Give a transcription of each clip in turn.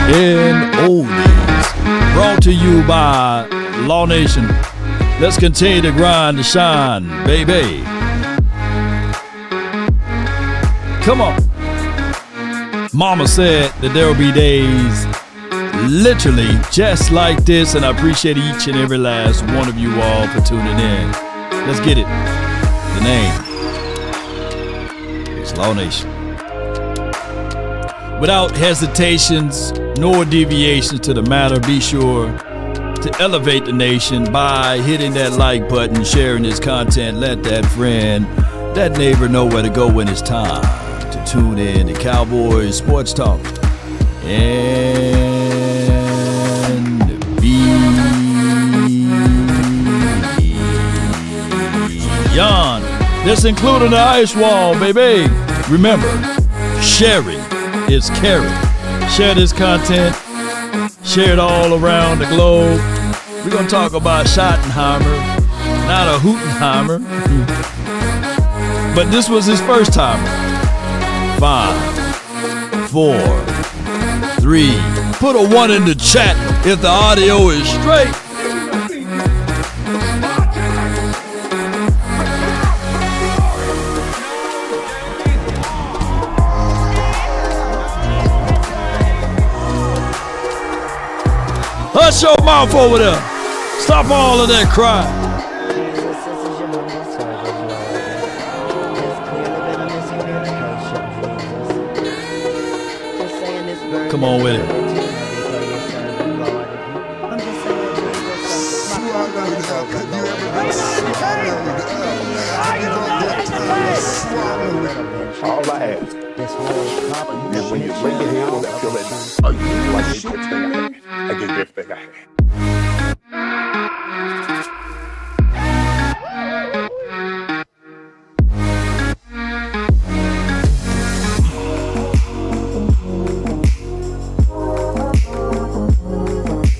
in oldies. Brought to you by Law Nation. Let's continue to grind to shine, baby. Come on. Mama said that there will be days literally just like this, and I appreciate each and every last one of you all for tuning in. Let's get it. The name is Law Nation. Without hesitations nor deviations to the matter, be sure to elevate the nation by hitting that like button, sharing this content. Let that friend, that neighbor know where to go when it's time to tune in to Cowboys Sports Talk and beyond. This including the ice wall, baby. Remember, sharing is caring. Share this content. Share it all around the globe. We're going to talk about Schottenheimer, not a Hootenheimer. But this was his first timer. 5, 4, 3. Put a 1 in the chat if the audio is straight. Hush your mouth over there. Stop all of that crying. Come on with it. All I ask is when you bring your hand on that field, are you like the best thing I had? I get the best thing I had.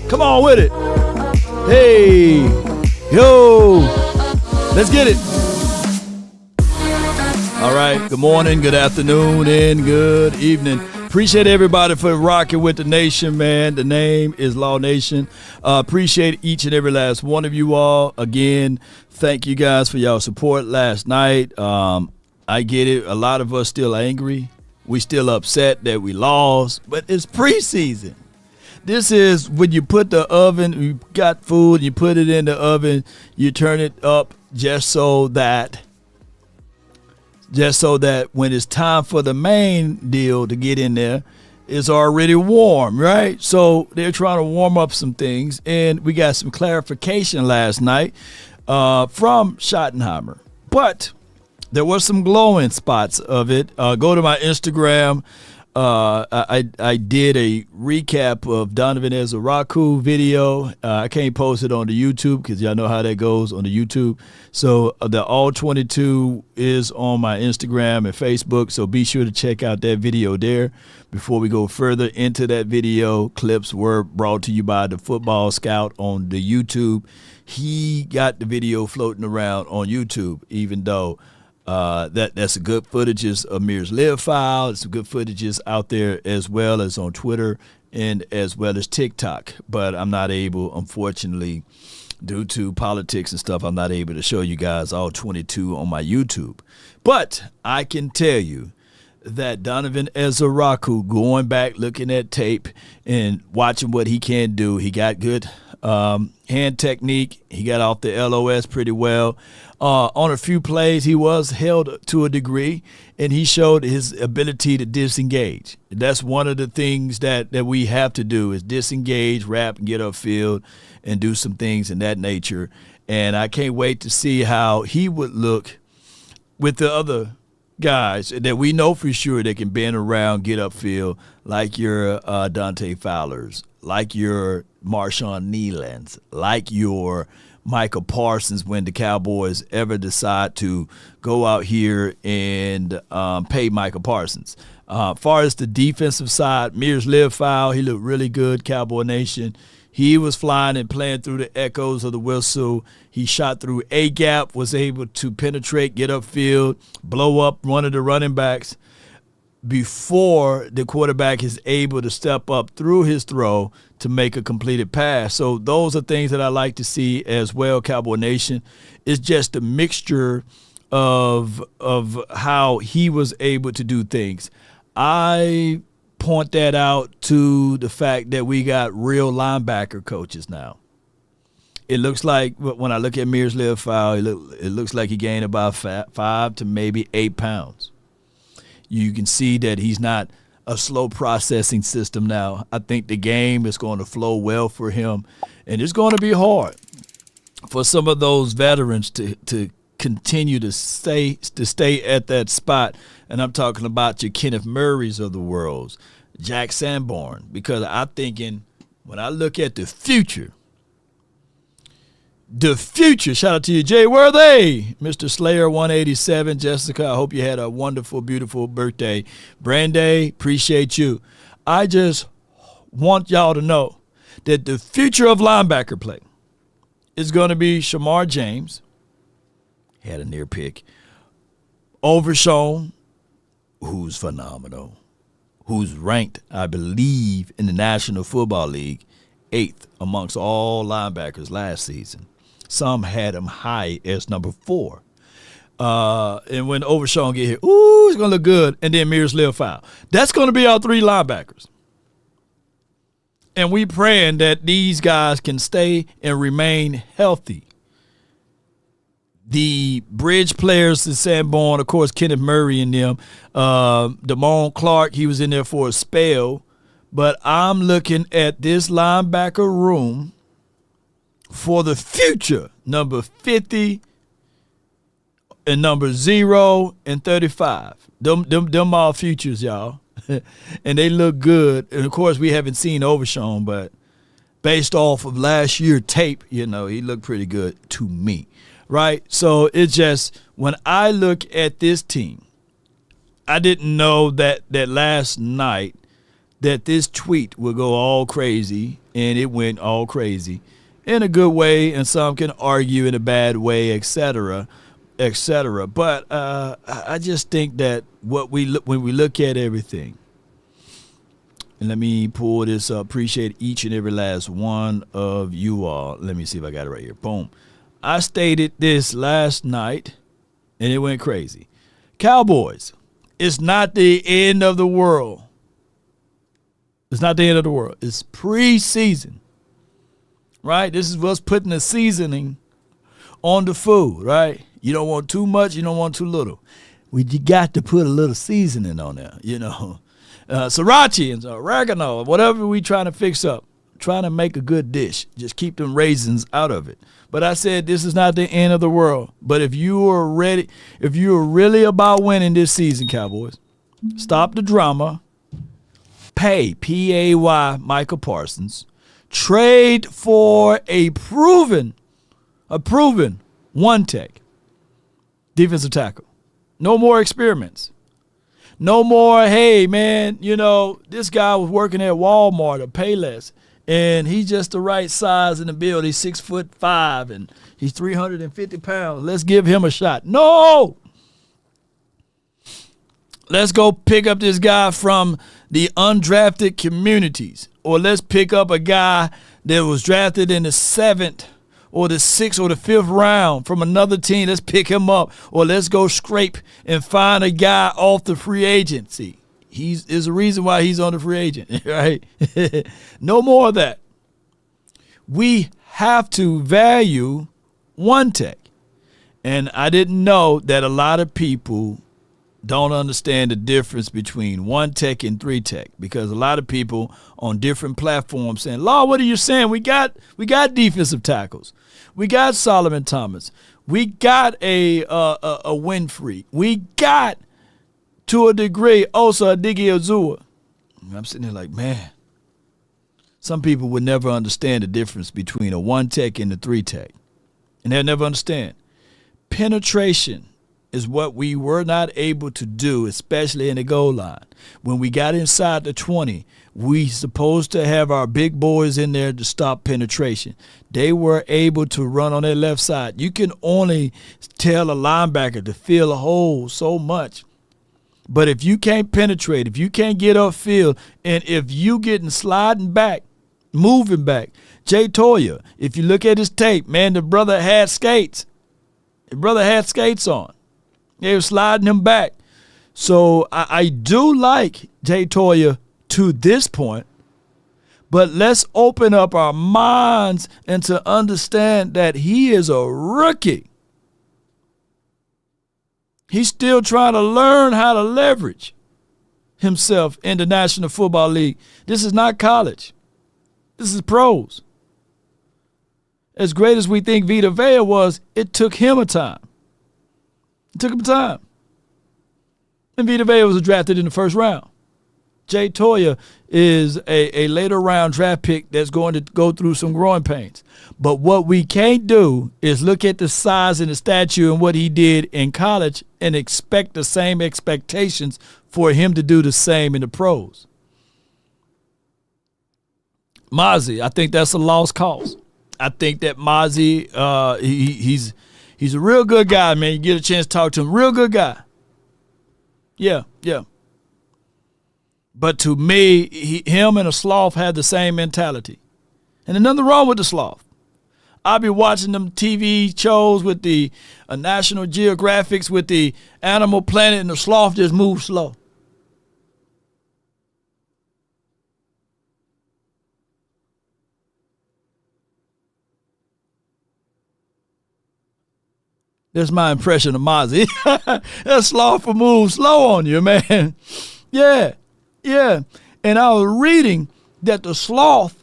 Come on with it. Hey, yo, let's get it. All right, good morning, good afternoon, and good evening. Appreciate everybody for rocking with the nation, man. The name is Law Nation. Appreciate each and every last one of you all. Again, thank you guys for y'all support last night. I get it. A lot of us still angry. We still upset that we lost, but it's preseason. This is when you put the oven, you got food, you put it in the oven, you turn it up just so that when it's time for the main deal to get in there, it's already warm, right? So they're trying to warm up some things, and we got some clarification last night from Schottenheimer. But there were some glowing spots of it. Go to my Instagram. I did a recap of Donovan Ezeraku video. I can't post it on the YouTube because y'all know how that goes on the YouTube. So the All 22 is on my Instagram and Facebook. So be sure to check out that video there. Before we go further into that video, clips were brought to you by the Football Scout on the YouTube. He got the video floating around on YouTube, even though that's a good footages of Mir's live file. It's some good footages out there as well as on Twitter and as well as TikTok. But I'm not able, unfortunately, due to politics and stuff, I'm not able to show you guys all 22 on my YouTube. But I can tell you that Donovan Ezeraku, going back, looking at tape and watching what he can do, he got good hand technique. He got off the LOS pretty well. On a few plays, he was held to a degree, and he showed his ability to disengage. That's one of the things that we have to do is disengage, wrap, and get upfield, and do some things in that nature. And I can't wait to see how he would look with the other guys that we know for sure that can bend around, get upfield, like your Dante Fowlers, like your Marshawn Nealons, like your Michael Parsons when the Cowboys ever decide to go out here and pay Michael Parsons. Far as the defensive side, Mir's live foul, he looked really good, Cowboy Nation. He was flying and playing through the echoes of the whistle. He shot through a gap, was able to penetrate, get upfield, blow up one of the running backs. before the quarterback is able to step up through his throw to make a completed pass. So those are things that I like to see as well, Cowboy Nation. It's just a mixture of how he was able to do things. I point that out to the fact that we got real linebacker coaches now. It looks like when I look at Mears-Leofau, it looks like he gained about 5 to maybe 8 pounds. You can see that he's not a slow processing system now. I think the game is going to flow well for him, and it's going to be hard for some of those veterans to continue to stay at that spot. And I'm talking about your Kenneth Murrays of the world, Jack Sanborn, because I'm thinking when I look at the future, shout out to you, Jay Worthy, Mr. Slayer 187, Jessica, I hope you had a wonderful, beautiful birthday. Brandy, appreciate you. I just want y'all to know that the future of linebacker play is going to be Shamar James, had a near pick, Overshown, who's phenomenal, who's ranked, I believe, in the National Football League 8th amongst all linebackers last season. Some had him high as number 4. And when Overshown get here, ooh, it's going to look good. And then Mears-Leofau. That's going to be our 3 linebackers. And we praying that these guys can stay and remain healthy. The bridge players to Sanborn, of course, Kenneth Murray and them. Damone Clark, he was in there for a spell. But I'm looking at this linebacker room for the future, number 50 and number 0 and 35. Them all futures, y'all. And they look good. And, of course, we haven't seen Overshown, but based off of last year's tape, he looked pretty good to me, right? So it's just when I look at this team, I didn't know that last night that this tweet would go all crazy, and it went all crazy in a good way, and some can argue in a bad way, et cetera. But I just think that when we look at everything, and let me pull this up, appreciate each and every last one of you all. Let me see if I got it right here. Boom. I stated this last night, and it went crazy. Cowboys, it's not the end of the world. It's not the end of the world. It's preseason, right? This is what's putting the seasoning on the food, right? You don't want too much. You don't want too little. You got to put a little seasoning on there, Sriracha and oregano, whatever we trying to fix up, trying to make a good dish. Just keep them raisins out of it. But I said this is not the end of the world. But if you are ready, if you are really about winning this season, Cowboys, stop the drama. Pay, P-A-Y, Michael Parsons. Trade for a proven one-tech defensive tackle. No more experiments. No more, hey, man, this guy was working at Walmart or Payless, and he's just the right size in the build. He's 6'5", and he's 350 pounds. Let's give him a shot. No! Let's go pick up this guy from the undrafted communities. Or let's pick up a guy that was drafted in the 7th or the 6th or the 5th round from another team. Let's pick him up. Or let's go scrape and find a guy off the free agency. There's a reason why he's on the free agent, right? No more of that. We have to value one tech. And I didn't know that a lot of people don't understand the difference between one tech and 3 tech, because a lot of people on different platforms saying, "Law, what are you saying? We got defensive tackles, we got Solomon Thomas, we got a Winfrey, we got to a degree also a Diggy Azua." I'm sitting there like, man, some people would never understand the difference between a 1 tech and a 3 tech, and they'll never understand penetration. Is what we were not able to do, especially in the goal line. When we got inside the 20, we supposed to have our big boys in there to stop penetration. They were able to run on their left side. You can only tell a linebacker to fill a hole so much But if you can't penetrate, if you can't get upfield, and if you getting sliding back, moving back, Jay Toya, if you look at his tape, man, the brother had skates. The brother had skates on. They were sliding him back. So I do like Jay Toya to this point, but let's open up our minds and to understand that he is a rookie. He's still trying to learn how to leverage himself in the National Football League. This is not college. This is pros. As great as we think Vita Vea was, it took him a time. It took him time. And Vita Vea was drafted in the first round. Jay Toya is a later round draft pick that's going to go through some growing pains. But what we can't do is look at the size and the stature and what he did in college and expect the same expectations for him to do the same in the pros. Mazi, I think that's a lost cause. I think that Mazi, he's a real good guy, man. You get a chance to talk to him. Real good guy. Yeah. But to me, him and a sloth had the same mentality. And there's nothing wrong with the sloth. I'll be watching them TV shows with the National Geographics with the Animal Planet, and the sloth just moves slow. That's my impression of Mazi. That sloth will move slow on you, man. Yeah. And I was reading that the sloth,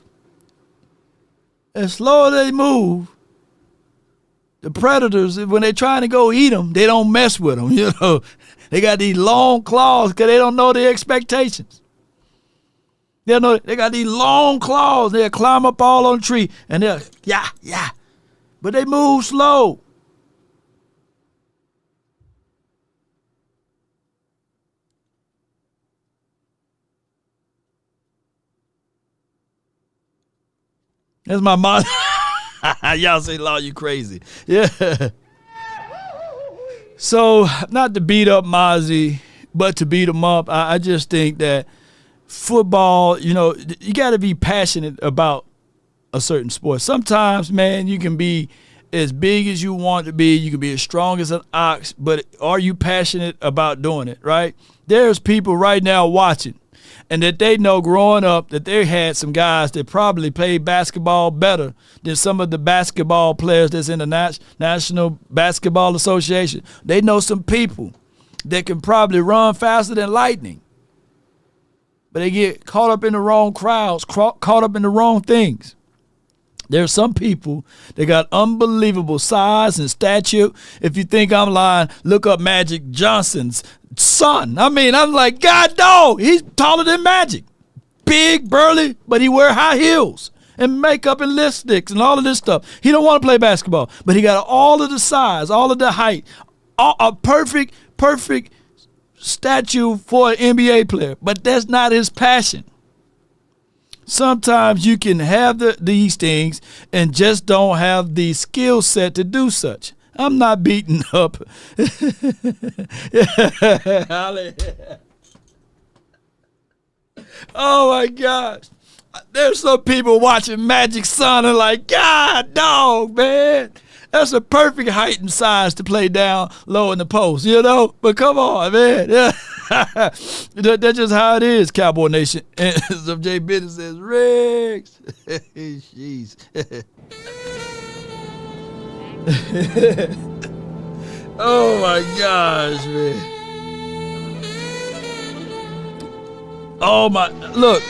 as slow as they move, the predators, when they're trying to go eat them, they don't mess with them. You know, they got these long claws because they don't know their expectations. They got these long claws. They'll climb up all on the tree and they'll, yeah. But they move slow. That's my mom. Y'all say, Law, you crazy. Yeah. So, not to beat up Mazi, but to beat him up, I just think that football, you got to be passionate about a certain sport. Sometimes, man, you can be as big as you want to be. You can be as strong as an ox, but are you passionate about doing it, right? There's people right now watching, and that they know growing up that they had some guys that probably played basketball better than some of the basketball players that's in the National Basketball Association. They know some people that can probably run faster than lightning, but they get caught up in the wrong crowds, caught up in the wrong things. There's some people that got unbelievable size and stature. If you think I'm lying, look up Magic Johnson's son. I mean, I'm like, God dog, he's taller than Magic. Big, burly, but he wear high heels and makeup and lipsticks and all of this stuff. He don't want to play basketball, but he got all of the size, all of the height, a perfect statue for an NBA player, but that's not his passion. Sometimes you can have these things and just don't have the skill set to do such. I'm not beating up. Oh, my gosh. There's some people watching Magic Son and like, God, dog, man. That's a perfect height and size to play down low in the post, But come on, man. Yeah. That's just how it is, Cowboy Nation. And some J. Bennett says, Riggs. Jeez. Oh, my gosh, man. Oh, my. Look,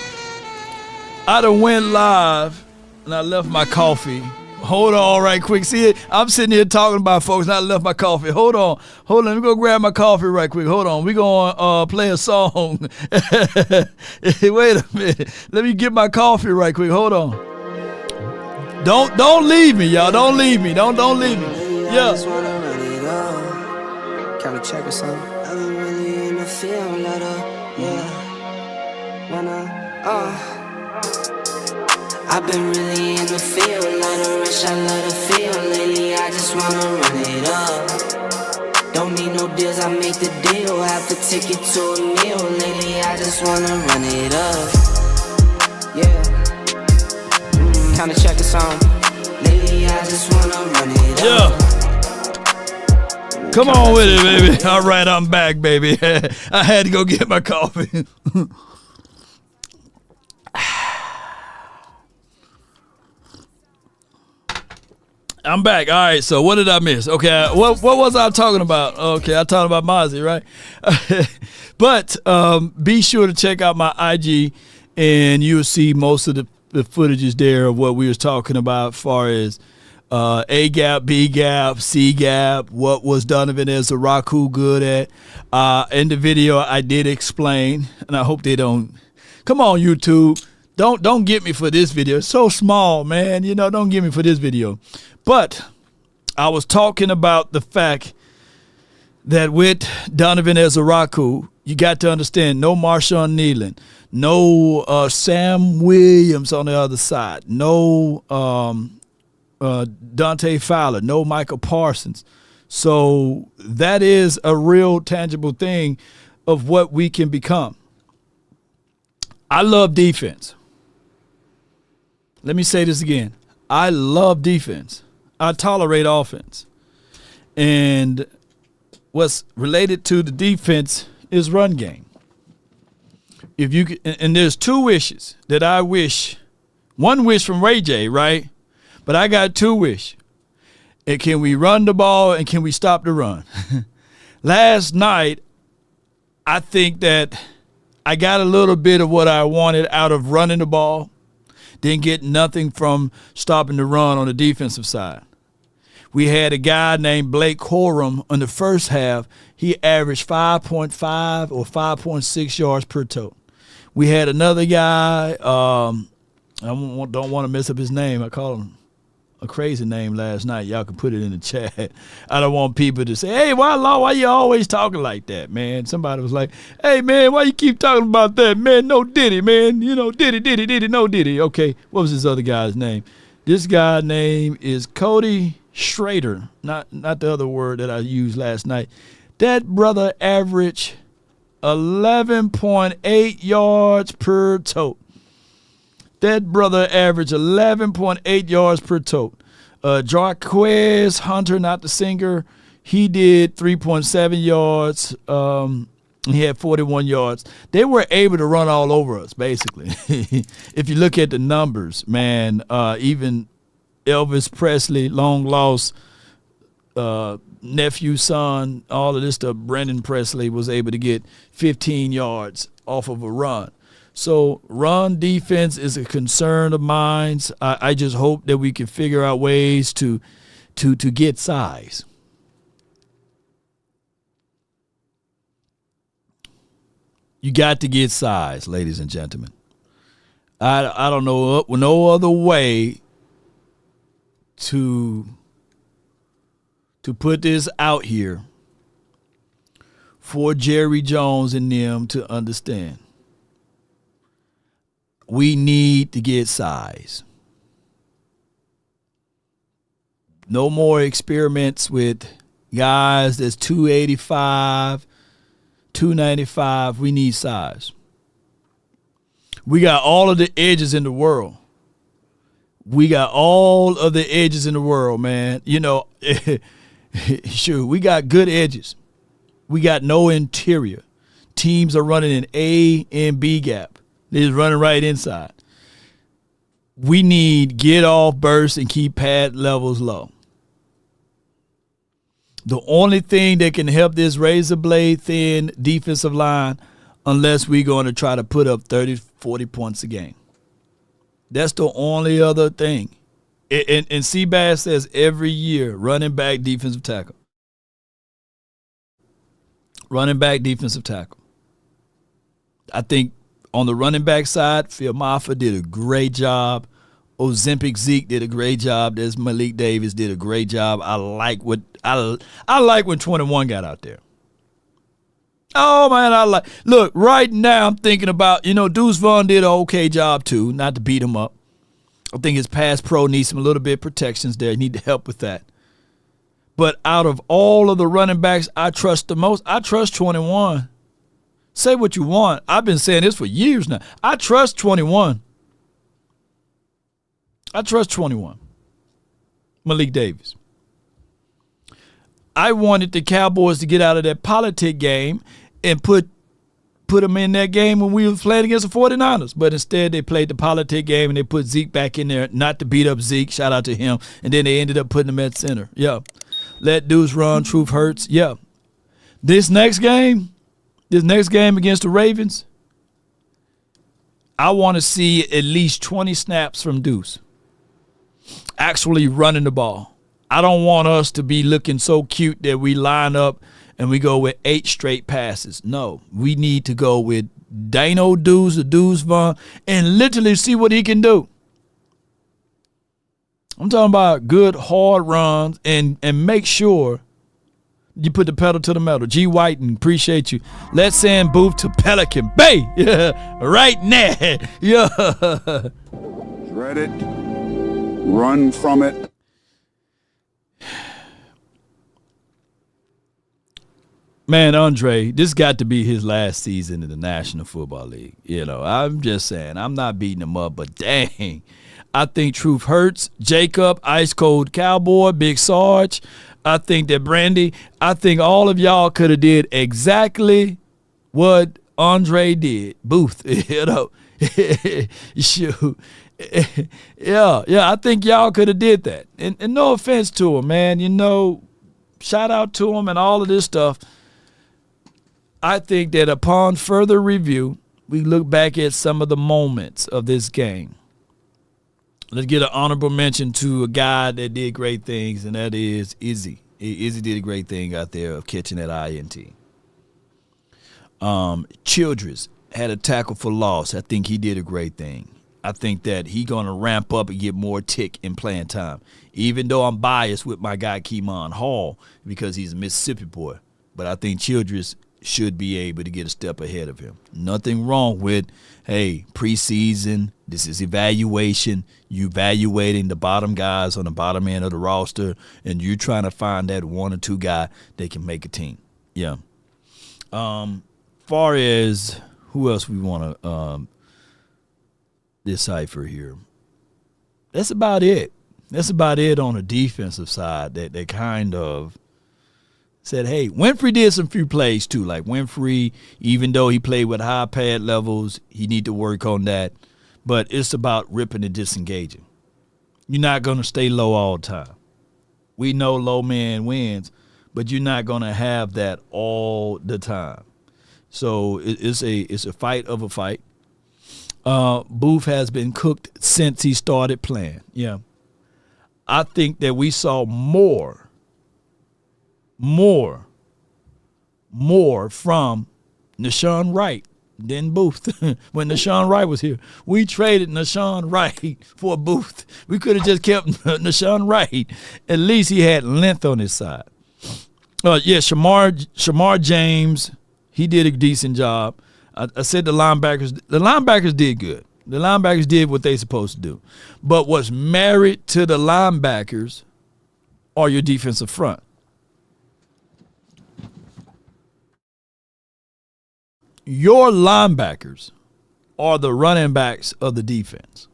I done went live and I left my coffee. Hold on right quick. See it? I'm sitting here talking about folks and I left my coffee. Hold on. Let me go grab my coffee right quick. Hold on. We're going to play a song. Wait a minute. Let me get my coffee right quick. Hold on. Don't leave me, y'all. Don't leave me. Don't leave me. Yeah. Can we check or something? I've been really in the field, I've been really in the field, lot of rush, I love the feel. Lately I just wanna run it up. Don't need no deals, I make the deal. Have to take it to a meal. Lately, I just wanna run it up. Yeah. Kinda check the song. Lately, I just wanna run it up. Yeah. Come on with it, baby. All right, I'm back, baby. I had to go get my coffee. I'm back. All right, so what did I miss? Okay, what was I talking about? Okay, I talked about Mazi, right? But be sure to check out my IG, and you'll see most of the footages there of what we was talking about as far as A gap, B gap, C gap, what was Donovan as a Raku good at. In the video, I did explain, and I hope they don't. Come on, YouTube. Don't get me for this video. It's so small, man. Don't get me for this video. But I was talking about the fact that with Donovan Ezeraku, you got to understand, no Marshawn Nealon, no Sam Williams on the other side, no Dante Fowler, no Michael Parsons. So that is a real tangible thing of what we can become. I love defense. Let me say this again. I love defense. I tolerate offense. And what's related to the defense is run game. If you and there's two wishes that I wish. One wish from Ray J, right? But I got two wishes. And can we run the ball and can we stop the run? Last night, I think that I got a little bit of what I wanted out of running the ball. Didn't get nothing from stopping the run on the defensive side. We had a guy named Blake Corum in the first half. He averaged 5.5 or 5.6 yards per tote. We had another guy, I don't want to mess up his name. I called him a crazy name last night. Y'all can put it in the chat. I don't want people to say, hey, why you always talking like that, man? Somebody was like, hey, man, why you keep talking about that, man? No Diddy, man. Diddy, no Diddy. Okay, what was this other guy's name? This guy's name is Cody Schrader, not the other word that I used last night. That brother averaged 11.8 yards per tote. That brother averaged 11.8 yards per tote. Jarquez Hunter, not the singer, he did 3.7 yards. He had 41 yards. They were able to run all over us, basically. If you look at the numbers, man, even Elvis Presley, long lost nephew, son, all of this stuff, Brendan Presley was able to get 15 yards off of a run. So run defense is a concern of mine. I just hope that we can figure out ways to get size. You got to get size, ladies and gentlemen. I don't know no other way to put this out here for Jerry Jones and them to understand. We need to get size. No more experiments with guys that's 285, 295. We need size. We got all of the edges in the world. We got all of the edges in the world, man. Sure, we got good edges. We got no interior. Teams are running in A and B gap. They're just running right inside. We need get off burst and keep pad levels low. The only thing that can help this razor blade thin defensive line, unless we're going to try to put up 30, 40 points a game. That's the only other thing. And Seabass says every year, running back, defensive tackle. Running back, defensive tackle. I think on the running back side, Phil Maffa did a great job. Ozempic Zeke did a great job. There's Malik Davis did a great job. I like when 21 got out there. Oh, man, look, right now I'm thinking about, Deuce Vaughn did an okay job too, not to beat him up. I think his pass pro needs some a little bit of protections there. He need to help with that. But out of all of the running backs I trust the most, I trust 21. Say what you want. I've been saying this for years now. I trust 21. I trust 21. Malik Davis. I wanted the Cowboys to get out of that politic game and put them in that game when we were playing against the 49ers. But instead, they played the politic game and they put Zeke back in there, not to beat up Zeke. Shout out to him. And then they ended up putting him at center. Yeah. Let dudes run. Truth hurts. Yeah. This next game against the Ravens, I want to see at least 20 snaps from Deuce actually running the ball. I don't want us to be looking so cute that we line up and we go with 8 straight passes. No, we need to go with Dano Deuce or Deuce Vaughn and literally see what he can do. I'm talking about good, hard runs and make sure you put the pedal to the metal. G. Whiten, appreciate you. Let's send Booth to Pelican Bay. Yeah, right now. Yeah. Dread it. Run from it. Man, Andre, this got to be his last season in the National Football League. You know, I'm just saying, I'm not beating him up, but dang. I think Truth hurts. Jacob, Ice Cold Cowboy, Big Sarge. I think that Brandy, I think all of y'all could have did exactly what Andre did. Booth, you know. Shoot. Yeah, I think y'all could have did that. And no offense to him, man. You know, shout out to him and all of this stuff. I think that upon further review, we look back at some of the moments of this game. Let's get an honorable mention to a guy that did great things, and that is Izzy. Izzy did a great thing out there of catching that INT. Childress had a tackle for loss. I think he did a great thing. I think that he's going to ramp up and get more tick in playing time, even though I'm biased with my guy Keemon Hall because he's a Mississippi boy. But I think Childress should be able to get a step ahead of him. Nothing wrong with, hey, preseason, this is evaluation. You evaluating the bottom guys on the bottom end of the roster, and you're trying to find that one or two guy that can make a team. Yeah. Far as who else we want to decipher here, that's about it. That's about it on the defensive side that kind of said, hey, Winfrey did some few plays too. Like Winfrey, even though he played with high pad levels, he need to work on that. But it's about ripping and disengaging. You're not going to stay low all the time. We know low man wins, but you're not going to have that all the time. So it's a fight of a fight. Booth has been cooked since he started playing. Yeah. I think that we saw more from Nashawn Wright than Booth when Nashawn Wright was here. We traded Nashawn Wright for Booth. We could have just kept Nashawn Wright. At least he had length on his side. Shamar James, he did a decent job. I said the linebackers did good. The linebackers did what they supposed to do. But what's married to the linebackers are your defensive front. Your linebackers are the running backs of the defense.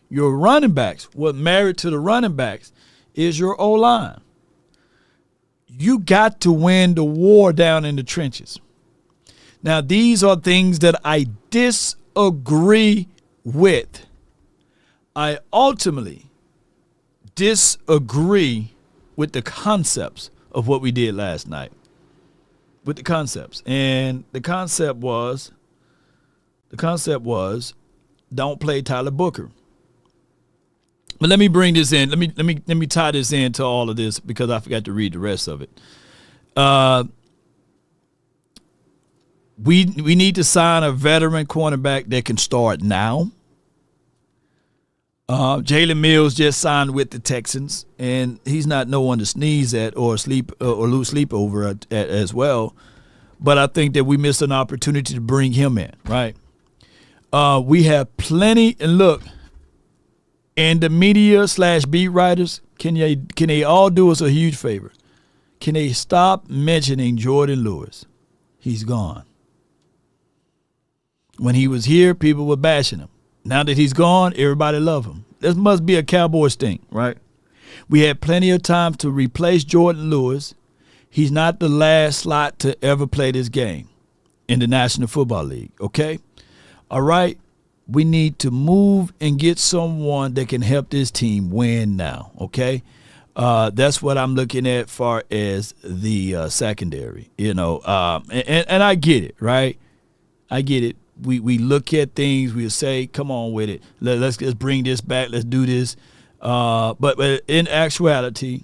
Your running backs, what married to the running backs is your O-line. You got to win the war down in the trenches. Now, these are things that I disagree with. I ultimately disagree with the concepts of what we did last night. With the concepts. And the concept was don't play Tyler Booker. But let me bring this in. Let me tie this into all of this because I forgot to read the rest of it. We need to sign a veteran cornerback that can start now. Jalen Mills just signed with the Texans, and he's not no one to sneeze at or lose sleep over at as well. But I think that we missed an opportunity to bring him in, right? We have plenty, and look, and the media / beat writers Can they all do us a huge favor? Can they stop mentioning Jordan Lewis? He's gone. When he was here, people were bashing him. Now that he's gone, everybody love him. This must be a Cowboys thing, right? We had plenty of time to replace Jordan Lewis. He's not the last slot to ever play this game in the National Football League, okay? All right? We need to move and get someone that can help this team win now, okay? That's what I'm looking at far as the secondary, and I get it, right? I get it. We look at things, we say, come on with it. Let's bring this back. Let's do this. But in actuality,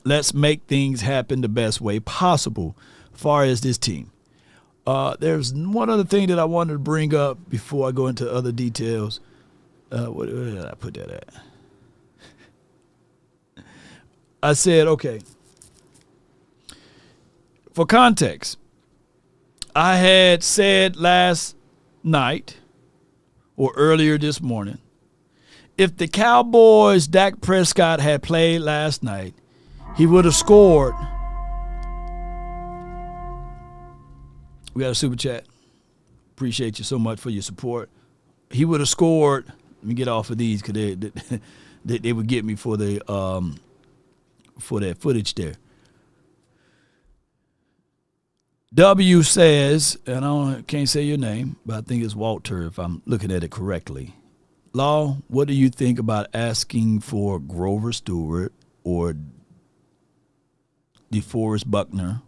let's make things happen the best way possible far as this team. There's one other thing that I wanted to bring up before I go into other details. Where did I put that at? I said, okay, for context, I had said last night or earlier this morning, if the Cowboys' Dak Prescott had played last night, he would have scored. We got a super chat. Appreciate you so much for your support. He would have scored. Let me get off of these because they would get me for the for that footage there. W says, and I can't say your name, but I think it's Walter if I'm looking at it correctly. Law, what do you think about asking for Grover Stewart or DeForest Buckner?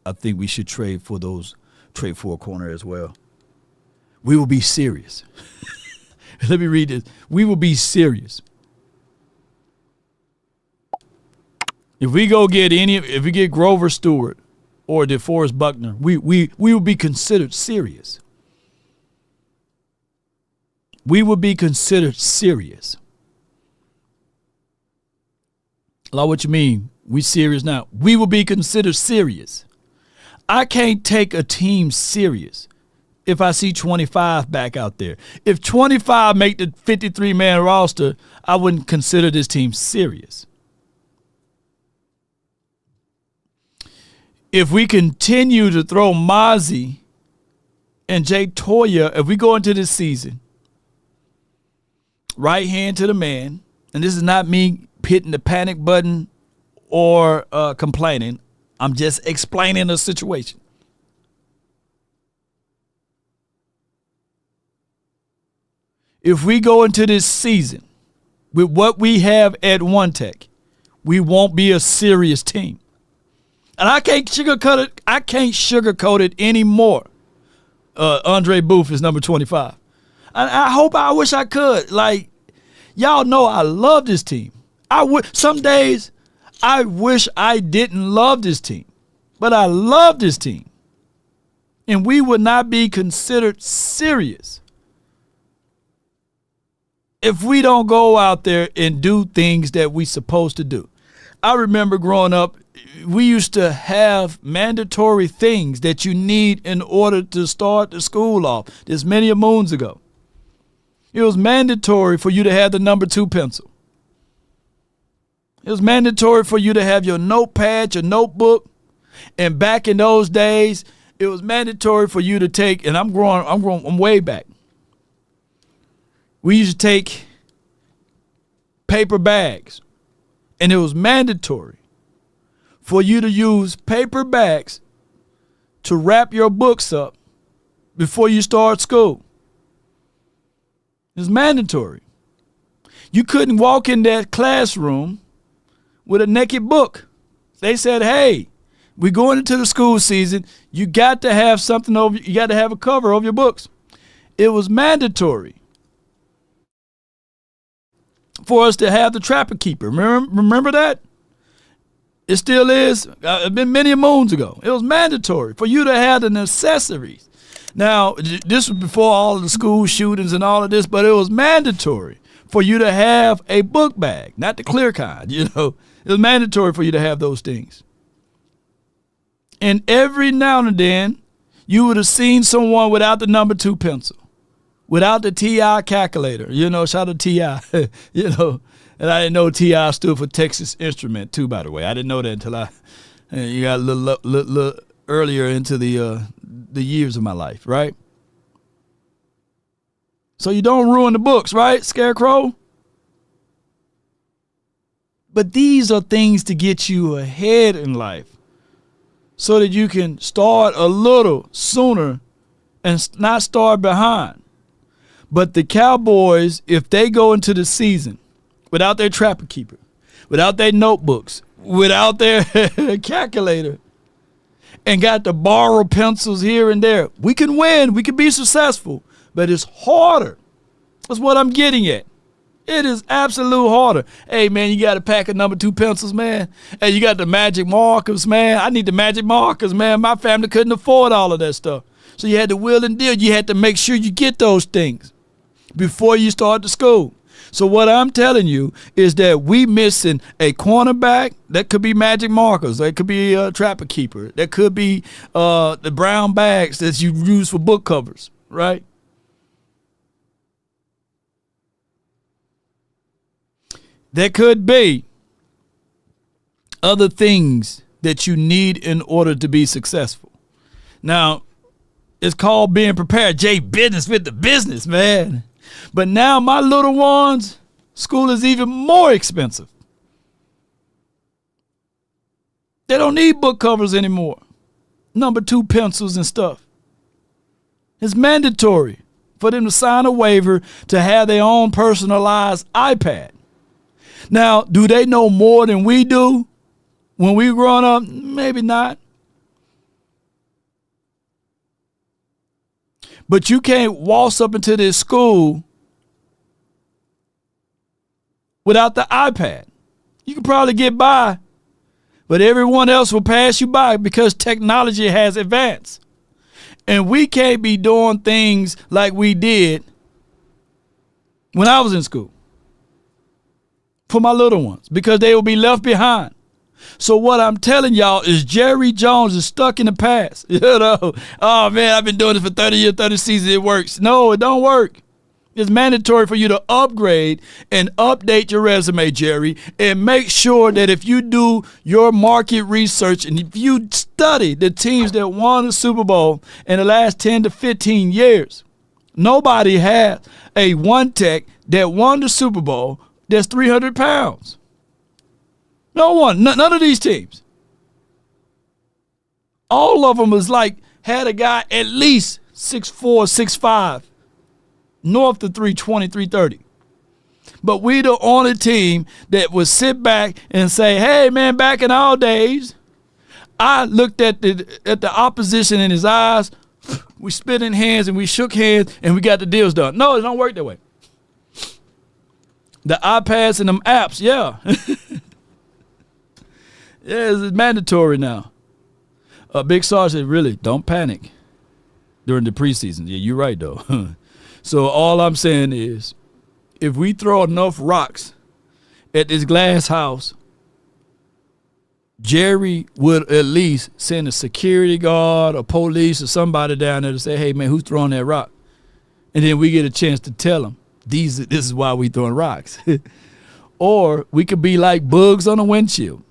I think we should trade for a corner as well. We will be serious. Let me read this. We will be serious. If we get Grover Stewart or DeForest Buckner, we will be considered serious. We will be considered serious. Law, what you mean? We serious now? We will be considered serious. I can't take a team serious if I see 25 back out there. If 25 make the 53-man roster, I wouldn't consider this team serious. If we continue to throw Mazi and Jay Toya, if we go into this season, right hand to the man, and this is not me hitting the panic button or complaining, I'm just explaining the situation. If we go into this season with what we have at One Tech, we won't be a serious team. And I can't sugarcoat it anymore. Andre Booth is number 25. I wish I could. Like, y'all know I love this team. Some days I wish I didn't love this team. But I love this team. And we would not be considered serious if we don't go out there and do things that we supposed to do. I remember growing up, we used to have mandatory things that you need in order to start the school off. This many moons ago. It was mandatory for you to have the number 2 pencil. It was mandatory for you to have your notepad, your notebook. And back in those days, it was mandatory for you to take, and I'm way back. We used to take paper bags. And it was mandatory for you to use paper bags to wrap your books up before you start school. It was mandatory. You couldn't walk in that classroom with a naked book. They said, hey, we're going into the school season. You got to have something over, you got to have a cover over your books. It was mandatory for us to have the trapper keeper. Remember that? It still is. It's been many moons ago. It was mandatory for you to have the necessaries. Now, this was before all of the school shootings and all of this, but it was mandatory for you to have a book bag, not the clear kind, It was mandatory for you to have those things. And every now and then, you would have seen someone without the number 2 pencil, without the TI calculator. Shout out to TI. And I didn't know TI stood for Texas Instrument too, by the way. I didn't know that until you got a little earlier into the years of my life, right? So you don't ruin the books, right, Scarecrow? But these are things to get you ahead in life so that you can start a little sooner and not start behind. But the Cowboys, if they go into the season without their trapper keeper, without their notebooks, without their calculator, and got to borrow pencils here and there, we can win. We can be successful. But it's harder. That's what I'm getting at. It is absolute harder. Hey, man, you got a pack of number 2 pencils, man. Hey, you got the magic markers, man. I need the magic markers, man. My family couldn't afford all of that stuff. So you had to wheel and deal. You had to make sure you get those things before you start the school. So what I'm telling you is that we missing a cornerback. That could be magic markers. That could be a trapper keeper. That could be the brown bags that you use for book covers, right? There could be other things that you need in order to be successful. Now, it's called being prepared. Jay Business with the business, man. But now my little ones, school is even more expensive. They don't need book covers anymore. Number 2 pencils and stuff. It's mandatory for them to sign a waiver to have their own personalized iPad. Now, do they know more than we do when we growing up? Maybe not. But you can't waltz up into this school without the iPad. You can probably get by, but everyone else will pass you by because technology has advanced. And we can't be doing things like we did when I was in school for my little ones because they will be left behind. So what I'm telling y'all is Jerry Jones is stuck in the past. Oh, man, I've been doing this for 30 years, 30 seasons. It works. No, it don't work. It's mandatory for you to upgrade and update your resume, Jerry, and make sure that if you do your market research and if you study the teams that won the Super Bowl in the last 10 to 15 years, nobody has a one tech that won the Super Bowl that's 300 pounds. No one, none of these teams. All of them was had a guy at least 6'4", 6'5", north of 320, 330. But we the only team that would sit back and say, hey, man, back in our days, I looked at the opposition in his eyes, we spit in hands and we shook hands and we got the deals done. No, it don't work that way. The iPads and them apps, yeah. Yeah, it's mandatory now. Big Sarge said, really, don't panic during the preseason. Yeah, you're right, though. So all I'm saying is, if we throw enough rocks at this glass house, Jerry would at least send a security guard or police or somebody down there to say, hey, man, who's throwing that rock? And then we get a chance to tell them, this is why we throwing rocks. Or we could be like bugs on a windshield.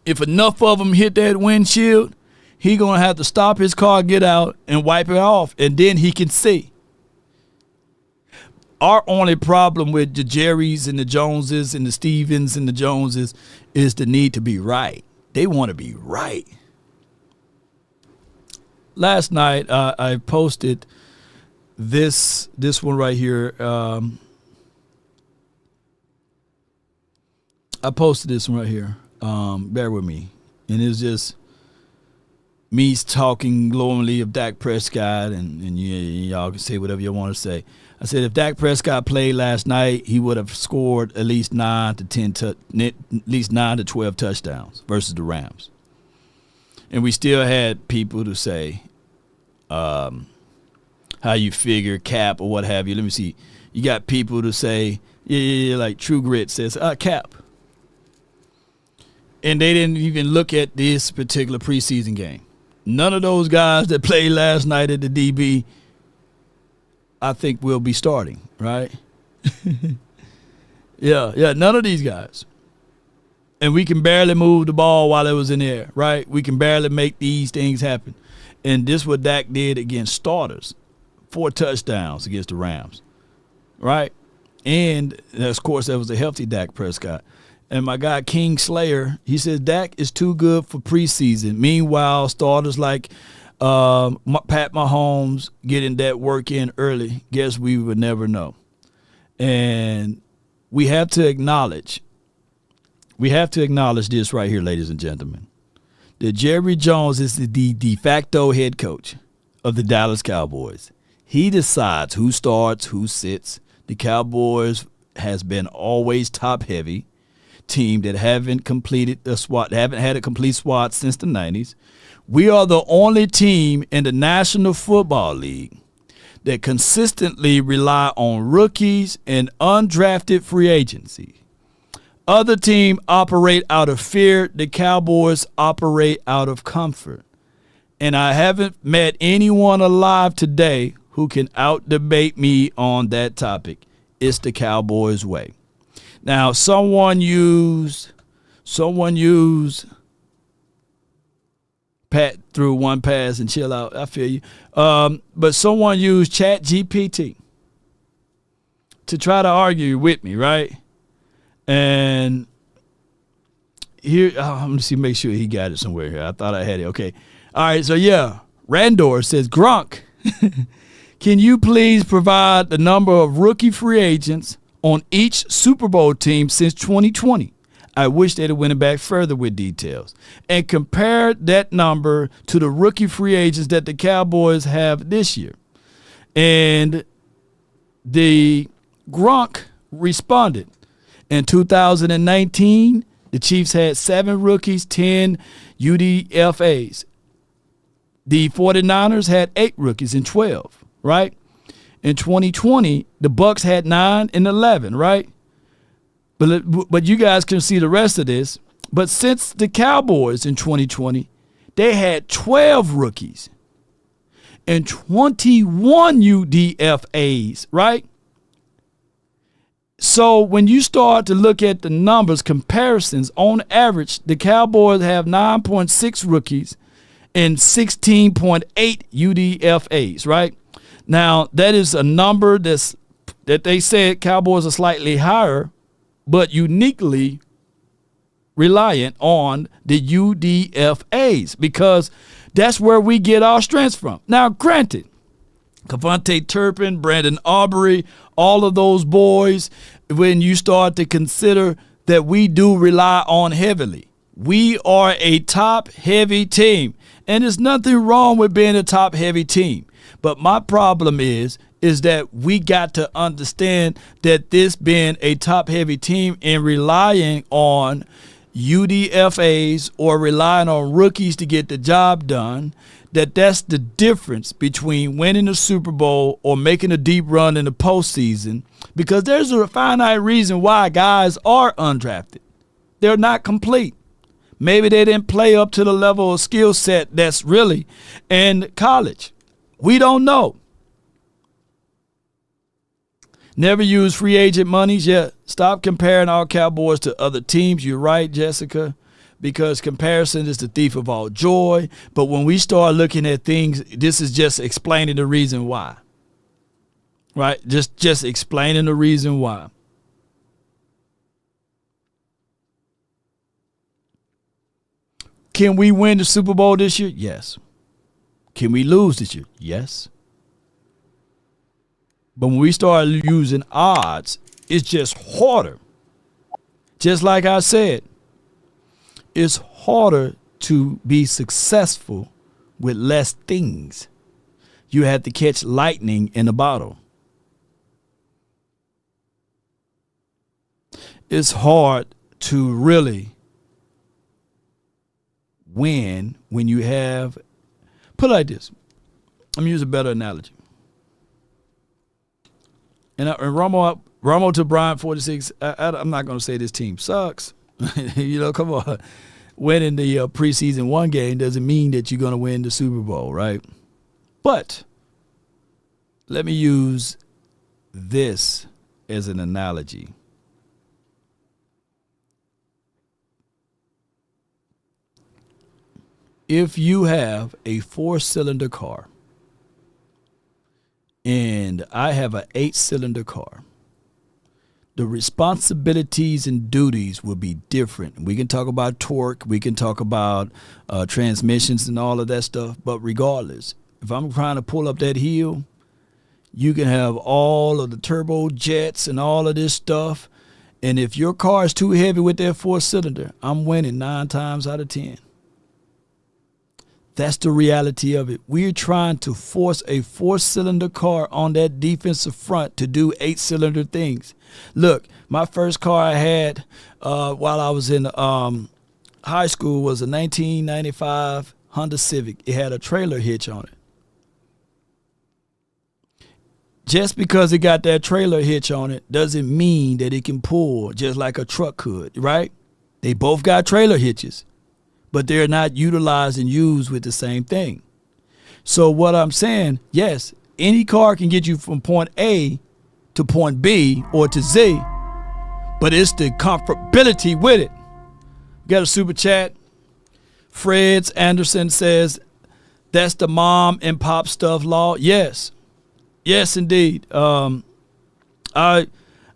If enough of them hit that windshield, he going to have to stop his car, get out, and wipe it off, and then he can see. Our only problem with the Jerrys and the Joneses and the Stevens and the Joneses is the need to be right. They want to be right. Last night, I posted this one right here. I posted this one right here. Bear with me. And it's just me talking glowingly of Dak Prescott, and y'all can say whatever you want to say. I said if Dak Prescott played last night, he would have scored at least 9 to 12 touchdowns versus the Rams. And we still had people to say how you figure cap or what have you. Let me see. You got people to say, yeah, like True Grit says, cap. And they didn't even look at this particular preseason game. None of those guys that played last night at the DB I think will be starting, right? Yeah, none of these guys. And we can barely move the ball while it was in the air, right? We can barely make these things happen. And this is what Dak did against starters. 4 touchdowns against the Rams, right? And, of course, that was a healthy Dak Prescott. And my guy King Slayer, he says Dak is too good for preseason. Meanwhile, starters like Pat Mahomes getting that work in early, guess we would never know. And we have to acknowledge this right here, ladies and gentlemen, that Jerry Jones is the de facto head coach of the Dallas Cowboys. He decides who starts, who sits. The Cowboys has been always top-heavy team that haven't had a complete SWAT since the 90s. We are the only team in the National Football League that consistently rely on rookies and undrafted free agency. Other teams operate out of fear. The Cowboys operate out of comfort. And I haven't met anyone alive today who can out-debate me on that topic. It's the Cowboys way. Now, someone used Pat threw one pass and chill out. I feel you. But someone used ChatGPT to try to argue with me, right? And here, let me see, make sure he got it somewhere here. I thought I had it. Okay. All right. So, yeah, Randor says, Gronk, can you please provide the number of rookie free agents on each Super Bowl team since 2020? I wish they'd have went back further with details and compared that number to the rookie free agents that the Cowboys have this year. And the Gronk responded. In 2019, the Chiefs had 7 rookies, 10 UDFAs. The 49ers had 8 rookies and 12, right? In 2020, the Bucks had 9 and 11, right? But you guys can see the rest of this. But since the Cowboys in 2020, they had 12 rookies and 21 UDFAs, right? So when you start to look at the numbers, comparisons, on average, the Cowboys have 9.6 rookies and 16.8 UDFAs, right? Now, that is a number that they said Cowboys are slightly higher, but uniquely reliant on the UDFAs because that's where we get our strength from. Now, granted, Cavante Turpin, Brandon Aubrey, all of those boys, when you start to consider that we do rely on heavily. We are a top-heavy team, and there's nothing wrong with being a top-heavy team. But my problem is that we got to understand that this being a top-heavy team and relying on UDFAs or relying on rookies to get the job done, that's the difference between winning the Super Bowl or making a deep run in the postseason, because there's a finite reason why guys are undrafted. They're not complete. Maybe they didn't play up to the level of skill set that's really in college. We don't know. Never use free agent monies. Yeah, stop comparing our Cowboys to other teams. You're right, Jessica, because comparison is the thief of all joy. But when we start looking at things, this is just explaining the reason why. Right? Just explaining the reason why. Can we win the Super Bowl this year? Yes. Can we lose this year? Yes. But when we start using odds, it's just harder. Just like I said, it's harder to be successful with less things. You have to catch lightning in a bottle. It's hard to really win when you have, put it like this. I'm going to use a better analogy. And Romo to Bryant 46, I'm not going to say this team sucks. Come on. Winning the preseason one game doesn't mean that you're going to win the Super Bowl, right? But let me use this as an analogy. If you have a 4-cylinder car and I have an 8-cylinder car, the responsibilities and duties will be different. We can talk about torque, we can talk about transmissions and all of that stuff, but regardless, if I'm trying to pull up that hill, you can have all of the turbo jets and all of this stuff, and if your car is too heavy with that 4-cylinder, I'm winning 9 times out of 10. That's the reality of it. We're trying to force a 4-cylinder car on that defensive front to do 8-cylinder things. Look, my first car I had while I was in high school was a 1995 Honda Civic. It had a trailer hitch on it. Just because it got that trailer hitch on it doesn't mean that it can pull just like a truck could, right? They both got trailer hitches, but they're not utilized and used with the same thing. So what I'm saying, yes, any car can get you from point A to point B or to Z, but it's the comfortability with it. Got a super chat. Freds Anderson says, that's the mom and pop stuff law. Yes. Yes, indeed. I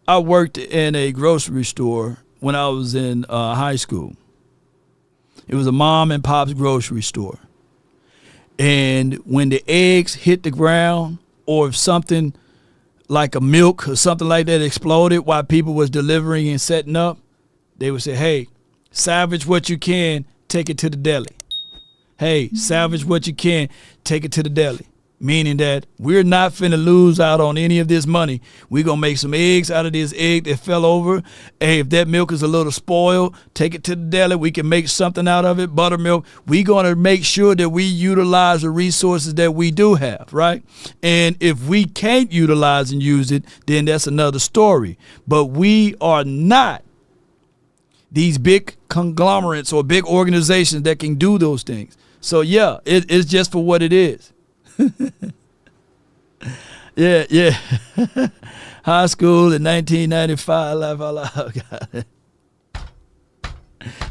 worked in a grocery store when I was in high school. It was a mom and pop's grocery store. And when the eggs hit the ground, or if something like a milk or something like that exploded while people was delivering and setting up, they would say, hey, salvage what you can, take it to the deli. Hey, salvage what you can, take it to the deli. Meaning that we're not finna lose out on any of this money. We're going to make some eggs out of this egg that fell over. Hey, if that milk is a little spoiled, take it to the deli. We can make something out of it, buttermilk. We're going to make sure that we utilize the resources that we do have, right? And if we can't utilize and use it, then that's another story. But we are not these big conglomerates or big organizations that can do those things. So, yeah, it's just for what it is. Yeah. High school in 1995. Laugh out loud. God.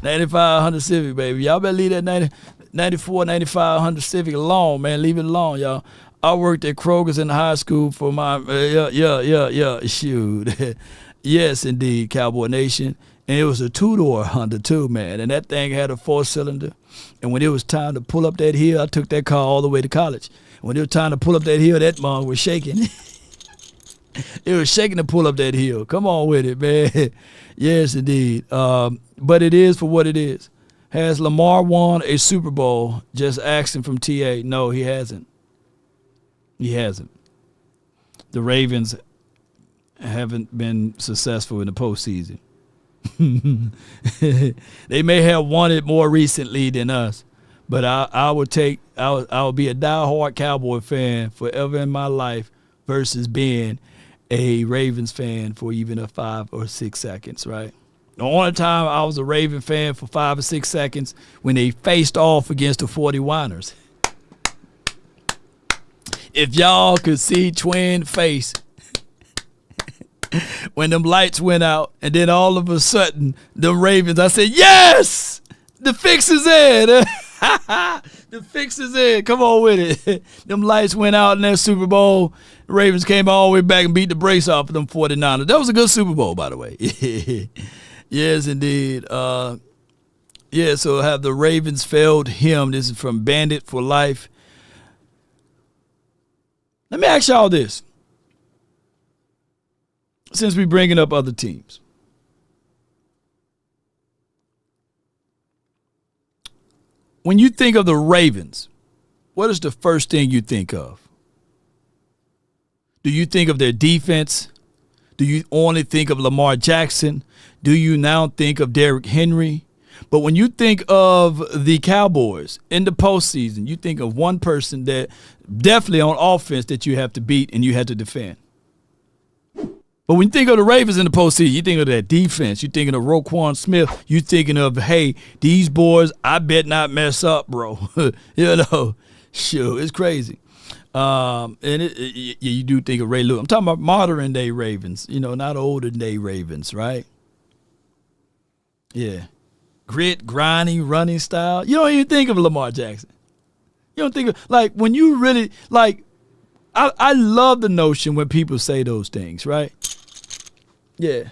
95 Honda Civic, baby. Y'all better leave that 94, 95 Honda Civic alone, man. Leave it alone, y'all. I worked at Kroger's in high school for my, shoot. Yes, indeed, Cowboy Nation. And it was a 2-door Honda too, man. And that thing had a 4-cylinder. And when it was time to pull up that hill, I took that car all the way to college. When it was time to pull up that hill, that mom was shaking. It was shaking to pull up that hill. Come on with it, man. Yes, indeed. But it is for what it is. Has Lamar won a Super Bowl? Just asking from TA. No, he hasn't. He hasn't. The Ravens haven't been successful in the postseason. They may have won it more recently than us, but I would be a diehard Cowboy fan forever in my life versus being a Ravens fan for even a 5 or 6 seconds, right? The only time I was a Raven fan for 5 or 6 seconds when they faced off against the 49ers. If y'all could see Twin face when them lights went out, and then all of a sudden, the Ravens, I said, yes! The fix is in! The fix is in. Come on with it. Them lights went out in that Super Bowl. The Ravens came all the way back and beat the brace off of them 49ers. That was a good Super Bowl, by the way. Yes, indeed. So have the Ravens failed him? This is from Bandit for Life. Let me ask y'all this. Since we're bringing up other teams. When you think of the Ravens, what is the first thing you think of? Do you think of their defense? Do you only think of Lamar Jackson? Do you now think of Derrick Henry? But when you think of the Cowboys in the postseason, you think of one person that definitely on offense that you have to beat and you have to defend. But when you think of the Ravens in the postseason, you think of that defense. You're thinking of Roquan Smith. You're thinking of, hey, these boys, I bet not mess up, bro. Shoot, it's crazy. And you do think of Ray Lewis. I'm talking about modern day Ravens, not older day Ravens, right? Yeah. Grit, grinding, running style. You don't even think of Lamar Jackson. You don't think of, like, when you really, like, I love the notion when people say those things, right? Yeah.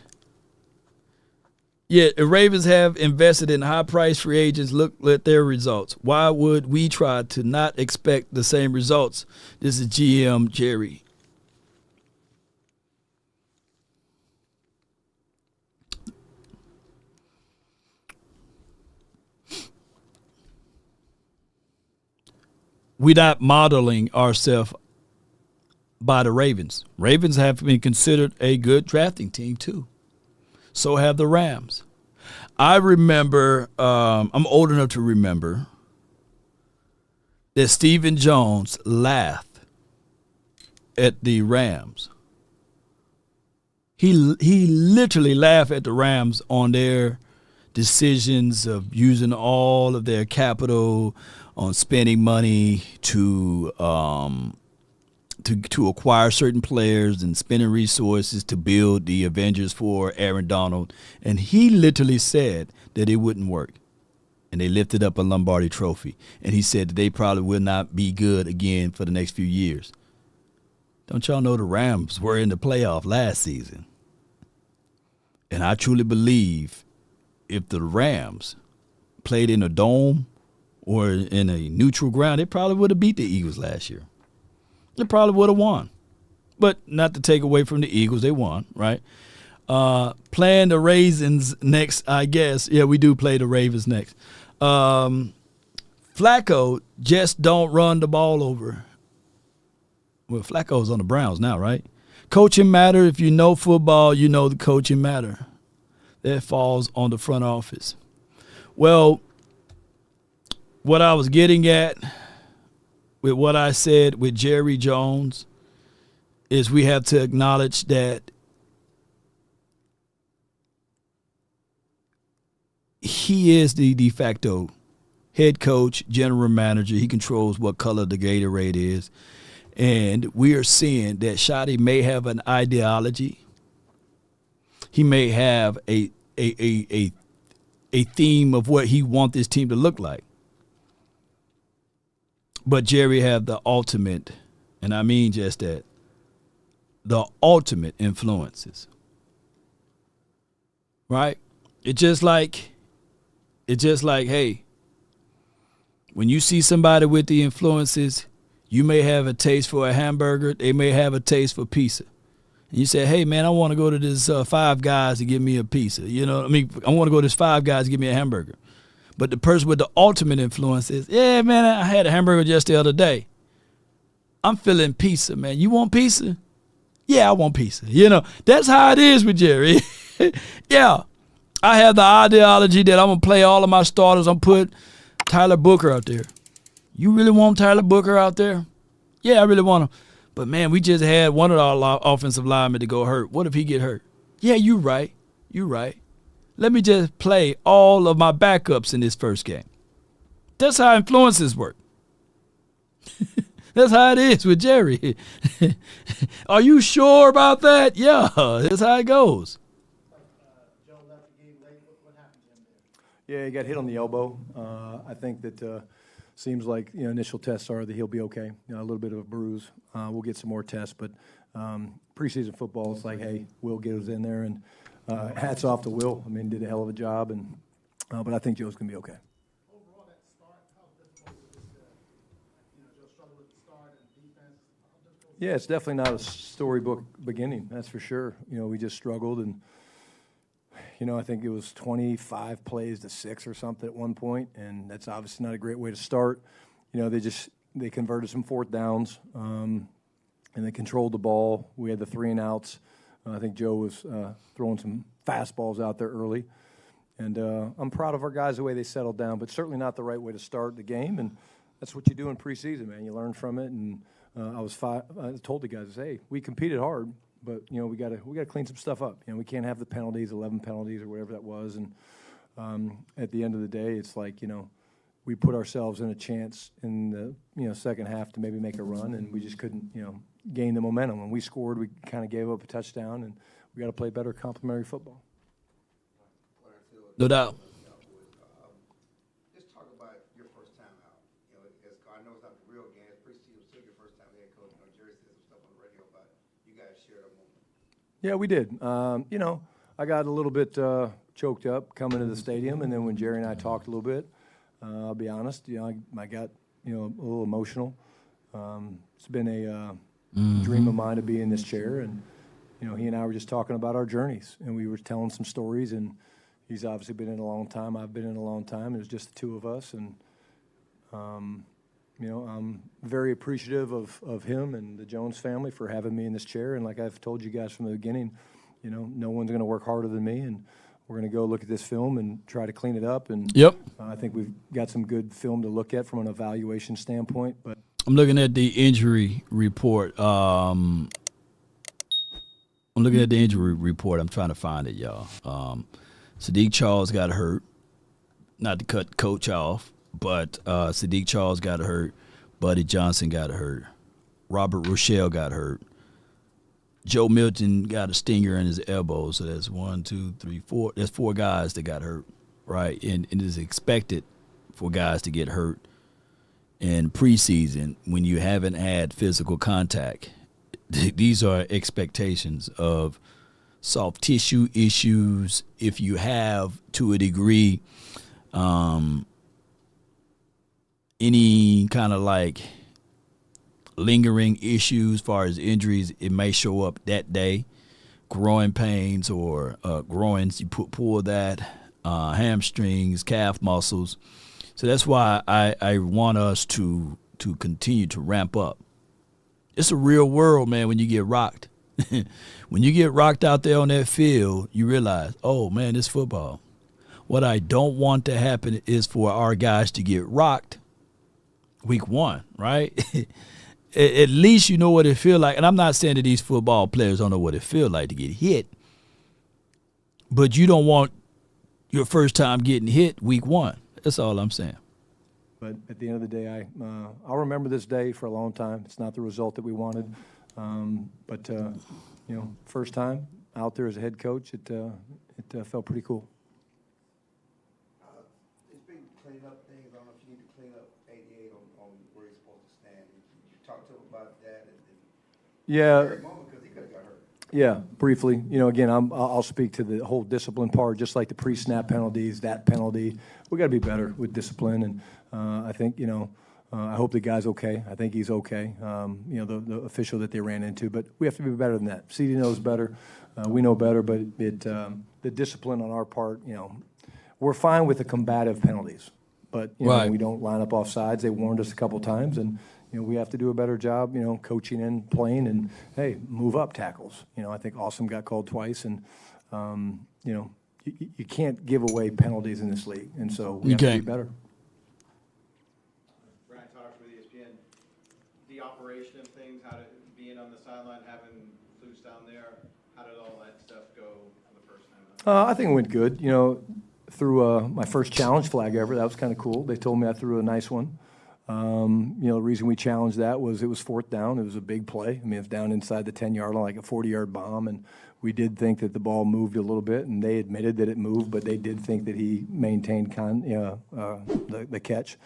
Yeah, the Ravens have invested in high-priced free agents. Look at their results. Why would we try to not expect the same results? This is GM Jerry. We're not modeling ourselves by the Ravens. Ravens have been considered a good drafting team, too. So have the Rams. I remember, I'm old enough to remember, that Stephen Jones laughed at the Rams. He literally laughed at the Rams on their decisions of using all of their capital on spending money to acquire certain players and spending resources to build the Avengers for Aaron Donald. And he literally said that it wouldn't work. And they lifted up a Lombardi trophy. And he said that they probably will not be good again for the next few years. Don't y'all know the Rams were in the playoff last season? And I truly believe if the Rams played in a dome or in a neutral ground, they probably would have beat the Eagles last year. They probably would have won. But not to take away from the Eagles, they won, right? Playing the Ravens next, I guess. Yeah, we do play the Ravens next. Flacco just don't run the ball over. Well, Flacco's on the Browns now, right? Coaching matter. If you know football, you know the coaching matter. That falls on the front office. Well, what I was getting at with what I said with Jerry Jones is we have to acknowledge that he is the de facto head coach, general manager. He controls what color the Gatorade is. And we are seeing that Shotty may have an ideology. He may have a theme of what he wants this team to look like. But Jerry have the ultimate, and I mean just that, the ultimate influences. Right? It's just like, hey, when you see somebody with the influences, you may have a taste for a hamburger. They may have a taste for pizza. And you say, hey, man, I want to go to this Five Guys to give me a pizza. You know what I mean? I want to go to this Five Guys to give me a hamburger. But the person with the ultimate influence is, yeah, man, I had a hamburger just the other day. I'm feeling pizza, man. You want pizza? Yeah, I want pizza. You know, that's how it is with Jerry. Yeah. I have the ideology that I'm going to play all of my starters. I'm put Tyler Booker out there. You really want Tyler Booker out there? Yeah, I really want him. But, man, we just had one of our offensive linemen to go hurt. What if he get hurt? Yeah, you right. You right. Let me just play all of my backups in this first game. That's how influences work. That's how it is with Jerry. Are you sure about that? Yeah, that's how it goes. Joe left the game late. What happened to him there? Yeah, he got hit on the elbow. I think that seems like initial tests are that he'll be okay. A little bit of a bruise. We'll get some more tests, but preseason football, it's like, hey, Will gets in there, and hats off to Will. I mean, did a hell of a job, and but I think Joe's gonna be okay. Overall, that start, how difficult is it? Joe struggled with the start and defense. How difficult? Yeah, it's definitely not a storybook beginning. That's for sure. We just struggled, and I think it was 25 plays to 6 or something at one point, and that's obviously not a great way to start. They converted some fourth downs, and they controlled the ball. We had the 3 and outs. I think Joe was throwing some fastballs out there early. And I'm proud of our guys the way they settled down, but certainly not the right way to start the game. And that's what you do in preseason, man. You learn from it. And I told the guys, hey, we competed hard, but we got to clean some stuff up. We can't have the penalties, 11 penalties or whatever that was. And at the end of the day, it's like we put ourselves in a chance in the second half to maybe make a run, and we just couldn't gain the momentum. When we scored, we kind of gave up a touchdown, and we got to play better complementary football. No doubt. Just talk about your first time out. I know it's not the real game. It's preseason, still your first time head coach. Jerry said some stuff on the radio about you guys shared a moment. Yeah, we did. I got a little bit choked up coming to the stadium, and then when Jerry and I talked a little bit, I'll be honest, I got a little emotional. It's been a dream of mine to be in this chair, and he and I were just talking about our journeys, and we were telling some stories, and he's obviously been in a long time. I've been in a long time. It was just the two of us, and I'm very appreciative of him and the Jones family for having me in this chair. And like I've told you guys from the beginning, no one's going to work harder than me, and we're going to go look at this film and try to clean it up. And Yep. I think we've got some good film to look at from an evaluation standpoint. But I'm looking at the injury report. I'm looking at the injury report. I'm trying to find it, y'all. Sadiq Charles got hurt. Not to cut coach off, but Sadiq Charles got hurt. Buddy Johnson got hurt. Robert Rochelle got hurt. Joe Milton got a stinger in his elbow. So that's 1, 2, 3, 4. There's 4 guys that got hurt, right? And it is expected for guys to get hurt in preseason when you haven't had physical contact. These are expectations of soft tissue issues. If you have, to a degree, any kind of like lingering issues as far as injuries, it may show up that day. Growing pains or groins, you pull that, hamstrings, calf muscles. So that's why I want us to continue to ramp up. It's a real world, man, when you get rocked. When you get rocked out there on that field, you realize, oh, man, it's football. What I don't want to happen is for our guys to get rocked week 1, right? At least you know what it feels like. And I'm not saying that these football players don't know what it feels like to get hit, but you don't want your first time getting hit week 1. That's all I'm saying. But at the end of the day, I'll remember this day for a long time. It's not the result that we wanted, but first time out there as a head coach, it felt pretty cool. It's been cleaning up things. I don't know if you need to clean up 88 on where he's supposed to stand. You talked to him about that. Yeah. Because he could have got hurt. Yeah, briefly. Again, I'll speak to the whole discipline part, just like the pre-snap penalties, that penalty. We got to be better with discipline, and I think I hope the guy's okay. I think he's okay. The official that they ran into, but we have to be better than that. CD knows better, we know better, but the discipline on our part, we're fine with the combative penalties, but right. We don't line up off sides. They warned us a couple times, and we have to do a better job, coaching and playing, and hey, move up tackles. I think Awesome got called twice, and you can't give away penalties in this league, and so we have to be better. Brian Tosh with ESPN. The operation of things, how to being on the sideline, having Flus down there, how did all that stuff go on the first time? I think it went good. Threw my first challenge flag ever. That was kind of cool. They told me I threw a nice one. The reason we challenged that was it was 4th down. It was a big play. It was down inside the 10-yard line, like a 40-yard bomb, and we did think that the ball moved a little bit, and they admitted that it moved, but they did think that he maintained the catch.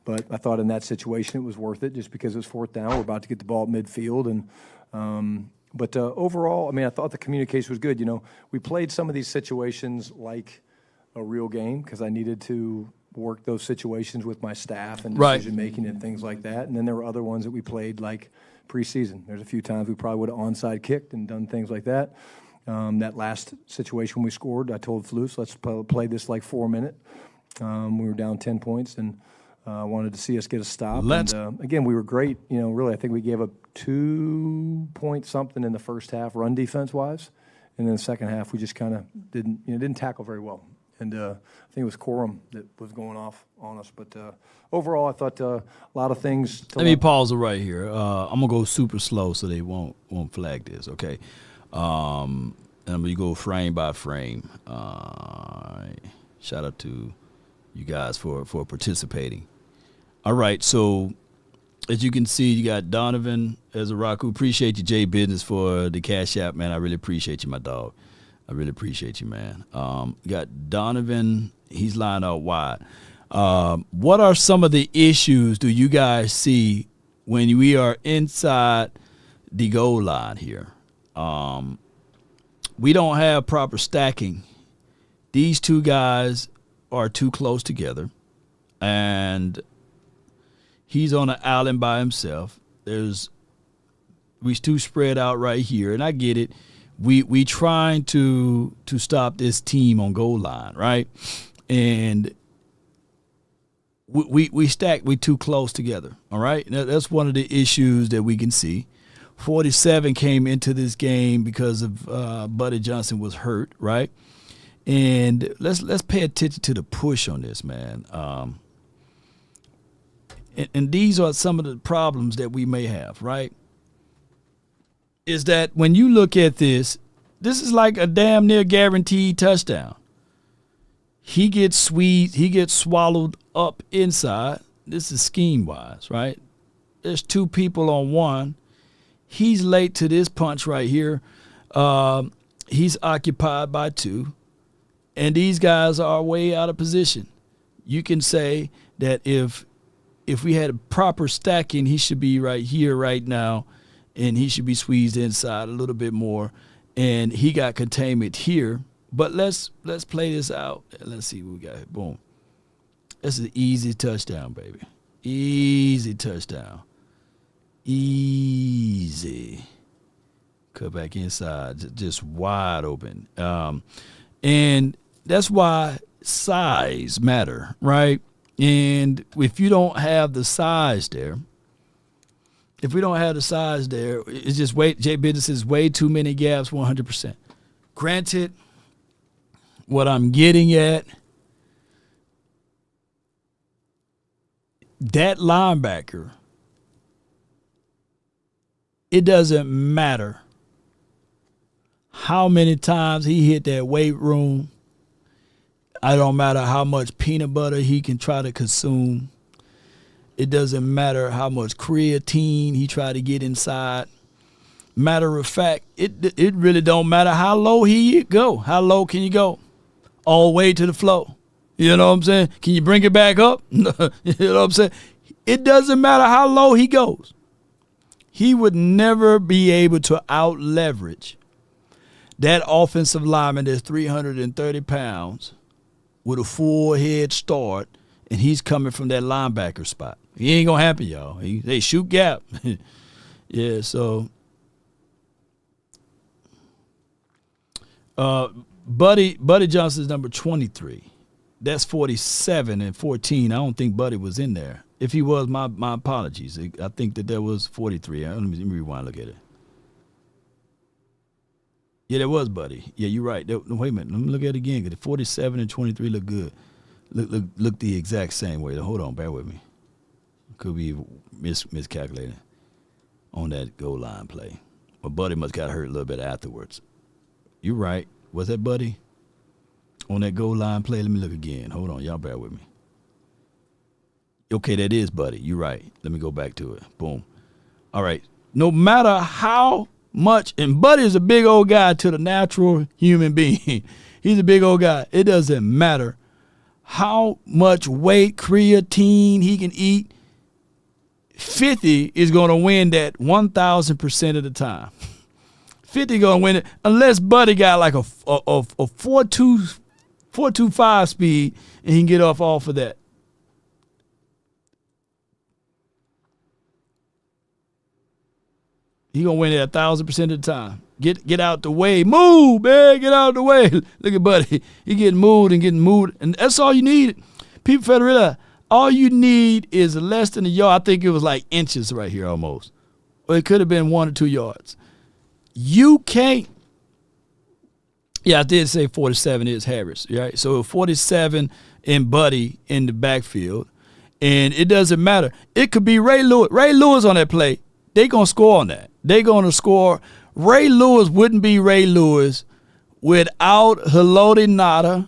But I thought in that situation it was worth it just because it was 4th down. We're about to get the ball at midfield, and but overall, I thought the communication was good. We played some of these situations like a real game because I needed to work those situations with my staff and decision-making and things like that. And then there were other ones that we played like preseason. There's a few times we probably would have onside kicked and done things like that. That last situation we scored, I told Flus, let's play this like 4 minute. We were down 10 points and wanted to see us get a stop. Again, we were great. Really, I think we gave up 2 point something in the first half, run defense-wise. And then the second half, we just kind of didn't tackle very well. And I think it was Corum that was going off on us. But overall, I thought a lot of things. Let me pause it right here. I'm gonna go super slow so they won't flag this. Okay, and I'm gonna go frame by frame. Shout out to you guys for participating. All right, so as you can see, you got Donovan as a Raku. Appreciate you, Jay Business, for the Cash App, man. I really appreciate you, my dog. I really appreciate you, man. You got Donovan. He's lined out wide. What are some of the issues do you guys see when we are inside the goal line here? We don't have proper stacking. These two guys are too close together, and he's on an island by himself. We too spread out right here, and I get it. We trying to stop this team on goal line, right? And we stack. We too close together. All right, now, that's one of the issues that we can see. 47 came into this game because of Buddy Johnson was hurt, right? And let's pay attention to the push on this, man. And these are some of the problems that we may have, right? Is that when you look at this is like a damn near guaranteed touchdown. He gets squeezed, he gets swallowed up inside. This is scheme-wise, right? There's two people on one. He's late to this punch right here. He's occupied by two. And these guys are way out of position. You can say that if we had a proper stacking, he should be right here right now, and he should be squeezed inside a little bit more, and he got containment here. But let's play this out. Let's see what we got here. Boom. That's an easy touchdown, baby. Easy touchdown. Easy. Cut back inside, just wide open. And that's why size matter, right? And if you don't have the size there, it's just Jay Business is way too many gaps, 100%. Granted, what I'm getting at, that linebacker, it doesn't matter how many times he hit that weight room. It don't matter how much peanut butter he can try to consume. It doesn't matter how much creatine he try to get inside. Matter of fact, it really don't matter how low he go. How low can you go? All the way to the floor. You know what I'm saying? Can you bring it back up? You know what I'm saying? It doesn't matter how low he goes. He would never be able to out-leverage that offensive lineman that's 330 pounds with a full head start, and he's coming from that linebacker spot. He ain't going to happen, y'all. They shoot gap. Yeah, so Buddy Johnson's number 23. That's 47 and 14. I don't think Buddy was in there. If he was, my apologies. I think that there was 43. Let me rewind, look at it. Yeah, there was Buddy. Yeah, you're right. Wait a minute. Let me look at it again, because 47 and 23 look good. Look the exact same way. Hold on, bear with me. Could be miscalculating on that goal line play. But Buddy must got hurt a little bit afterwards. You're right. Was that Buddy on that goal line play? Let me look again. Hold on. Y'all bear with me. Okay, that is Buddy. You're right. Let me go back to it. Boom. All right. No matter how much, and Buddy is a big old guy to the natural human being. He's a big old guy. It doesn't matter how much weight, creatine he can eat. 50 is going to win that 1,000% of the time. 50 going to win it unless Buddy got like a 4.25 speed and he can get off of that. He going to win it 1,000% of the time. Get out the way. Move, man. Get out the way. Look at Buddy. He getting moved. And that's all you need. People fail to realize all you need is less than a yard. I think it was like inches right here almost. Or it could have been 1 or 2 yards. You can't. Yeah, I did say 47 is Harris, right? So 47 and Buddy in the backfield. And it doesn't matter. It could be Ray Lewis. Ray Lewis on that play. They're going to score on that. They're going to score. Ray Lewis wouldn't be Ray Lewis without Haloti Ngata,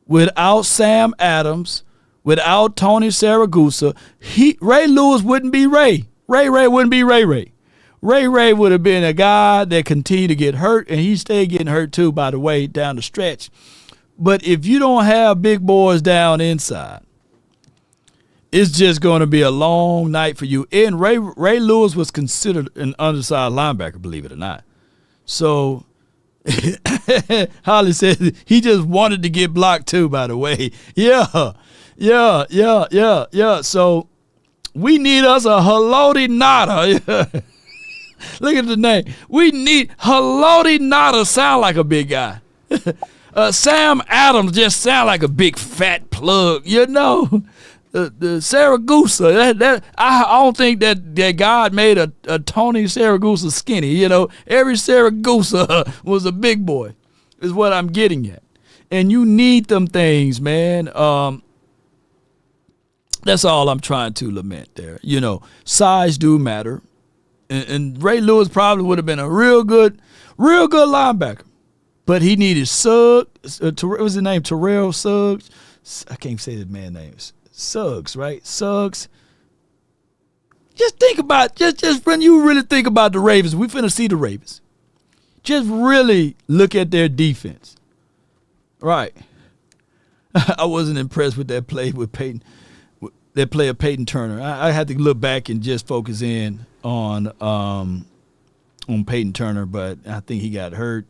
without Sam Adams, without Tony Saragusa, Ray Lewis wouldn't be Ray. Ray wouldn't be Ray. Ray would have been a guy that continued to get hurt, and he stayed getting hurt too, by the way, down the stretch. But if you don't have big boys down inside, it's just going to be a long night for you. And Ray Lewis was considered an undersized linebacker, believe it or not. So Holly said he just wanted to get blocked too, by the way. Yeah. So we need us a Haloti Nada. Look at the name. We need Haloti Nada sound like a big guy. Sam Adams just sound like a big fat plug, you know. The Saragusa, I don't think that God made a Tony Saragusa skinny, you know. Every Saragusa was a big boy, is what I'm getting at. And you need them things, man. That's all I'm trying to lament there. You know, size do matter. And Ray Lewis probably would have been a real good linebacker. But he needed Suggs. What was his name? Terrell Suggs. I can't say his man's name. Suggs, right? Suggs. Just think about, just when you really think about the Ravens, we finna see the Ravens. Just really look at their defense. Right. I wasn't impressed with that play with Peyton, that play of Peyton Turner. I had to look back and just focus in on Peyton Turner, but I think he got hurt,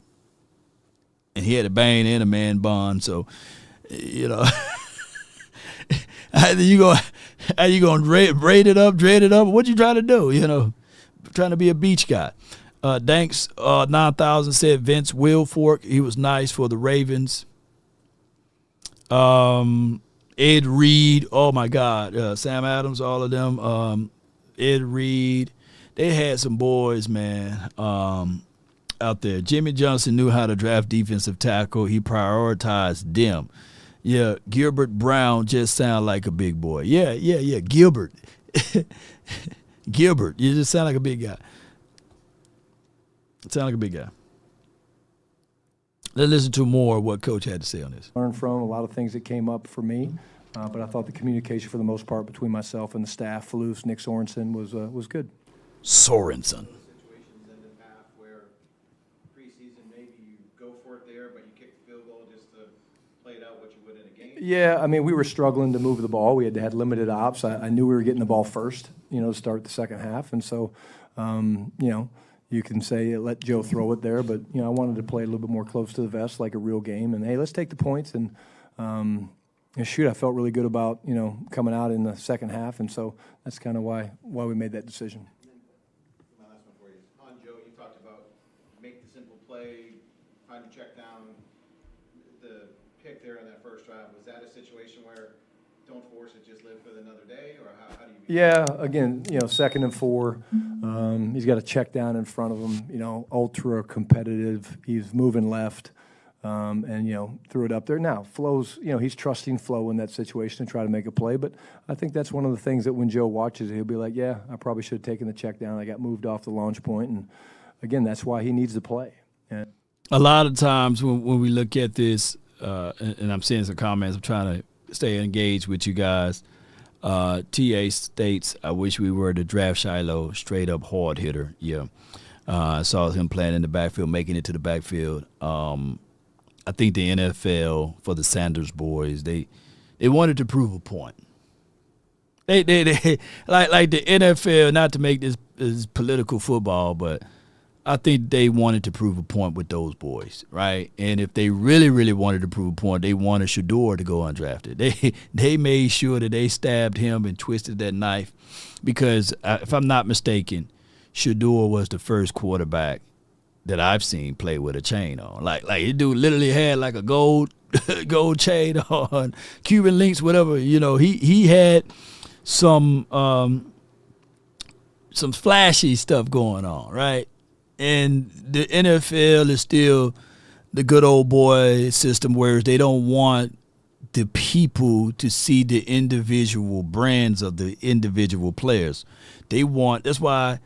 and he had a bang and a man bun. So, you know, how you going to braid it up, dread it up? What you trying to do? You know, trying to be a beach guy. Danks 9000 said Vince Wilfork. He was nice for the Ravens. Ed Reed. Oh my God. Sam Adams. All of them. Ed Reed. They had some boys, man, out there. Jimmy Johnson knew how to draft defensive tackle. He prioritized them. Yeah, Gilbert Brown just sound like a big boy. Yeah, Gilbert. Gilbert, you just sound like a big guy. Sound like a big guy. Let's listen to more of what Coach had to say on this. Learned from a lot of things that came up for me, but I thought the communication for the most part between myself and the staff, Falus, Nick Sorensen, was good. Sorensen. Situations in the past where preseason maybe you go for it there, but you kick the field goal just to play it out what you would in a game? Yeah, I mean, we were struggling to move the ball. We had limited ops. I knew we were getting the ball first, to start the second half. And so, you can say let Joe throw it there, but, I wanted to play a little bit more close to the vest like a real game. And, hey, let's take the points. And shoot, I felt really good about, coming out in the second half. And so that's kind of why we made that decision. My last one for you. On Joe, you talked about make the simple play, find a check down. The pick there in that first drive, was that a situation where don't force it, just live for another day, or how do you? Yeah, again, 2nd and 4. He's got a check down in front of him, ultra competitive. He's moving left, and, threw it up there. Now, Flo's, he's trusting Flo in that situation to try to make a play, but I think that's one of the things that when Joe watches it, he'll be like, yeah, I probably should have taken the check down. I got moved off the launch point, and, again, that's why he needs to play. And a lot of times when we look at this, and I'm seeing some comments, I'm trying to stay engaged with you guys. TA states, I wish we were to draft Shiloh, straight up hard hitter. Yeah. I saw him playing in the backfield, making it to the backfield. I think the NFL, for the Sanders boys, they wanted to prove a point. They like the NFL, not to make this political football, but I think they wanted to prove a point with those boys, right? And if they really, really wanted to prove a point, they wanted Shador to go undrafted. They made sure that they stabbed him and twisted that knife because, if I'm not mistaken, Shador was the first quarterback that I've seen play with a chain on. Like this dude literally had like a gold chain on, Cuban links, whatever. He had some flashy stuff going on, right? And the NFL is still the good old boy system where they don't want the people to see the individual brands of the individual players. That's why,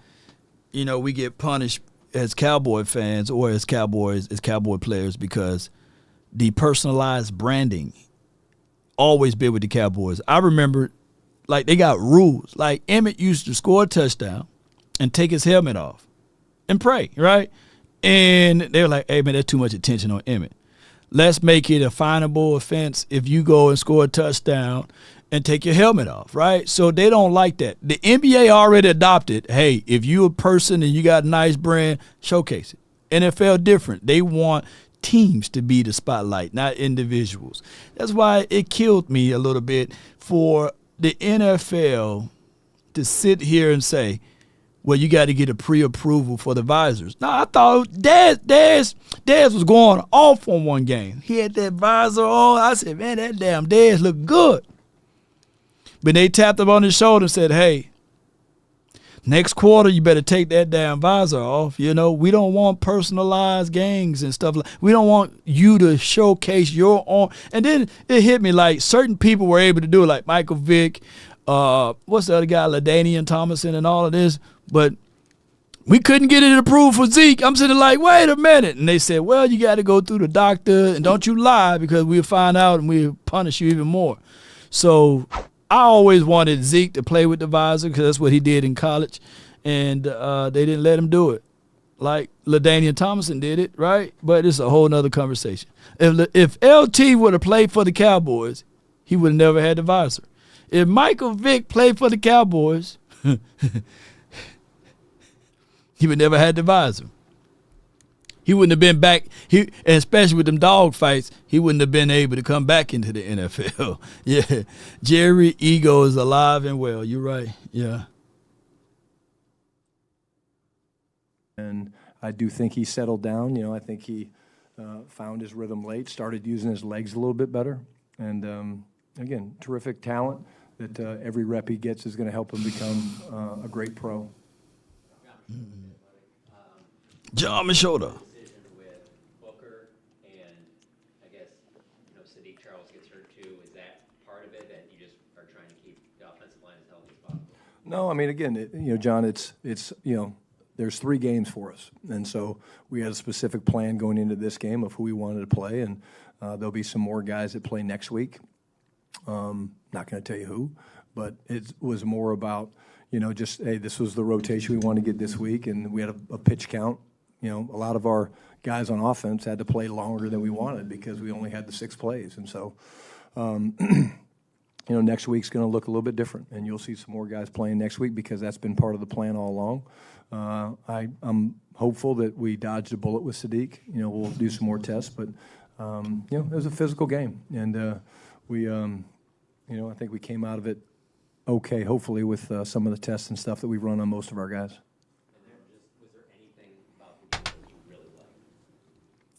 we get punished as Cowboy fans or as Cowboy players because the personalized branding always been with the Cowboys. I remember, like, they got rules. Like, Emmett used to score a touchdown and take his helmet off and pray, right? And they were like, hey, man, there's too much attention on Emmett. Let's make it a finable offense if you go and score a touchdown and take your helmet off, right? So they don't like that. The NBA already adopted, hey, if you a person and you got a nice brand, showcase it. NFL different. They want teams to be the spotlight, not individuals. That's why it killed me a little bit for the NFL to sit here and say, well, you got to get a pre-approval for the visors. No, I thought Dez was going off on one game. He had that visor on. I said, man, that damn Dez looked good. But they tapped him on his shoulder and said, hey, next quarter, you better take that damn visor off. You know, we don't want personalized gangs and stuff. We don't want you to showcase your own. And then it hit me like certain people were able to do it, like Michael Vick, what's the other guy, LaDainian Thomason and all of this. But we couldn't get it approved for Zeke. I'm sitting like, wait a minute. And they said, well, you got to go through the doctor, and don't you lie because we'll find out and we'll punish you even more. So I always wanted Zeke to play with the visor because that's what he did in college, and they didn't let him do it. Like LaDainian Thomason did it, right? But it's a whole nother conversation. If LT would have played for the Cowboys, he would have never had the visor. If Michael Vick played for the Cowboys, he would never had the visor. He wouldn't have been back, and especially with them dog fights, he wouldn't have been able to come back into the NFL. Yeah, Jerry Ego is alive and well. You're right, yeah. And I do think he settled down. You know, I think he found his rhythm late, started using his legs a little bit better. And, again, terrific talent that every rep he gets is going to help him become a great pro. John Machota. Decision with Booker, and I guess, you know, Sadiq Charles gets hurt too. Is that part of it, that you just are trying to keep the offensive line as healthy as possible? No, I mean, again, you know, John, it's you know, there's 3 games for us. And so we had a specific plan going into this game of who we wanted to play, and there'll be some more guys that play next week. Not going to tell you who, but it was more about, you know, just, hey, this was the rotation we wanted to get this week, and we had a pitch count. You know, a lot of our guys on offense had to play longer than we wanted because we only had the 6 plays. And so, you know, next week's going to look a little bit different, and you'll see some more guys playing next week because that's been part of the plan all along. I'm hopeful that we dodged a bullet with Sadiq. You know, we'll do some more tests, but, you know, it was a physical game. And we, you know, I think we came out of it okay, hopefully, with some of the tests and stuff that we've run on most of our guys.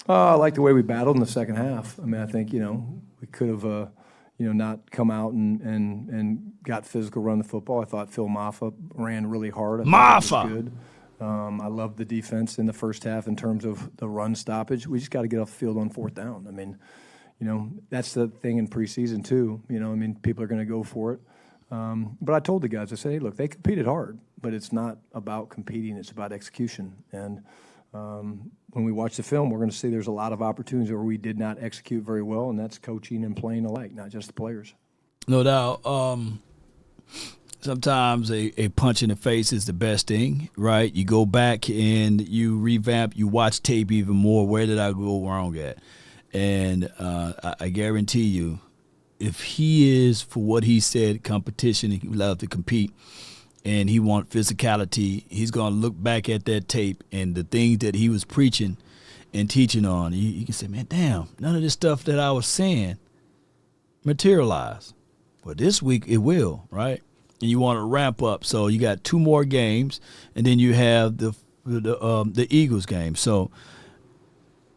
I like the way we battled in the second half. I mean, I think, you know, we could have, you know, not come out and got physical, run the football. I thought Phil Maffa ran really hard. Maffa! Good. I loved the defense in the first half in terms of the run stoppage. We just got to get off the field on 4th down. I mean, you know, that's the thing in preseason too. You know, I mean, people are going to go for it. But I told the guys, I said, hey, look, they competed hard, but it's not about competing. It's about execution. And when we watch the film, we're going to see there's a lot of opportunities where we did not execute very well, and that's coaching and playing alike, not just the players. No doubt. Sometimes a punch in the face is the best thing, right? You go back and you revamp, you watch tape even more. Where did I go wrong at? And I guarantee you, if he is, for what he said, competition, he loves to compete, and he wants physicality, he's going to look back at that tape and the things that he was preaching and teaching on. You can say, man, damn, none of this stuff that I was saying materialized. But this week it will, right? And you want to ramp up. So you got 2 more games, and then you have the Eagles game. So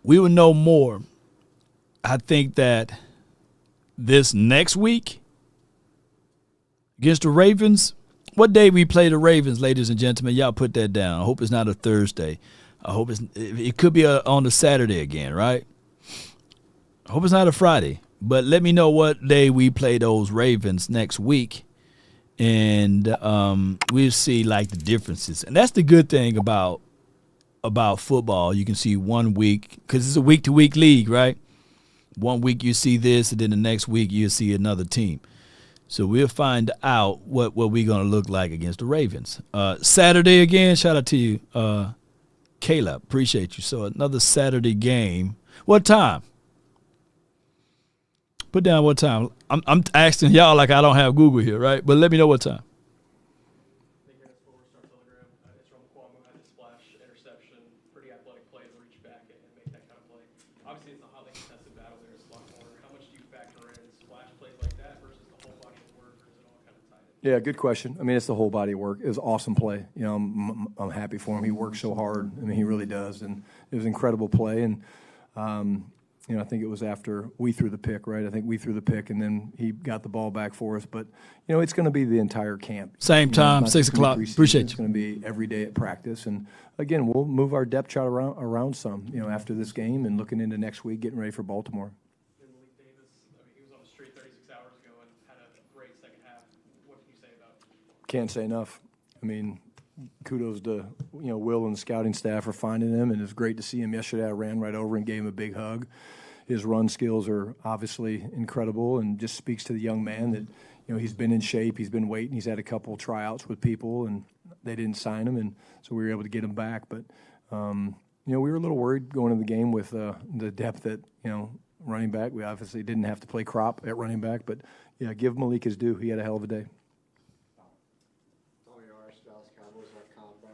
we will know more. I think that this next week against the Ravens, what day we play the Ravens, ladies and gentlemen? Y'all put that down. I hope it's not a Thursday. I hope it could be on a Saturday again, right? I hope it's not a Friday. But let me know what day we play those Ravens next week, and we'll see like the differences. And that's the good thing about football. You can see 1 week, because it's a week-to-week league, right? One week you see this, and then the next week you see another team. So we'll find out what we're going to look like against the Ravens. Saturday again, shout out to you, Caleb. Appreciate you. So another Saturday game. What time? Put down what time. I'm asking y'all like I don't have Google here, right? But let me know what time. Yeah, good question. I mean, it's the whole body of work. It was awesome play. You know, I'm happy for him. He works so hard. I mean, he really does, and it was incredible play. And you know, I think it was after we threw the pick, right? I think we threw the pick, and then he got the ball back for us. But you know, it's going to be the entire camp. Same time, 6 o'clock. Appreciate you. It's going to be every day at practice, and again, we'll move our depth chart around some. You know, after this game and looking into next week, getting ready for Baltimore. Can't say enough. I mean, kudos to Will and the scouting staff for finding him, and it was great to see him yesterday. I ran right over and gave him a big hug. His run skills are obviously incredible, and just speaks to the young man that he's been in shape, he's been waiting, he's had a couple tryouts with people, and they didn't sign him, and so we were able to get him back. But we were a little worried going into the game with the depth at running back. We obviously didn't have to play Crop at running back, but yeah, give Malik his due. He had a hell of a day.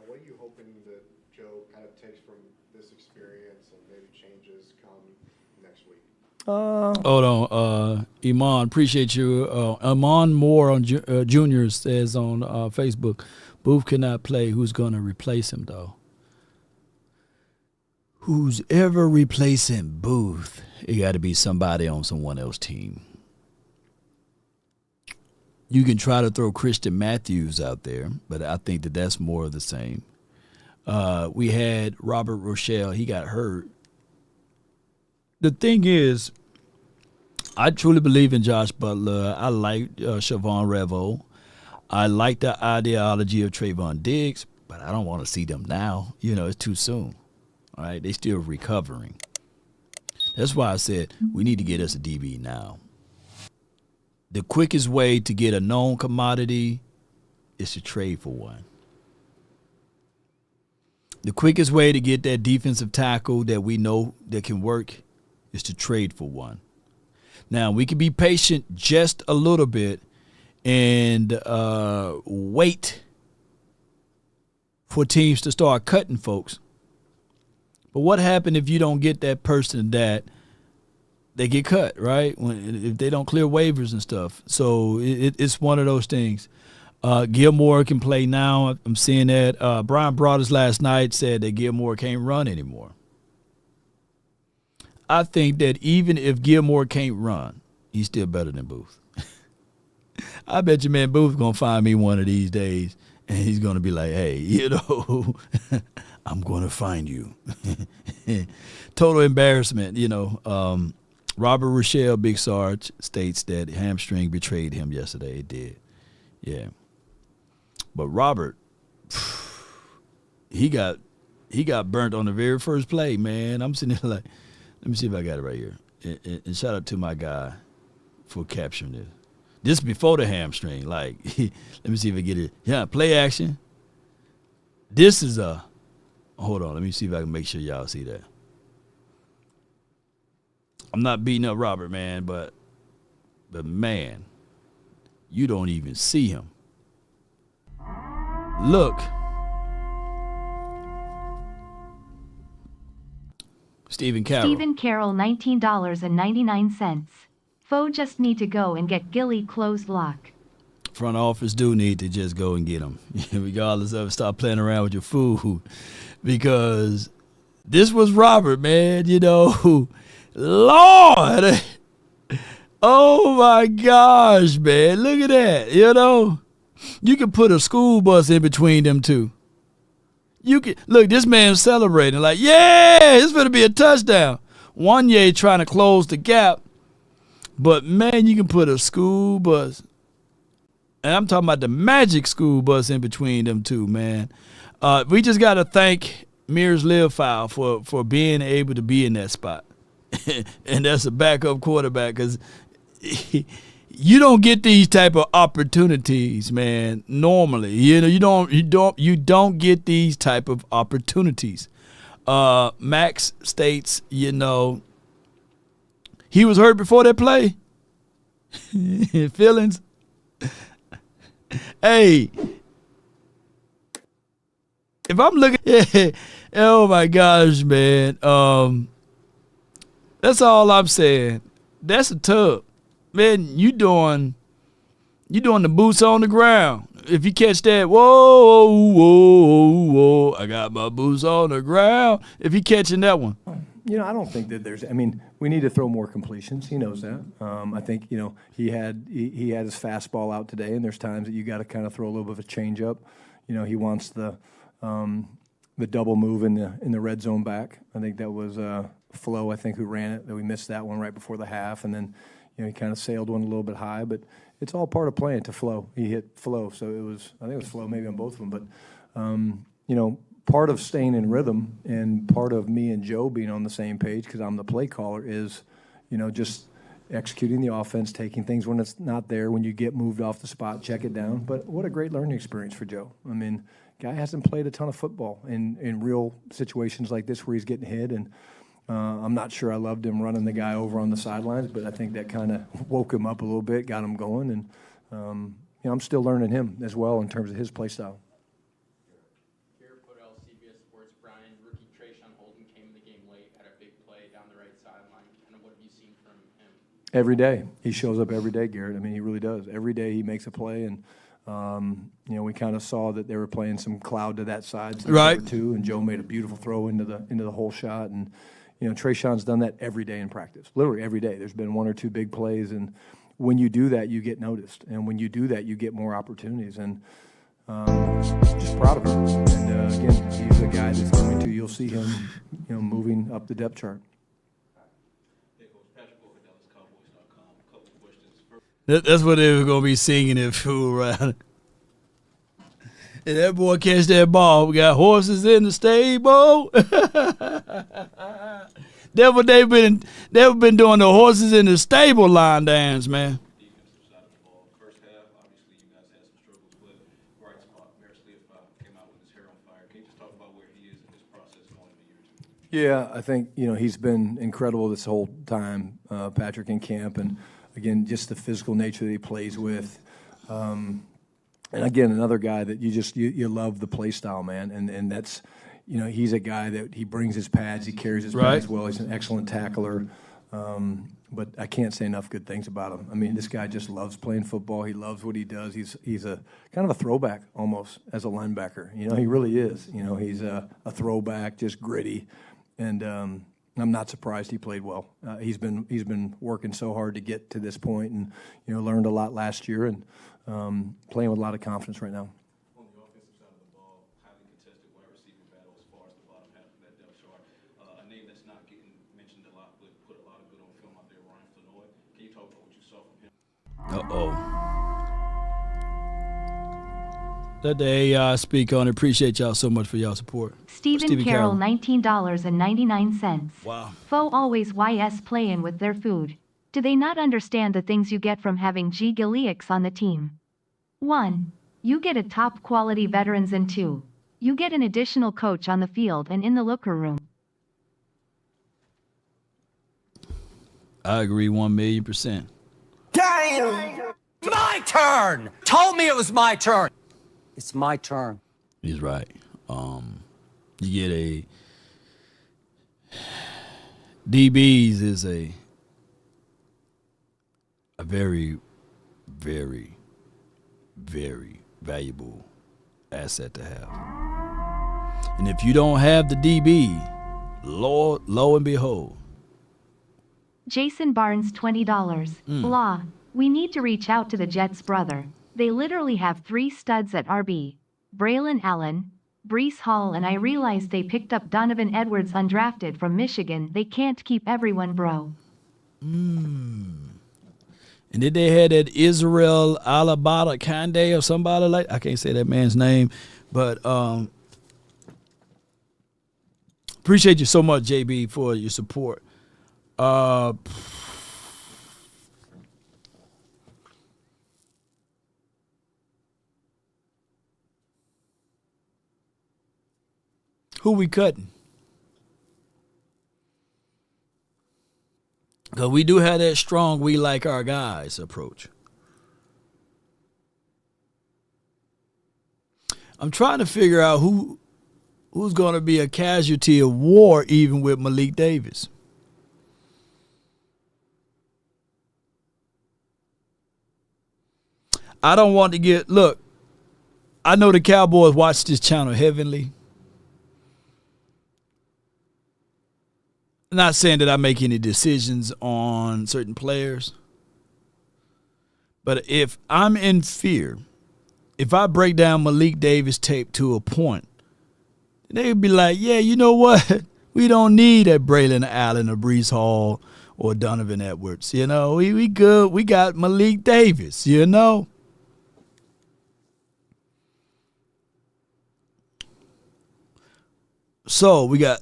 What are you hoping that Joe kind of takes from this experience and maybe changes come next week? Hold on, Iman, appreciate you. Iman Moore on Junior says on Facebook, Booth cannot play. Who's going to replace him, though? Who's ever replacing Booth? It got to be somebody on someone else's team. You can try to throw Christian Matthews out there, but I think that's more of the same. We had Robert Rochelle. He got hurt. The thing is, I truly believe in Josh Butler. I like Siobhan Revo. I like the ideology of Trayvon Diggs, but I don't want to see them now. It's too soon. All right, they still recovering. That's why I said we need to get us a DB now. The quickest way to get a known commodity is to trade for one. The quickest way to get that defensive tackle that we know that can work is to trade for one. Now, we can be patient just a little bit and wait for teams to start cutting folks. But what happens if you don't get that person that they get cut, right? If they don't clear waivers and stuff. So it's one of those things. Gilmore can play now. I'm seeing that. Brian Broadus last night said that Gilmore can't run anymore. I think that even if Gilmore can't run, he's still better than Booth. I bet you, man, Booth's going to find me one of these days, and he's going to be like, hey, I'm going to find you. Total embarrassment, Robert Rochelle, Big Sarge, states that hamstring betrayed him yesterday. It did. Yeah. But Robert, he got burnt on the very first play, man. I'm sitting there like, let me see if I got it right here. And shout out to my guy for capturing this. This before the hamstring. Like, let me see if I get it. Yeah, play action. This is hold on. Let me see if I can make sure y'all see that. I'm not beating up Robert, man, but man, you don't even see him. Look. Stephen Carroll, $19.99. Foe just need to go and get Gilly closed lock. Front office do need to just go and get him. Regardless of stop playing around with your food. Because this was Robert, man, Lord, oh my gosh, man, look at that, you can put a school bus in between them two. You can look, this man's celebrating like, yeah, it's going to be a touchdown. Wanye trying to close the gap, but man, you can put a school bus, and I'm talking about the magic school bus in between them two, man. We just got to thank Mears Live File for being able to be in that spot. and that's a backup quarterback because you don't get these type of opportunities, man. Normally, you don't get these type of opportunities. Max states, he was hurt before that play. Feelings. Hey, if I'm looking, oh my gosh, man. That's all I'm saying. That's a tub. Man, you doing the boots on the ground. If you catch that, whoa, I got my boots on the ground. If you catching that one. I don't think that we need to throw more completions. He knows that. I think, he had his fastball out today, and there's times that you got to kind of throw a little bit of a change up. He wants the double move in the red zone back. I think that was Flo, I think, who ran it, that we missed that one right before the half, and then, he kind of sailed one a little bit high, but it's all part of playing to Flo. He hit Flo, so I think it was Flo maybe on both of them, but, part of staying in rhythm and part of me and Joe being on the same page, because I'm the play caller, is, just executing the offense, taking things when it's not there, when you get moved off the spot, check it down. But what a great learning experience for Joe. I mean, guy hasn't played a ton of football in real situations like this where he's getting hit, and I'm not sure I loved him running the guy over on the sidelines, but I think that kind of woke him up a little bit, got him going, and I'm still learning him as well in terms of his play style. Every day. He shows up every day, Garrett. I mean, he really does. Every day he makes a play, and, we kind of saw that they were playing some cloud to that side. Right. Too, and Joe made a beautiful throw into the whole shot. And, Trayshawn's done that every day in practice, literally every day. There's been one or two big plays, and when you do that, you get noticed. And when you do that, you get more opportunities. And just proud of him. And, again, he's a guy that's going to, you'll see him, moving up the depth chart. That's what they were going to be singing if fool around. And that boy catch that ball. We got horses in the stable. That's what they've been doing, the horses in the stable line dance, man. Defensive side of the ball. First half, obviously you guys had some struggles, but bright spot. Smith came out with his hair on fire. Can you just talk about where he is in his process going into year two? Yeah, I think, he's been incredible this whole time, Patrick, in camp, and again, just the physical nature that he plays with. And again, another guy that you love the play style, man. And that's, he's a guy that he brings his pads, he carries his pads well. He's an excellent tackler. But I can't say enough good things about him. I mean, this guy just loves playing football. He loves what he does. He's a kind of a throwback almost as a linebacker. He really is. He's a throwback, just gritty. And I'm not surprised he played well. He's been working so hard to get to this point, and learned a lot last year, and playing with a lot of confidence right now. On the offensive side of the ball, highly contested wide receiver battle as far as the bottom half of that depth chart. A name that's not getting mentioned a lot, but put a lot of good on film out there, Ryan Flanoy. Can you talk about what you saw from him? Let the AI speak on it. Appreciate y'all so much for y'all support. Stephen Carroll, $19.99. Wow. Fo always YS playing with their food. Do they not understand the things you get from having G. Gilliax on the team? 1. You get a top quality veterans, and 2. You get an additional coach on the field and in the locker room. I agree 1,000,000%. Damn! My turn! Told me it was my turn. It's my turn. He's right. You get a DBs is a very, very, very valuable asset to have. And if you don't have the DB, lo and behold. Jason Barnes, $20. Blah. We need to reach out to the Jets, brother. They literally have 3 studs at RB. Braylon Allen, Breece Hall, and I realized they picked up Donovan Edwards undrafted from Michigan. They can't keep everyone, bro. And then they had that Israel Alabata Kande or somebody like, I can't say that man's name, but appreciate you so much, JB, for your support. Who we cutting? Because we do have that strong, we like our guys approach. I'm trying to figure out who's going to be a casualty of war even with Malik Davis. I don't want to look, I know the Cowboys watch this channel heavily. I'm not saying that I make any decisions on certain players. But if I'm in fear, if I break down Malik Davis tape to a point, they would be like, yeah, you know what? We don't need a Braylon Allen or Breece Hall or Donovan Edwards. You know, we good. We got Malik Davis, you know. So we got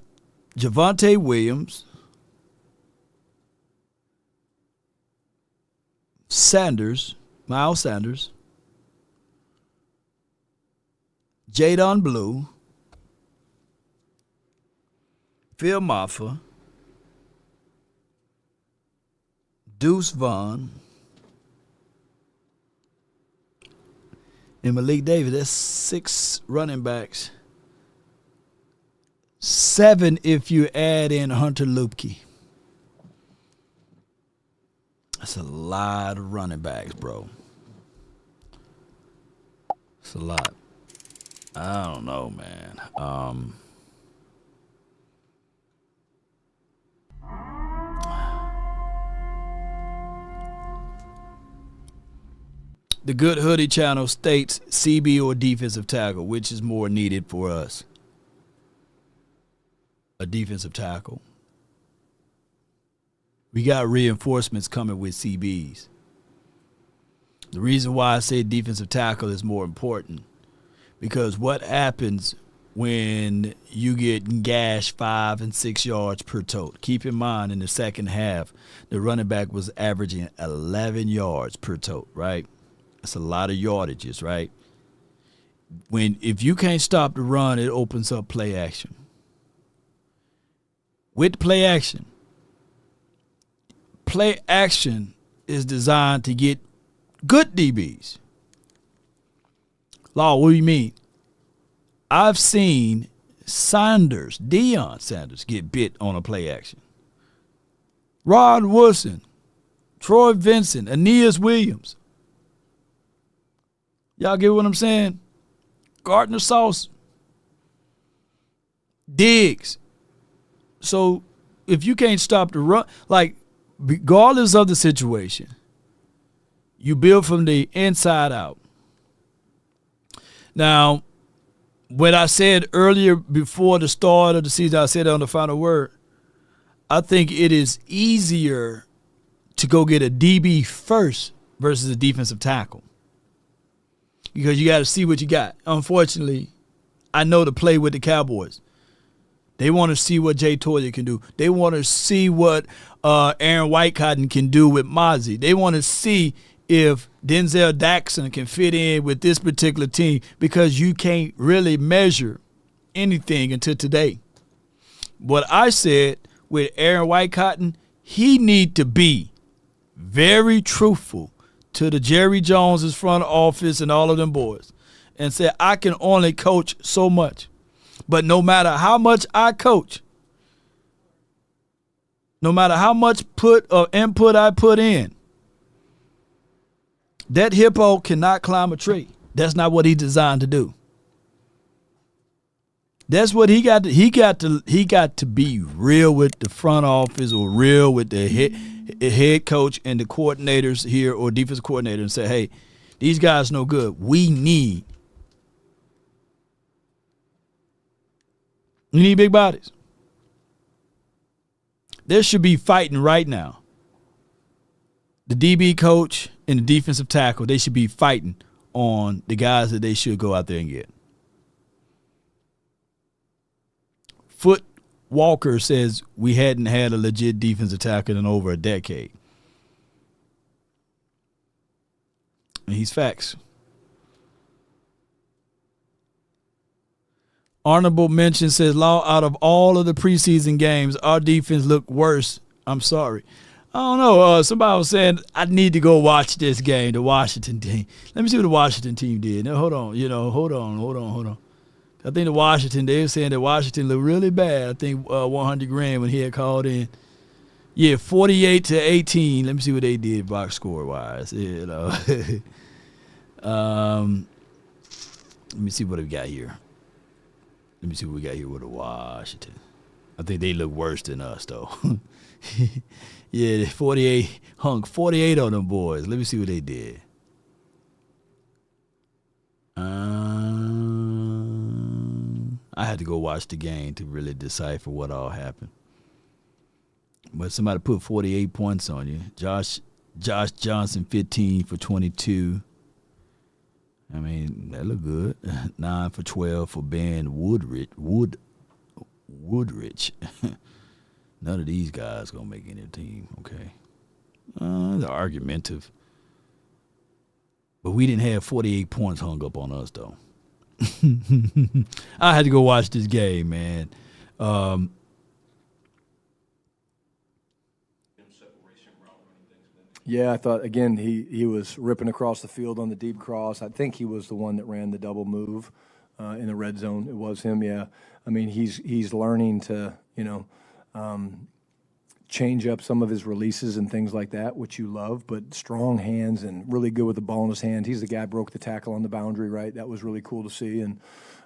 Javonte Williams, Miles Sanders, Jadon Blue, Phil Maffa, Deuce Vaughn, and Malik Davis. That's 6 running backs. 7 if you add in Hunter Lupke. That's a lot of running backs, bro. It's a lot. I don't know, man. The Good Hoodie channel states CB or defensive tackle, which is more needed for us. A defensive tackle. We got reinforcements coming with CBs. The reason why I say defensive tackle is more important, because what happens when you get gashed 5 and 6 yards per tote? Keep in mind, in the second half, the running back was averaging 11 yards per tote, right? That's a lot of yardages, right? If you can't stop the run, it opens up play action. With play action is designed to get good DBs. Law, what do you mean? I've seen Deion Sanders get bit on a play action. Rod Woodson, Troy Vincent, Aeneas Williams. Y'all get what I'm saying? Gardner Sauce, Diggs. So if you can't stop the run, like, regardless of the situation, you build from the inside out. Now, when I said earlier before the start of the season, I said it on the final word, I think it is easier to go get a DB first versus a defensive tackle, because you got to see what you got. Unfortunately, I know the play with the Cowboys. They want to see what Jay Toyer can do. They want to see what Aaron Whitecotton can do with Mazi. They want to see if Denzel Daxon can fit in with this particular team, because you can't really measure anything until today. What I said with Aaron Whitecotton, he need to be very truthful to the Jerry Jones's front office and all of them boys and say, I can only coach so much. But no matter how much I coach, no matter how much input I put in, that hippo cannot climb a tree. That's not what he's designed to do. That's what he got to be real with the front office, or real with the head coach and the coordinators here, or defensive coordinator, and say, hey, these guys no good. We need big bodies. There should be fighting right now. The DB coach and the defensive tackle, they should be fighting on the guys that they should go out there and get. Walker says we hadn't had a legit defensive tackle in over a decade. And he's facts. Honorable mention says, Law, out of all of the preseason games, our defense looked worse. I'm sorry. I don't know. Somebody was saying I need to go watch this game, the Washington team. Let me see what the Washington team did. Now, hold on. Hold on. I think the Washington, they were saying that Washington looked really bad. I think 100 grand when he had called in. Yeah, 48-18. Let me see what they did box score wise. Let me see what we got here. Let me see what we got here with the Washington. I think they look worse than us, though. Yeah, 48, hung 48 on them boys. Let me see what they did. I had to go watch the game to really decipher what all happened. But somebody put 48 points on you. Josh Johnson, 15 for 22. I mean, that looked good. 9 for 12 for Ben Woodrich. None of these guys gonna make any team, okay? They're argumentative. But we didn't have 48 points hung up on us, though. I had to go watch this game, man. Yeah, I thought, again, he was ripping across the field on the deep cross. I think he was the one that ran the double move in the red zone. It was him, yeah. I mean, he's learning to, change up some of his releases and things like that, which you love, but strong hands and really good with the ball in his hand. He's the guy who broke the tackle on the boundary, right? That was really cool to see. And,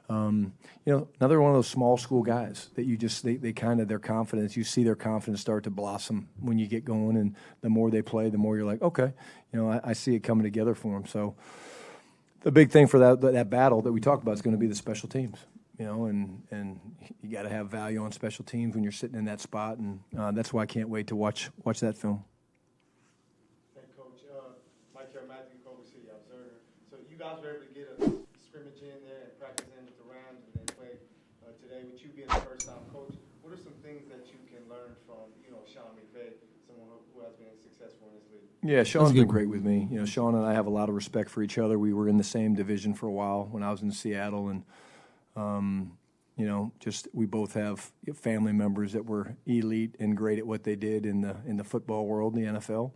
another one of those small school guys that you just, they kind of, their confidence, you see their confidence start to blossom when you get going. And the more they play, the more you're like, okay, I see it coming together for them. So the big thing for that battle that we talked about is going to be the special teams. And you got to have value on special teams when you're sitting in that spot, and that's why I can't wait to watch that film. Hey, Coach. Mike here, Matthew, Culver City Observer. So you guys were able to get a scrimmage in there and practice in with the Rams and then play today. With you being the first-time coach, what are some things that you can learn from, Sean McVay, someone who has been successful in this league? Yeah, Sean's been great with me. Sean and I have a lot of respect for each other. We were in the same division for a while when I was in Seattle, and we both have family members that were elite and great at what they did in the football world, in the NFL.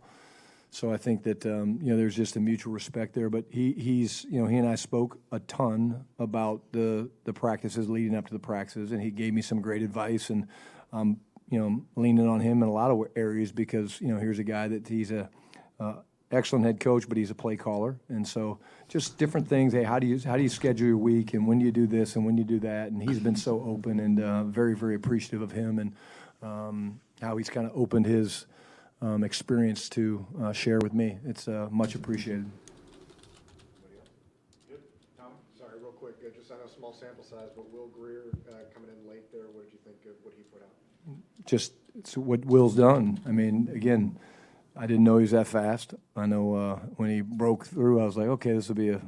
So I think that there's just a mutual respect there. But he and I spoke a ton about the practices leading up to the practices, and he gave me some great advice. And leaning on him in a lot of areas because here's a guy that he's a excellent head coach, but he's a play caller, and so just different things. Hey, how do you schedule your week, and when do you do this, and when do you do that? And he's been so open and very, very appreciative of him, and how he's kind of opened his experience to share with me. It's much appreciated. Good. Tom, sorry, real quick, just on a small sample size, but Will Greer coming in late there, what did you think of what he put out? Just it's what Will's done. I mean, again, I didn't know he was that fast. I know when he broke through, I was like, okay, this will be a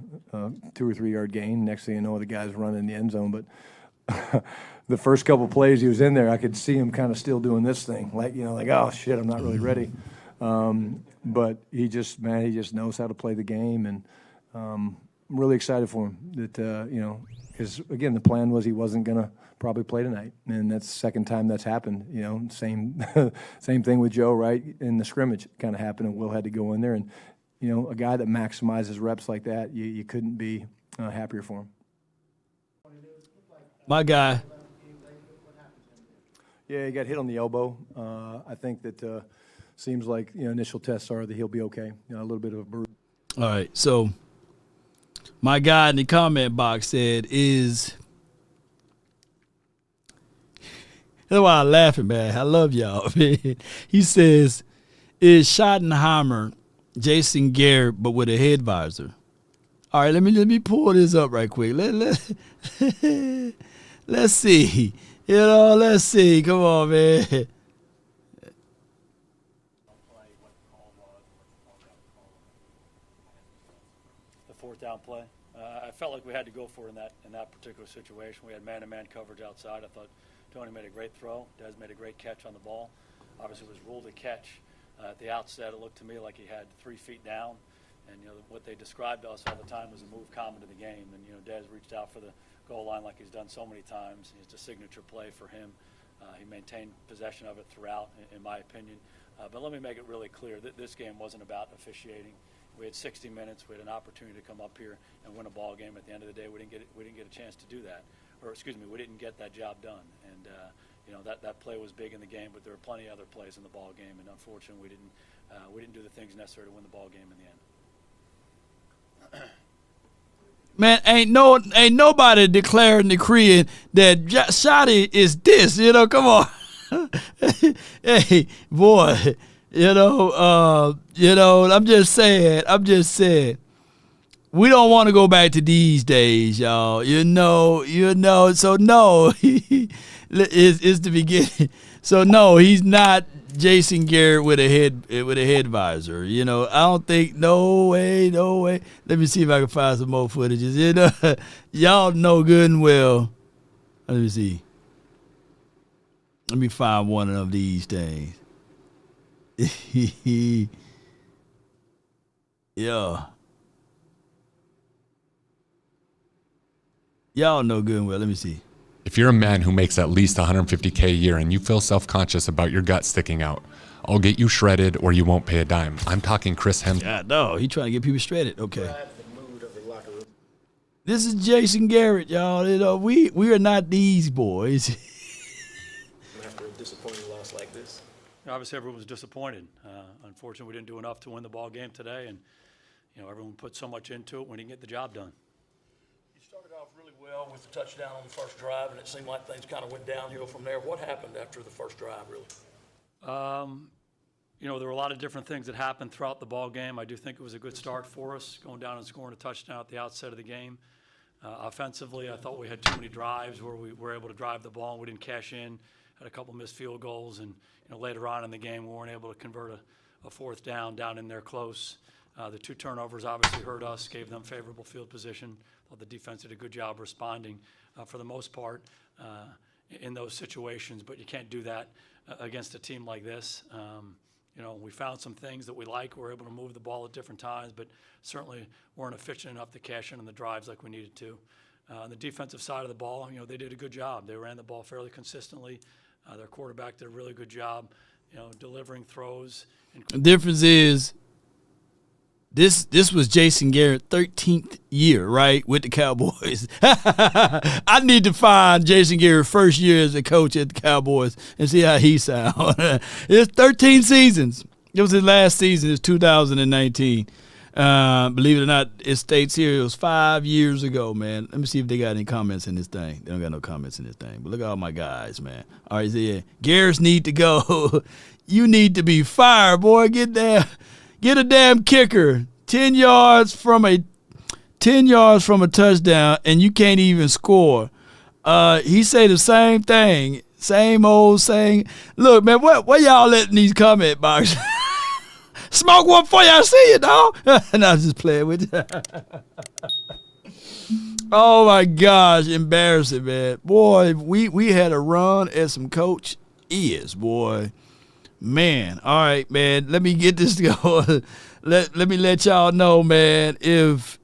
2 or 3 yard gain. Next thing you know, the guy's running in the end zone. But the first couple plays he was in there, I could see him kind of still doing this thing, like oh shit, I'm not really ready. But he just knows how to play the game, and I'm really excited for him. That because again, the plan was he wasn't gonna probably play tonight, and that's the second time that's happened. Same thing with Joe, right? In the scrimmage, kind of happened, and Will had to go in there, and a guy that maximizes reps like that, you couldn't be happier for him. My guy. Yeah, he got hit on the elbow. I think that seems like initial tests are that he'll be okay. A little bit of a bruise. All right, so my guy in the comment box said that's why I'm laughing, man. I love y'all, man. He says, is Schottenheimer Jason Garrett, but with a head visor? All right, let me pull this up right quick. Let's see. Let's see. Come on, man. The fourth down play. I felt like we had to go for it in that particular situation. We had man-to-man coverage outside. I thought Tony made a great throw. Des made a great catch on the ball. Obviously, it was ruled a catch. At the outset, it looked to me like he had 3 feet down. And, what they described to us all the time was a move common to the game. And, Des reached out for the goal line like he's done so many times. It's a signature play for him. He maintained possession of it throughout, in my opinion. But let me make it really clear that this game wasn't about officiating. We had 60 minutes. We had an opportunity to come up here and win a ball game. At the end of the day, we didn't get a chance to do that. Or, excuse me, we didn't get that job done. And, that play was big in the game, but there were plenty of other plays in the ball game. And unfortunately, we didn't do the things necessary to win the ball game in the end. Man, ain't nobody declaring, decreeing that Shotty is this. Come on. Hey, boy. I'm just saying. We don't want to go back to these days, y'all. So no, it's the beginning. So no, he's not Jason Garrett with a head visor. I don't think. No way. Let me see if I can find some more footages. Y'all know good and well. Let me see. Let me find one of these things. Yeah. Y'all know good and well. Let me see. If you're a man who makes at least $150K a year and you feel self-conscious about your gut sticking out, I'll get you shredded or you won't pay a dime. I'm talking Chris Hemsworth. Yeah, no, he trying to get people shredded. Okay. This is Jason Garrett, y'all. We are not these boys. After a disappointing loss like this, obviously everyone was disappointed. Unfortunately, we didn't do enough to win the ball game today, and everyone put so much into it. We didn't get the job done. You started off really well with the touchdown on the first drive, and it seemed like things kind of went downhill from there. What happened after the first drive, really? There were a lot of different things that happened throughout the ball game. I do think it was a good start for us, going down and scoring a touchdown at the outset of the game. Offensively, I thought we had too many drives where we were able to drive the ball and we didn't cash in. Had a couple missed field goals, and later on in the game, we weren't able to convert a fourth down in there close. The 2 turnovers obviously hurt us, gave them favorable field position. Thought the defense did a good job responding for the most part in those situations, but you can't do that against a team like this. We found some things that we like. We were able to move the ball at different times, but certainly weren't efficient enough to cash in on the drives like we needed to. On the defensive side of the ball, they did a good job. They ran the ball fairly consistently. Their quarterback did a really good job, delivering throws. The difference is this was Jason Garrett's 13th year, right, with the Cowboys. I need to find Jason Garrett's first year as a coach at the Cowboys and see how he sounds. It's 13 seasons. It was his last season. It's 2019. Believe it or not, it states here it was 5 years ago, man. Let me see if they got any comments in this thing. They don't got no comments in this thing. But look at all my guys, man. All right, so yeah, Garrett's need to go. You need to be fired, boy. Get there. Get a damn kicker 10 yards from a touchdown, and you can't even score. He say the same thing, same old saying. Look, man, what y'all letting these comment boxes? Smoke one for you, I see you, dog. And I was just playing with you. Oh my gosh, embarrassing, man. Boy, we had a run at some coach ears, boy. Man, all right, man. Let me get this going. Let me let y'all know, man, if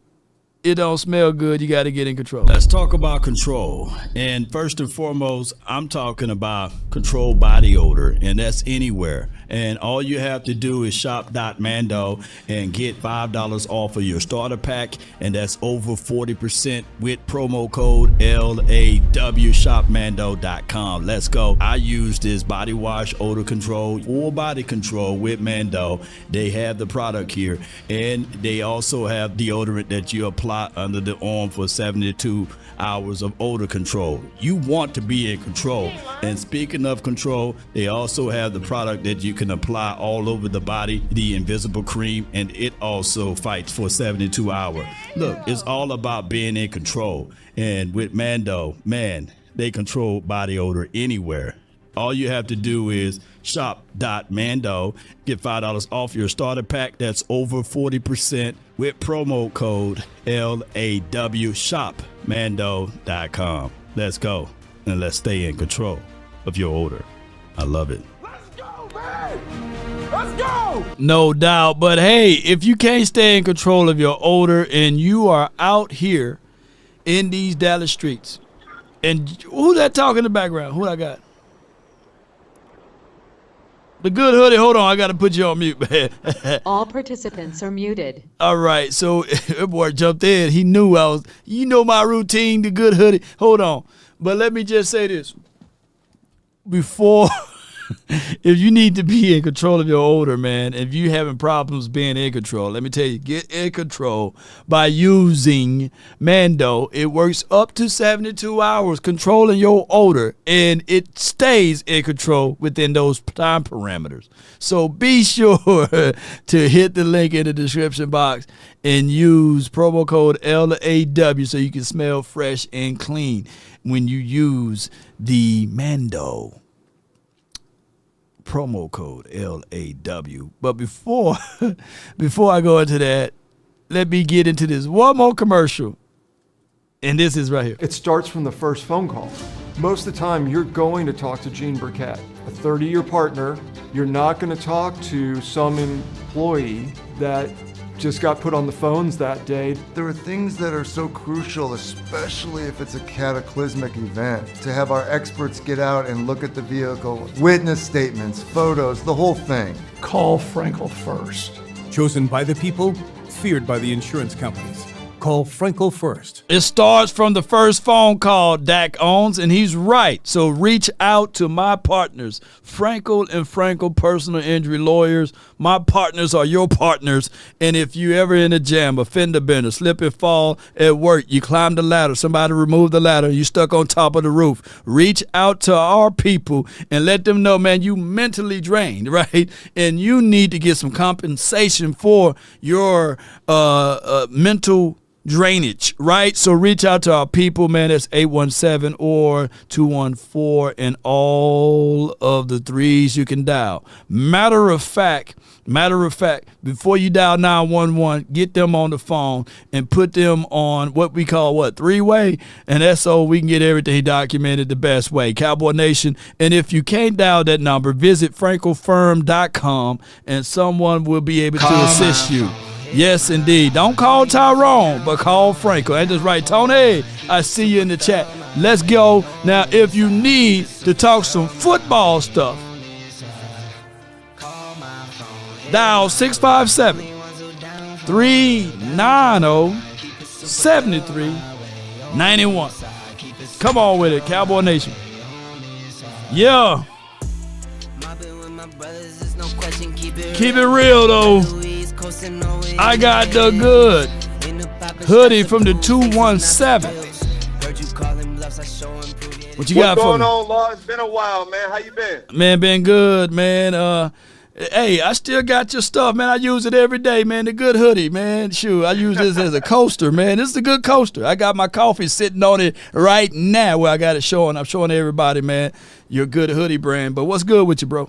it don't smell good, you got to get in control. Let's talk about control. And first and foremost, I'm talking about control body odor, and that's anywhere. And all you have to do is shop.mando and get $5 off of your starter pack, and that's over 40% with promo code LAW, shopmando.com. Let's go. I use this body wash odor control, full body control with Mando. They have the product here, and they also have deodorant that you apply under the arm for 72 hours of odor control. You want to be in control. And speaking of control, they also have the product that you can apply all over the body, the invisible cream, and it also fights for 72 hours. Look, it's all about being in control. And with Mando, man, they control body odor anywhere. All you have to do is shop.mando, get $5 off your starter pack. That's over 40% with promo code LAW, shopmando.com. Let's go and let's stay in control. of your odor. I love it. Let's go, man! Let's go! No doubt. But hey, if you can't stay in control of your odor and you are out here in these Dallas streets, and who's that talking in the background? Who I got? The good hoodie. Hold on, I got to put you on mute, man. All participants are muted. All right, so boy jumped in. He knew I was, my routine, the good hoodie. Hold on. But let me just say this. Before, if you need to be in control of your odor, man, if you having problems being in control, let me tell you, get in control by using Mando. It works up to 72 hours controlling your odor, and it stays in control within those time parameters. So be sure to hit the link in the description box and use promo code LAW so you can smell fresh and clean when you use the Mando promo code LAW. But before I go into that, let me get into this one more commercial. And this is right here. It starts from the first phone call. Most of the time, you're going to talk to Gene Burkett, a 30-year partner. You're not going to talk to some employee that just got put on the phones that day. There are things that are so crucial, especially if it's a cataclysmic event, to have our experts get out and look at the vehicle, witness statements, photos, the whole thing. Call Frenkel first. Chosen by the people, feared by the insurance companies. Call Frenkel first. It starts from the first phone call Dak owns, and he's right. So reach out to my partners, Frenkel and Frenkel Personal Injury Lawyers. My partners are your partners, and if you ever in a jam, a fender bender, slip and fall at work, you climb the ladder, somebody removed the ladder, you stuck on top of the roof, reach out to our people and let them know, man, you mentally drained, right? And you need to get some compensation for your mental drainage, right? So reach out to our people, man. That's 817 or 214 and all of the threes you can dial. Matter of fact, before you dial 911, get them on the phone and put them on what we call three-way, and that's so we can get everything documented the best way. Cowboy Nation, and if you can't dial that number, visit frankelfirm.com and someone will be able to assist you. Yes, indeed. Don't call Tyrone, but call Frenkel. And just right, Tony, I see you in the chat. Let's go. Now, if you need to talk some football stuff, dial 657-390-7391. Come on with it, Cowboy Nation. Yeah. Keep it real, though. I got the good hoodie from the 217. What you got for me? What's going on, Law? It's been a while, man. How you been? Man, been good, man. Hey, I still got your stuff, man. I use it every day, man. The good hoodie, man. Shoot, I use this as a coaster, man. This is a good coaster. I got my coffee sitting on it right now where I got it showing. I'm showing everybody, man, your good hoodie brand. But what's good with you, bro?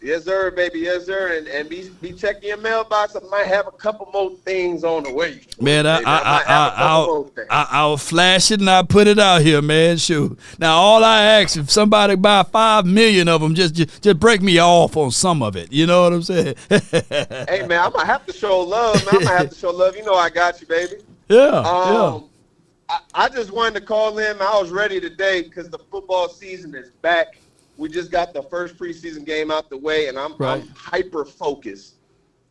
Yes, sir, baby. Yes, sir. And be checking your mailbox. I might have a couple more things on the way. Man, I'll flash it and I'll put it out here, man. Shoot. Now, all I ask, if somebody buy 5 million of them, just break me off on some of it. You know what I'm saying? Hey, man, I might have to show love, man. I might have to show love. You know I got you, baby. Yeah, I just wanted to call in. I was ready today because the football season is back. We just got the first preseason game out the way, and I'm hyper-focused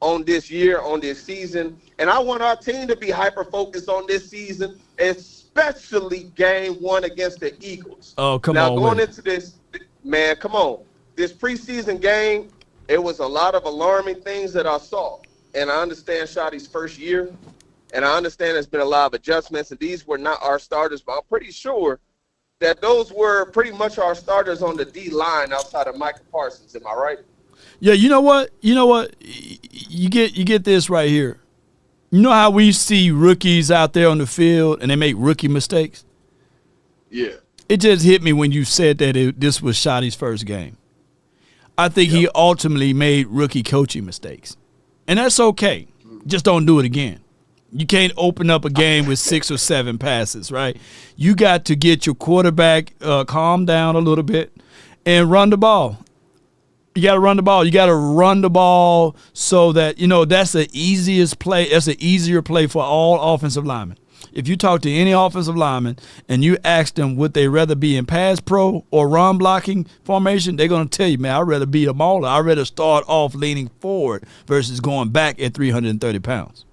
on this year, on this season. And I want our team to be hyper-focused on this season, especially game one against the Eagles. Oh, come on. on. Now, going into this, man, come on. This preseason game, it was a lot of alarming things that I saw. And I understand Shotty's first year, and I understand there's been a lot of adjustments, and these were not our starters, but I'm pretty sure that those were pretty much our starters on the D-line outside of Michael Parsons. Am I right? Yeah, you know what? You get this right here. You know how we see rookies out there on the field and they make rookie mistakes? Yeah. It just hit me when you said that this was Shotty's first game. I think he ultimately made rookie coaching mistakes. And that's okay. Just don't do it again. You can't open up a game with 6 or 7 passes, right? You got to get your quarterback calm down a little bit. and run the ball. You got to run the ball. You got to run the ball so that, that's the easiest play. That's an easier play for all offensive linemen. If you talk to any offensive lineman and you ask them would they rather be in pass pro or run blocking formation, they're going to tell you, man, I'd rather be a mauler. I'd rather start off leaning forward versus going back at 330 pounds.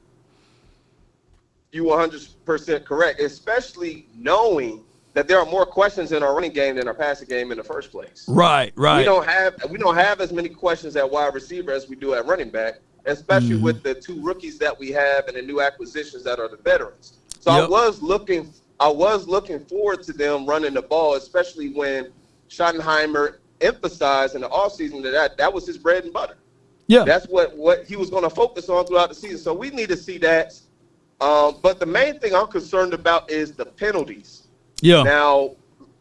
You 100% correct, especially knowing that there are more questions in our running game than our passing game in the first place. Right. We don't have as many questions at wide receiver as we do at running back, especially with the 2 rookies that we have and the new acquisitions that are the veterans. So Yep. I was looking forward to them running the ball, especially when Schottenheimer emphasized in the offseason that was his bread and butter. Yeah. That's what he was going to focus on throughout the season. So we need to see that. But the main thing I'm concerned about is the penalties. Yeah. Now,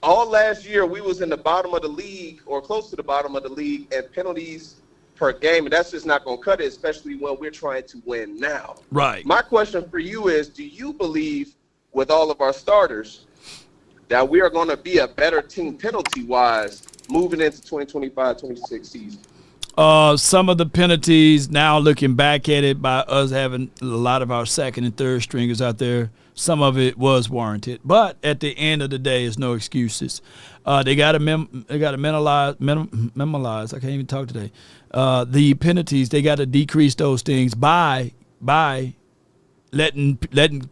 all last year we was in the bottom of the league or close to the bottom of the league in penalties per game, and that's just not going to cut it, especially when we're trying to win now. Right. My question for you is, do you believe with all of our starters that we are going to be a better team penalty-wise moving into 2025-26 season? Some of the penalties, now looking back at it, by us having a lot of our second and third stringers out there, some of it was warranted. But at the end of the day, it's no excuses. They got to memorize. I can't even talk today. The penalties, they got to decrease those things by letting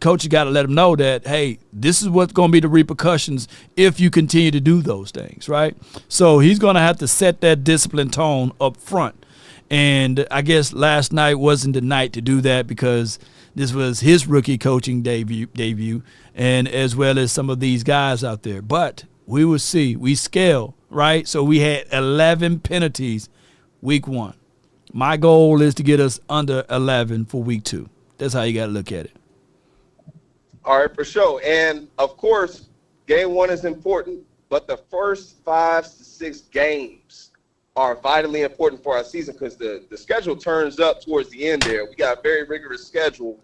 coaches got to let them know that, hey, this is what's going to be the repercussions if you continue to do those things, right? So he's going to have to set that discipline tone up front. And I guess last night wasn't the night to do that because this was his rookie coaching debut, and as well as some of these guys out there. But we will see. We scale, right? So we had 11 penalties week 1. My goal is to get us under 11 for week 2. That's how you got to look at it. All right, for sure. And, of course, game 1 is important, but the first 5 to 6 games are vitally important for our season because the schedule turns up towards the end there. We got a very rigorous schedule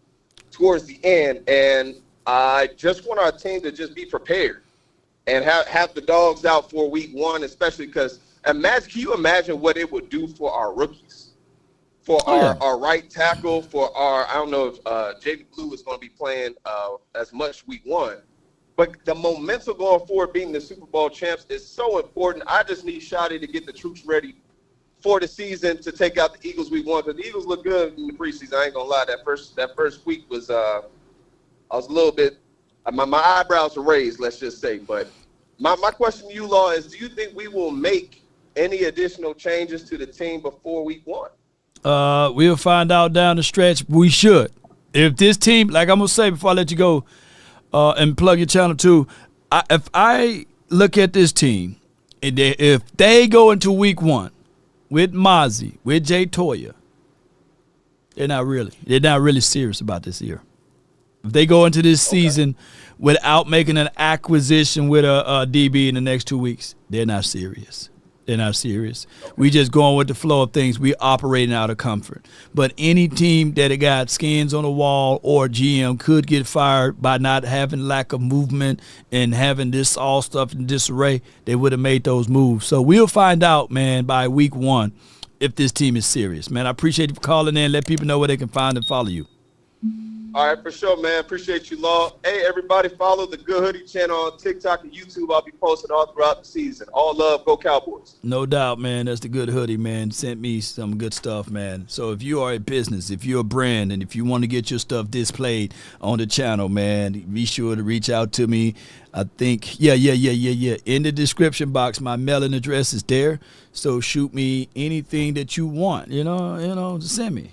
towards the end, and I just want our team to just be prepared and have the dogs out for week 1, especially because can you imagine what it would do for our rookies? For our right tackle, for I don't know if JD Blue is going to be playing as much week 1, but the momentum going forward, being the Super Bowl champs, is so important. I just need Shotty to get the troops ready for the season to take out the Eagles week 1, because the Eagles look good in the preseason. I ain't gonna lie, that first week was I was a little bit my eyebrows were raised, let's just say. But my question to you, Law, is do you think we will make any additional changes to the team before week 1? We'll find out down the stretch. We should. If this team, like I'm going to say before I let you go and plug your channel too, if I look at this team, if they go into week 1 with Mazi, with Jay Toya, they're not really serious about this year. If they go into this season without making an acquisition with a DB in the next 2 weeks, they're not serious. They're not serious. We just going with the flow of things. We operating out of comfort. But any team that got skins on the wall or GM could get fired by not having lack of movement and having this all stuff in disarray. They would have made those moves. So we'll find out, man, by week 1 if this team is serious. Man, I appreciate you for calling in. Let people know where they can find and follow you. All right, for sure, man. Appreciate you, Law. Hey, everybody, follow the Good Hoodie channel on TikTok and YouTube. I'll be posting all throughout the season. All love, go Cowboys. No doubt, man. That's the Good Hoodie, man. Sent me some good stuff, man. So if you are a business, if you're a brand, and if you want to get your stuff displayed on the channel, man, be sure to reach out to me. I think, yeah. In the description box, my mailing address is there. So shoot me anything that you want, just send me,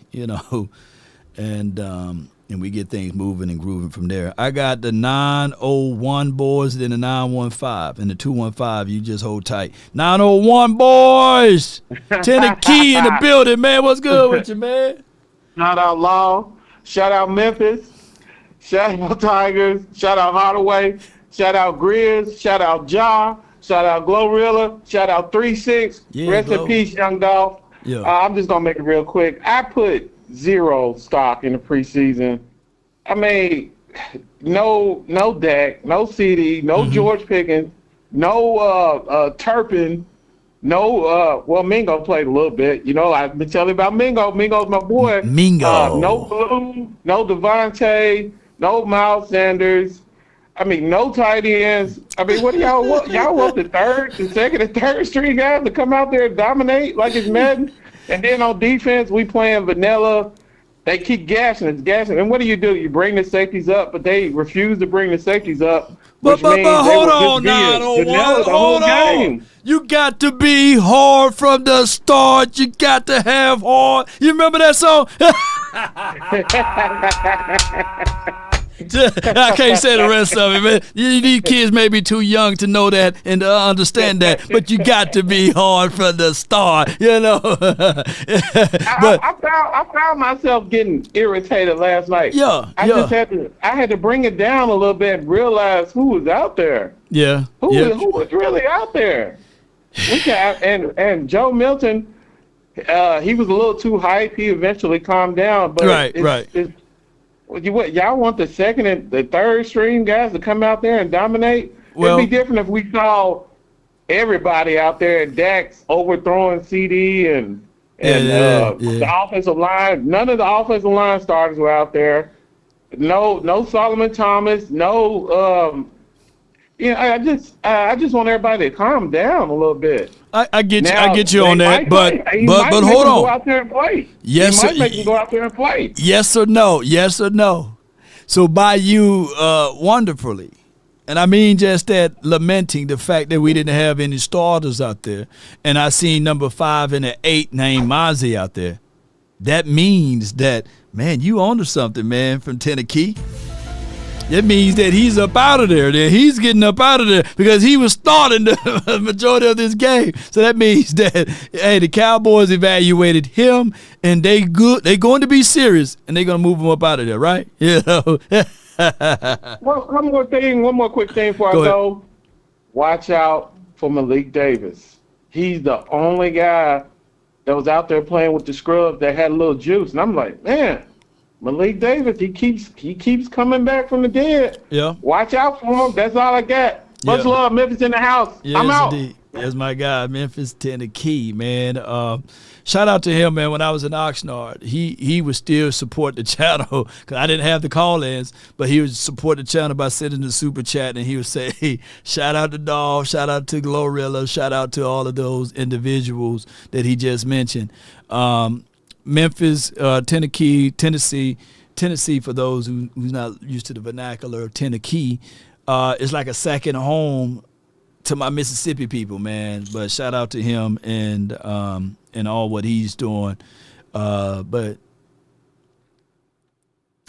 and we get things moving and grooving from there. I got the 901 boys, then the 915, and the 215. You just hold tight. 901 boys, Tennessee in the building, man. What's good with you, man? Shout out Law. Shout out Memphis. Shout out Tigers. Shout out Hardaway. Shout out Grizz. Shout out Ja. Shout out Glorilla. Shout out 3-6. Rest in peace, Young Dolph. Yeah. I'm just gonna make it real quick. I put 0 stock in the preseason. I mean, no Dak, no CD, no George Pickens, no Turpin, Well, Mingo played a little bit. You know, I've been telling you about Mingo. Mingo's my boy. Mingo. No Blue, no Devontae, no Miles Sanders. I mean, no tight ends. I mean, what do y'all want? Y'all want the second and third string guys to come out there and dominate like it's Madden? And then on defense, we playing vanilla. They keep gassing. And what do? You bring the safeties up, but they refuse to bring the safeties up. But hold on now, hold on. You got to be hard from the start. You got to have hard. You remember that song? I can't say the rest of it, man. These kids may be too young to know that and to understand that, but you got to be hard from the start, you know. I found myself getting irritated last night. I had to bring it down a little bit and realize who was out there. Yeah. Who was really out there? And Joe Milton, he was a little too hype. He eventually calmed down, but right. Y'all want the second and the third string guys to come out there and dominate? Well, it'd be different if we saw everybody out there and Dak's overthrowing CD and the offensive line. None of the offensive line starters were out there. No Solomon Thomas. No. I just want everybody to calm down a little bit. I get you on that, but hold on. Go out there and play. Yes, he might make him go out there and play. Yes or no? Yes or no? So by you wonderfully, and I mean just that, lamenting the fact that we didn't have any starters out there, and I seen number 5 and 8 named Mazi out there. That means that, man, you onto something, man, from Tennessee. That means that he's up out of there. He's getting up out of there because he was starting the majority of this game. So that means that, hey, the Cowboys evaluated him, and they good. They're going to be serious, and they're going to move him up out of there, right? You know. Well, one more quick thing before I go. Watch out for Malik Davis. He's the only guy that was out there playing with the scrubs that had a little juice, and I'm like, man. Malik Davis, he keeps coming back from the dead. Yeah. Watch out for him. That's all I got. Much love, Memphis in the house. Yes, I'm out. Indeed. That's my guy, Memphis Tennessee, man. Shout out to him, man. When I was in Oxnard, he would still support the channel because I didn't have the call-ins, but he would support the channel by sending the super chat, and he would say, hey, shout out to Dawg, shout out to Glorilla, shout out to all of those individuals that he just mentioned. Memphis, Tennessee, for those who's not used to the vernacular of Tennessee, is like a second home to my Mississippi people, man. But shout out to him and all what he's doing. But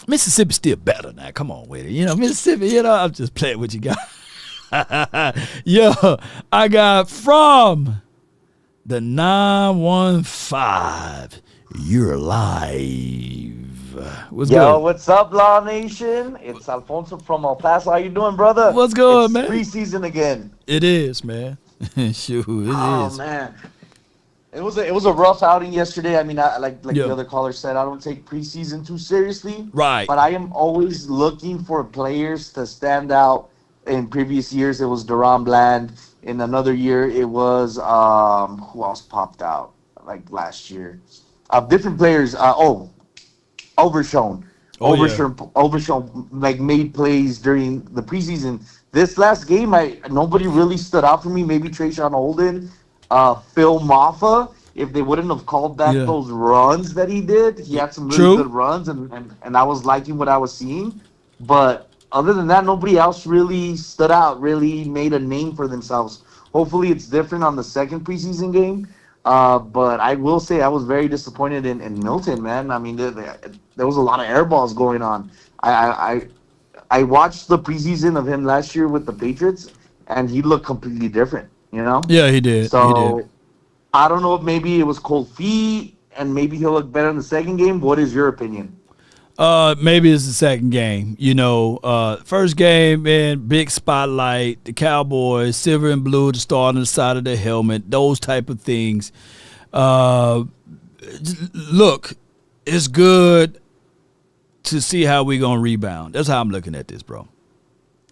Mississippi's still better now. Come on with it. You know, Mississippi, I'm just playing with you guys. Yo, I got from the 915. You're live. What's good? What's up, Law Nation? It's Alfonso from El Paso. How you doing, brother? What's good, man? Preseason again. It is, man. Shoot, it is. Oh, man. It was a rough outing yesterday. I mean, like the other caller said, I don't take preseason too seriously. Right. But I am always looking for players to stand out. In previous years, it was Deron Bland. In another year, it was who else popped out? Like last year. Different players. Overshown. Overshown like made plays during the preseason. This last game, nobody really stood out for me. Maybe Trayshawn Holden, Phil Maffa. If they wouldn't have called back those runs that he did, he had some really good runs, and I was liking what I was seeing. But other than that, nobody else really stood out. Really made a name for themselves. Hopefully, it's different on the second preseason game. But I will say I was very disappointed in Milton, man. I mean, there was a lot of air balls going on. I watched the preseason of him last year with the Patriots, and he looked completely different, you know? Yeah, he did. So, I don't know if maybe it was cold feet, and maybe he'll look better in the second game. What is your opinion? Maybe it's the second game. You know, first game, man, big spotlight, the Cowboys, silver and blue, the star on the side of the helmet, those type of things. Look, it's good to see how we're going to rebound. That's how I'm looking at this, bro.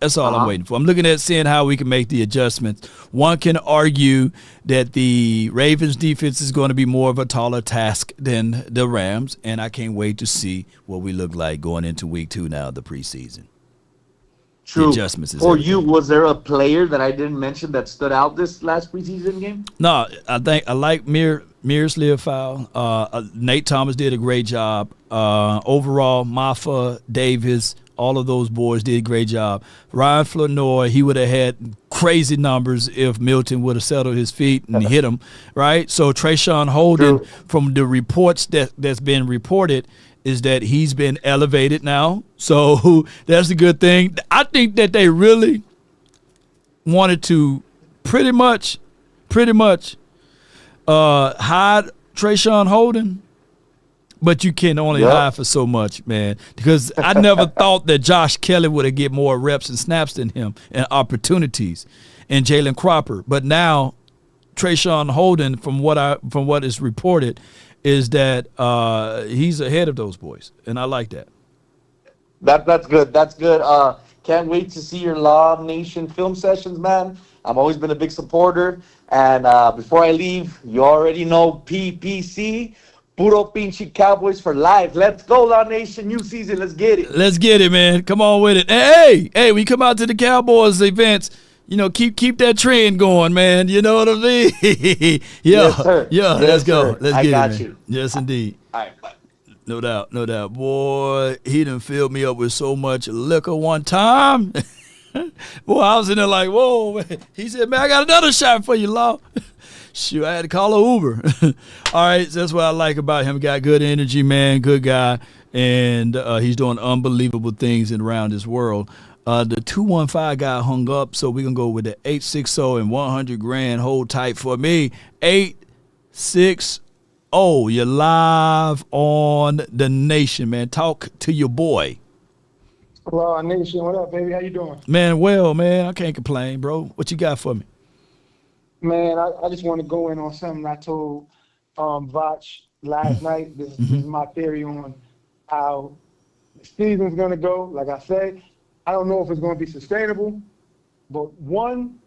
That's all I'm waiting for. I'm looking at seeing how we can make the adjustments. One can argue that the Ravens defense is going to be more of a taller task than the Rams, and I can't wait to see what we look like going into week 2 now, the preseason. True. The adjustments is For everything. you, was there a player that I didn't mention that stood out this last preseason game? No, I think I like Mears Learfowl. Nate Thomas did a great job. Overall, Maffa, Davis, all of those boys did a great job. Ryan Flournoy, he would have had crazy numbers if Milton would have settled his feet and hit him, right? So Trayshawn Holden, from the reports that's been reported, is that he's been elevated now. So that's a good thing. I think that they really wanted to pretty much hide Trayshawn Holden, but you can only hide for so much, man. Because I never thought that Josh Kelly would have get more reps and snaps than him and opportunities, and Jalen Cropper. But now Trayshawn Holden, from what is reported, is that he's ahead of those boys, and I like that. That's good. That's good. Can't wait to see your Law Nation film sessions, man. I've always been a big supporter. And before I leave, you already know PPC, Puro Pinche Cowboys for life. Let's go, Law Nation. New season. Let's get it. Let's get it, man. Come on with it. Hey, we come out to the Cowboys events. You know, keep that trend going, man. You know what I mean? Yeah, Yes, sir. yeah. Yes, Let's go. sir. Let's I get got it, man. you. Yes, indeed. All right, bye. No doubt. Boy, he done filled me up with so much liquor one time. Boy, I was in there like, whoa, man. He said, man, I got another shot for you, Law. Shoot, I had to call an Uber. All right, so that's what I like about him. Got good energy, man, good guy, and he's doing unbelievable things around this world. The 215 guy hung up, so we're going to go with the 860 and 100 grand. Hold tight for me. 860. You're live on the Nation, man. Talk to your boy. Hello, Nation. What up, baby? How you doing? Man, well, man, I can't complain, bro. What you got for me? Man, I just want to go in on something I told Vach last night. This is my theory on how the season's going to go. Like I said, I don't know if it's going to be sustainable, but one,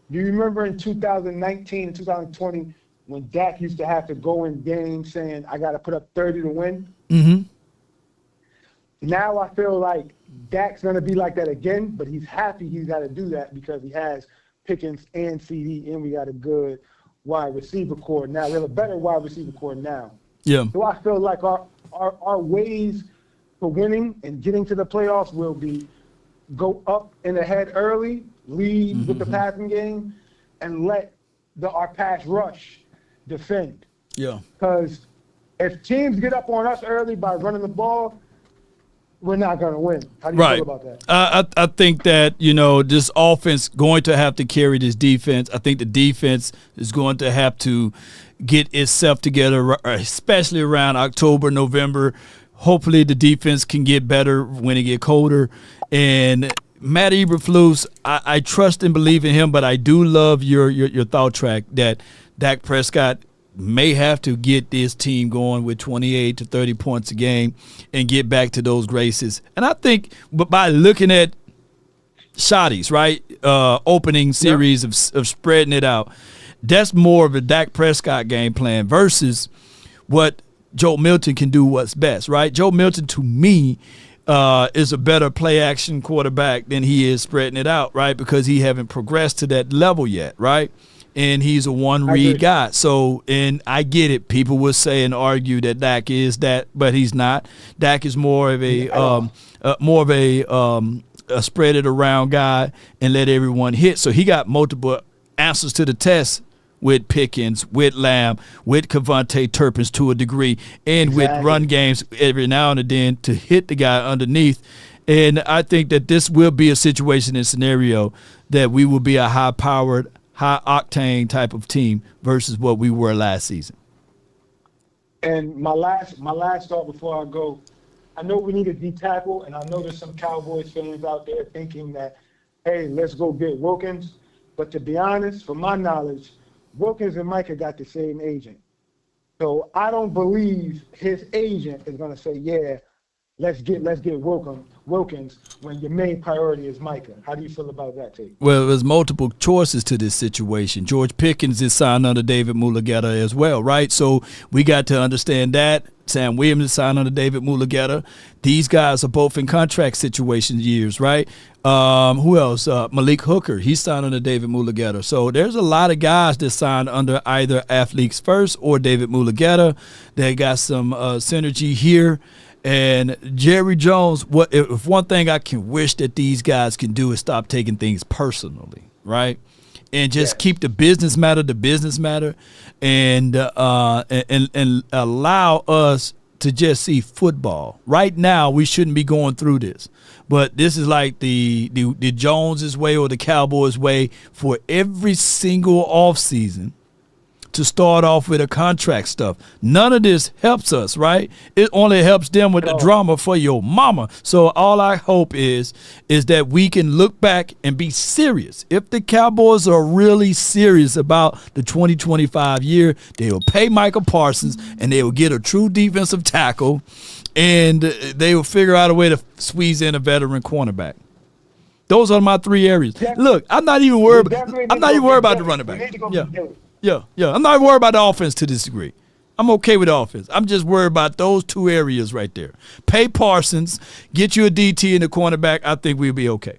do you remember in 2019 and 2020 when Dak used to have to go in games saying, I got to put up 30 to win? Mm-hmm. Now I feel like Dak's going to be like that again, but he's happy he's got to do that because he has Pickens and CD, and we got a good wide receiver core now. We have a better wide receiver core now. Yeah. So I feel like our ways for winning and getting to the playoffs will be go up and ahead early, lead with the passing game, and let our pass rush defend. Yeah. Because if teams get up on us early by running the ball, we're not going to win. How do you feel about that? I think that, this offense going to have to carry this defense. I think the defense is going to have to get itself together, especially around October, November. Hopefully the defense can get better when it get colder. And Matt Eberflus, I trust and believe in him, but I do love your thought track that Dak Prescott may have to get this team going with 28 to 30 points a game and get back to those graces. And I think by looking at shotties, right, opening series of spreading it out, that's more of a Dak Prescott game plan versus what Joe Milton can do what's best, right? Joe Milton, to me, is a better play-action quarterback than he is spreading it out, right, because he haven't progressed to that level yet, right? And he's a one-read guy. So, and I get it. People will say and argue that Dak is that, but he's not. Dak is more of a spread it around guy and let everyone hit. So he got multiple answers to the test with Pickens, with Lamb, with Cavante Turpins to a degree, and with run games every now and then to hit the guy underneath. And I think that this will be a situation and scenario that we will be a high-powered, high-octane type of team versus what we were last season. And my last thought before I go, I know we need a D tackle, and I know there's some Cowboys fans out there thinking that, hey, let's go get Wilkins. But to be honest, from my knowledge, Wilkins and Micah got the same agent. So I don't believe his agent is going to say, yeah, let's get Wilkins when your main priority is Micah. How do you feel about that, Tate? Well, there's multiple choices to this situation. George Pickens is signed under David Mulugeta as well, right? So we got to understand that. Sam Williams is signed under David Mulugeta. These guys are both in contract situation years, right? Who else? Malik Hooker, he's signed under David Mulugeta. So there's a lot of guys that signed under either Athletes First or David Mulugeta. They got some synergy here. And Jerry Jones, if one thing I can wish that these guys can do is stop taking things personally, right? And just keep the business matter, and allow us to just see football. Right now, we shouldn't be going through this, but this is like the Joneses way or the Cowboys way for every single offseason to start off with a contract stuff. None of this helps us, right? It only helps them with the drama for your mama. So all I hope is that we can look back and be serious. If the Cowboys are really serious about the 2025 year, they will pay Michael Parsons and they will get a true defensive tackle, and they will figure out a way to squeeze in a veteran cornerback. Those are my three areas. Look, I'm not even worried about the running back. Yeah. I'm not worried about the offense to this degree. I'm okay with the offense. I'm just worried about those two areas right there. Pay Parsons, get you a DT and a cornerback. I think we'll be okay.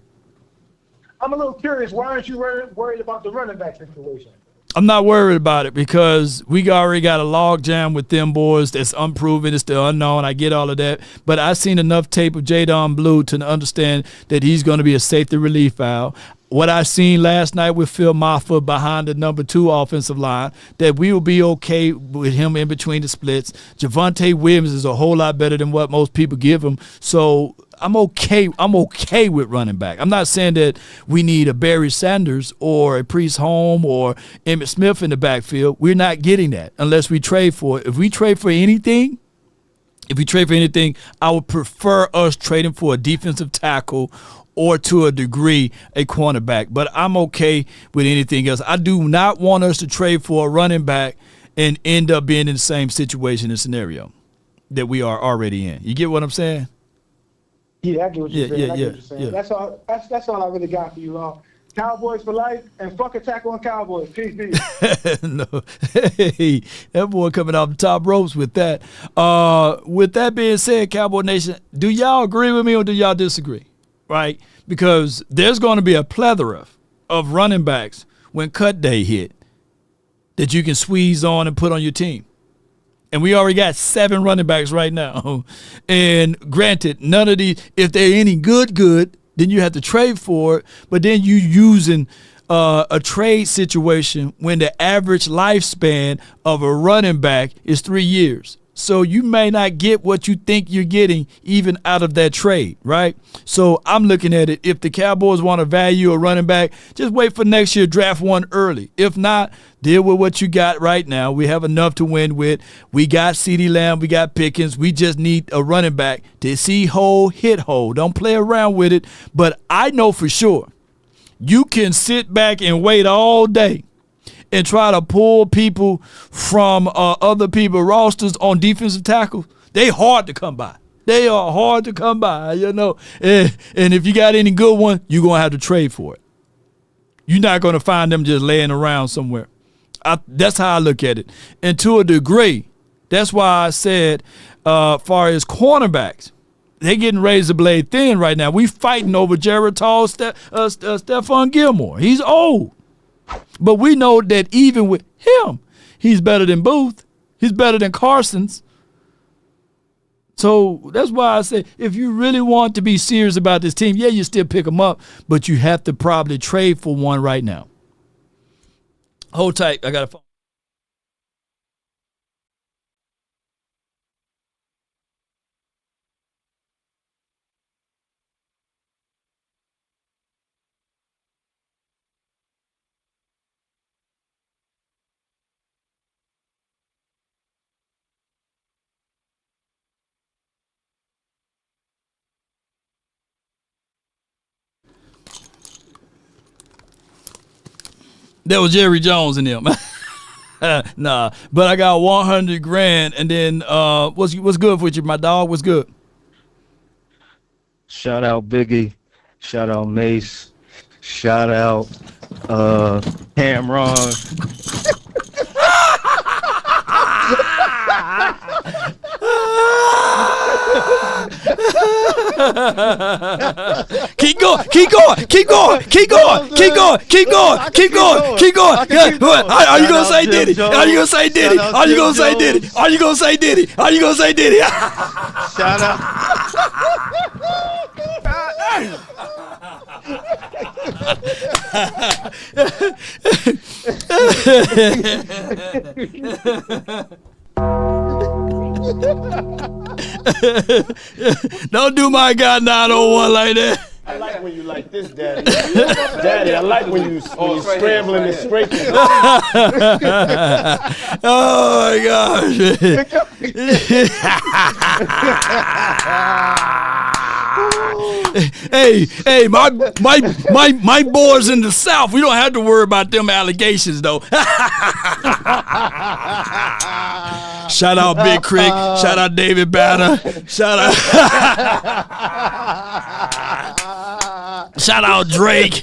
I'm a little curious. Why aren't you worried about the running back situation? I'm not worried about it because we already got a log jam with them boys that's unproven. It's the unknown. I get all of that. But I've seen enough tape of Jadon Blue to understand that he's going to be a safety relief valve. What I seen last night with Phil Maffa behind the number 2 offensive line, that we will be okay with him in between the splits. Javonte Williams is a whole lot better than what most people give him. So I'm okay with running back. I'm not saying that we need a Barry Sanders or a Priest Holmes or Emmitt Smith in the backfield. We're not getting that unless we trade for it. If we trade for anything, I would prefer us trading for a defensive tackle or to a degree a cornerback. But I'm okay with anything else. I do not want us to trade for a running back and end up being in the same situation and scenario that we are already in. You get what I'm saying? Yeah, I get what you're saying. That's all I really got for you all. Cowboys for life, and fuck a tackle on Cowboys. Peace. No. Hey, that boy coming off the top ropes with that. With that being said, Cowboy Nation, do y'all agree with me or do y'all disagree? Right? Because there's going to be a plethora of running backs when cut day hit that you can squeeze on and put on your team. And we already got 7 running backs right now. And granted, none of these, if they're any good, then you have to trade for it. But then you using a trade situation when the average lifespan of a running back is 3 years. So you may not get what you think you're getting even out of that trade, right? So I'm looking at it. If the Cowboys want to value a running back, just wait for next year, draft one early. If not, deal with what you got right now. We have enough to win with. We got CeeDee Lamb. We got Pickens. We just need a running back to see hole, hit hole. Don't play around with it. But I know for sure you can sit back and wait all day and try to pull people from other people's rosters on defensive tackles. They hard to come by. They are hard to come by, you know. And if you got any good one, you're going to have to trade for it. You're not going to find them just laying around somewhere. That's how I look at it. And to a degree, that's why I said, far as cornerbacks, they getting razor blade thin right now. We fighting over Jared Tall, Stephon Gilmore. He's old. But we know that even with him, he's better than Booth. He's better than Carson's. So that's why I say if you really want to be serious about this team, yeah, you still pick them up, but you have to probably trade for one right now. Hold tight. I got a phone. That was Jerry Jones in them. Nah, but I got $100,000, and then what's good with you, my dog? What's good? Shout out Biggie. Shout out Mace. Shout out Cameron. Keep going, keep going, keep going, keep going, keep going, keep going, keep going, keep going. Are you gonna say Diddy? Are you gonna say Diddy? Are you gonna say Diddy? Are you gonna say Diddy? Are you gonna say Diddy? Shout out. Don't do my guy 901 like that. I like when you like this, Daddy. Daddy, I like when you scrambling and scraping. Oh my gosh. Hey, my boys in the South, we don't have to worry about them allegations though. Shout out Big Crick. Shout out David Banner. Shout out Shout out Drake.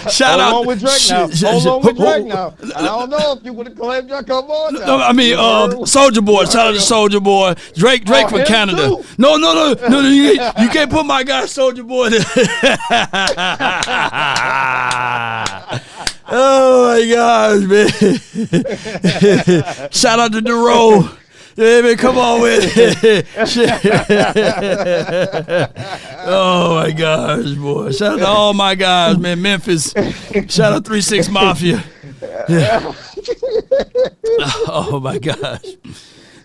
Shout out. Hold on with Drake now. Hold on with Drake now. I don't know if you would have claimed your come on now. No, I mean, Soulja Boy. Shout out to Soulja Boy. Drake for Canada. Too. No. You can't put my guy Soulja Boy there. Oh my gosh, man. Shout out to DeRoe. Yeah, man, come on with it. Oh my gosh, boy. Shout out to all my guys, man. Memphis. Shout out 3-6 Mafia. Yeah. Oh my gosh.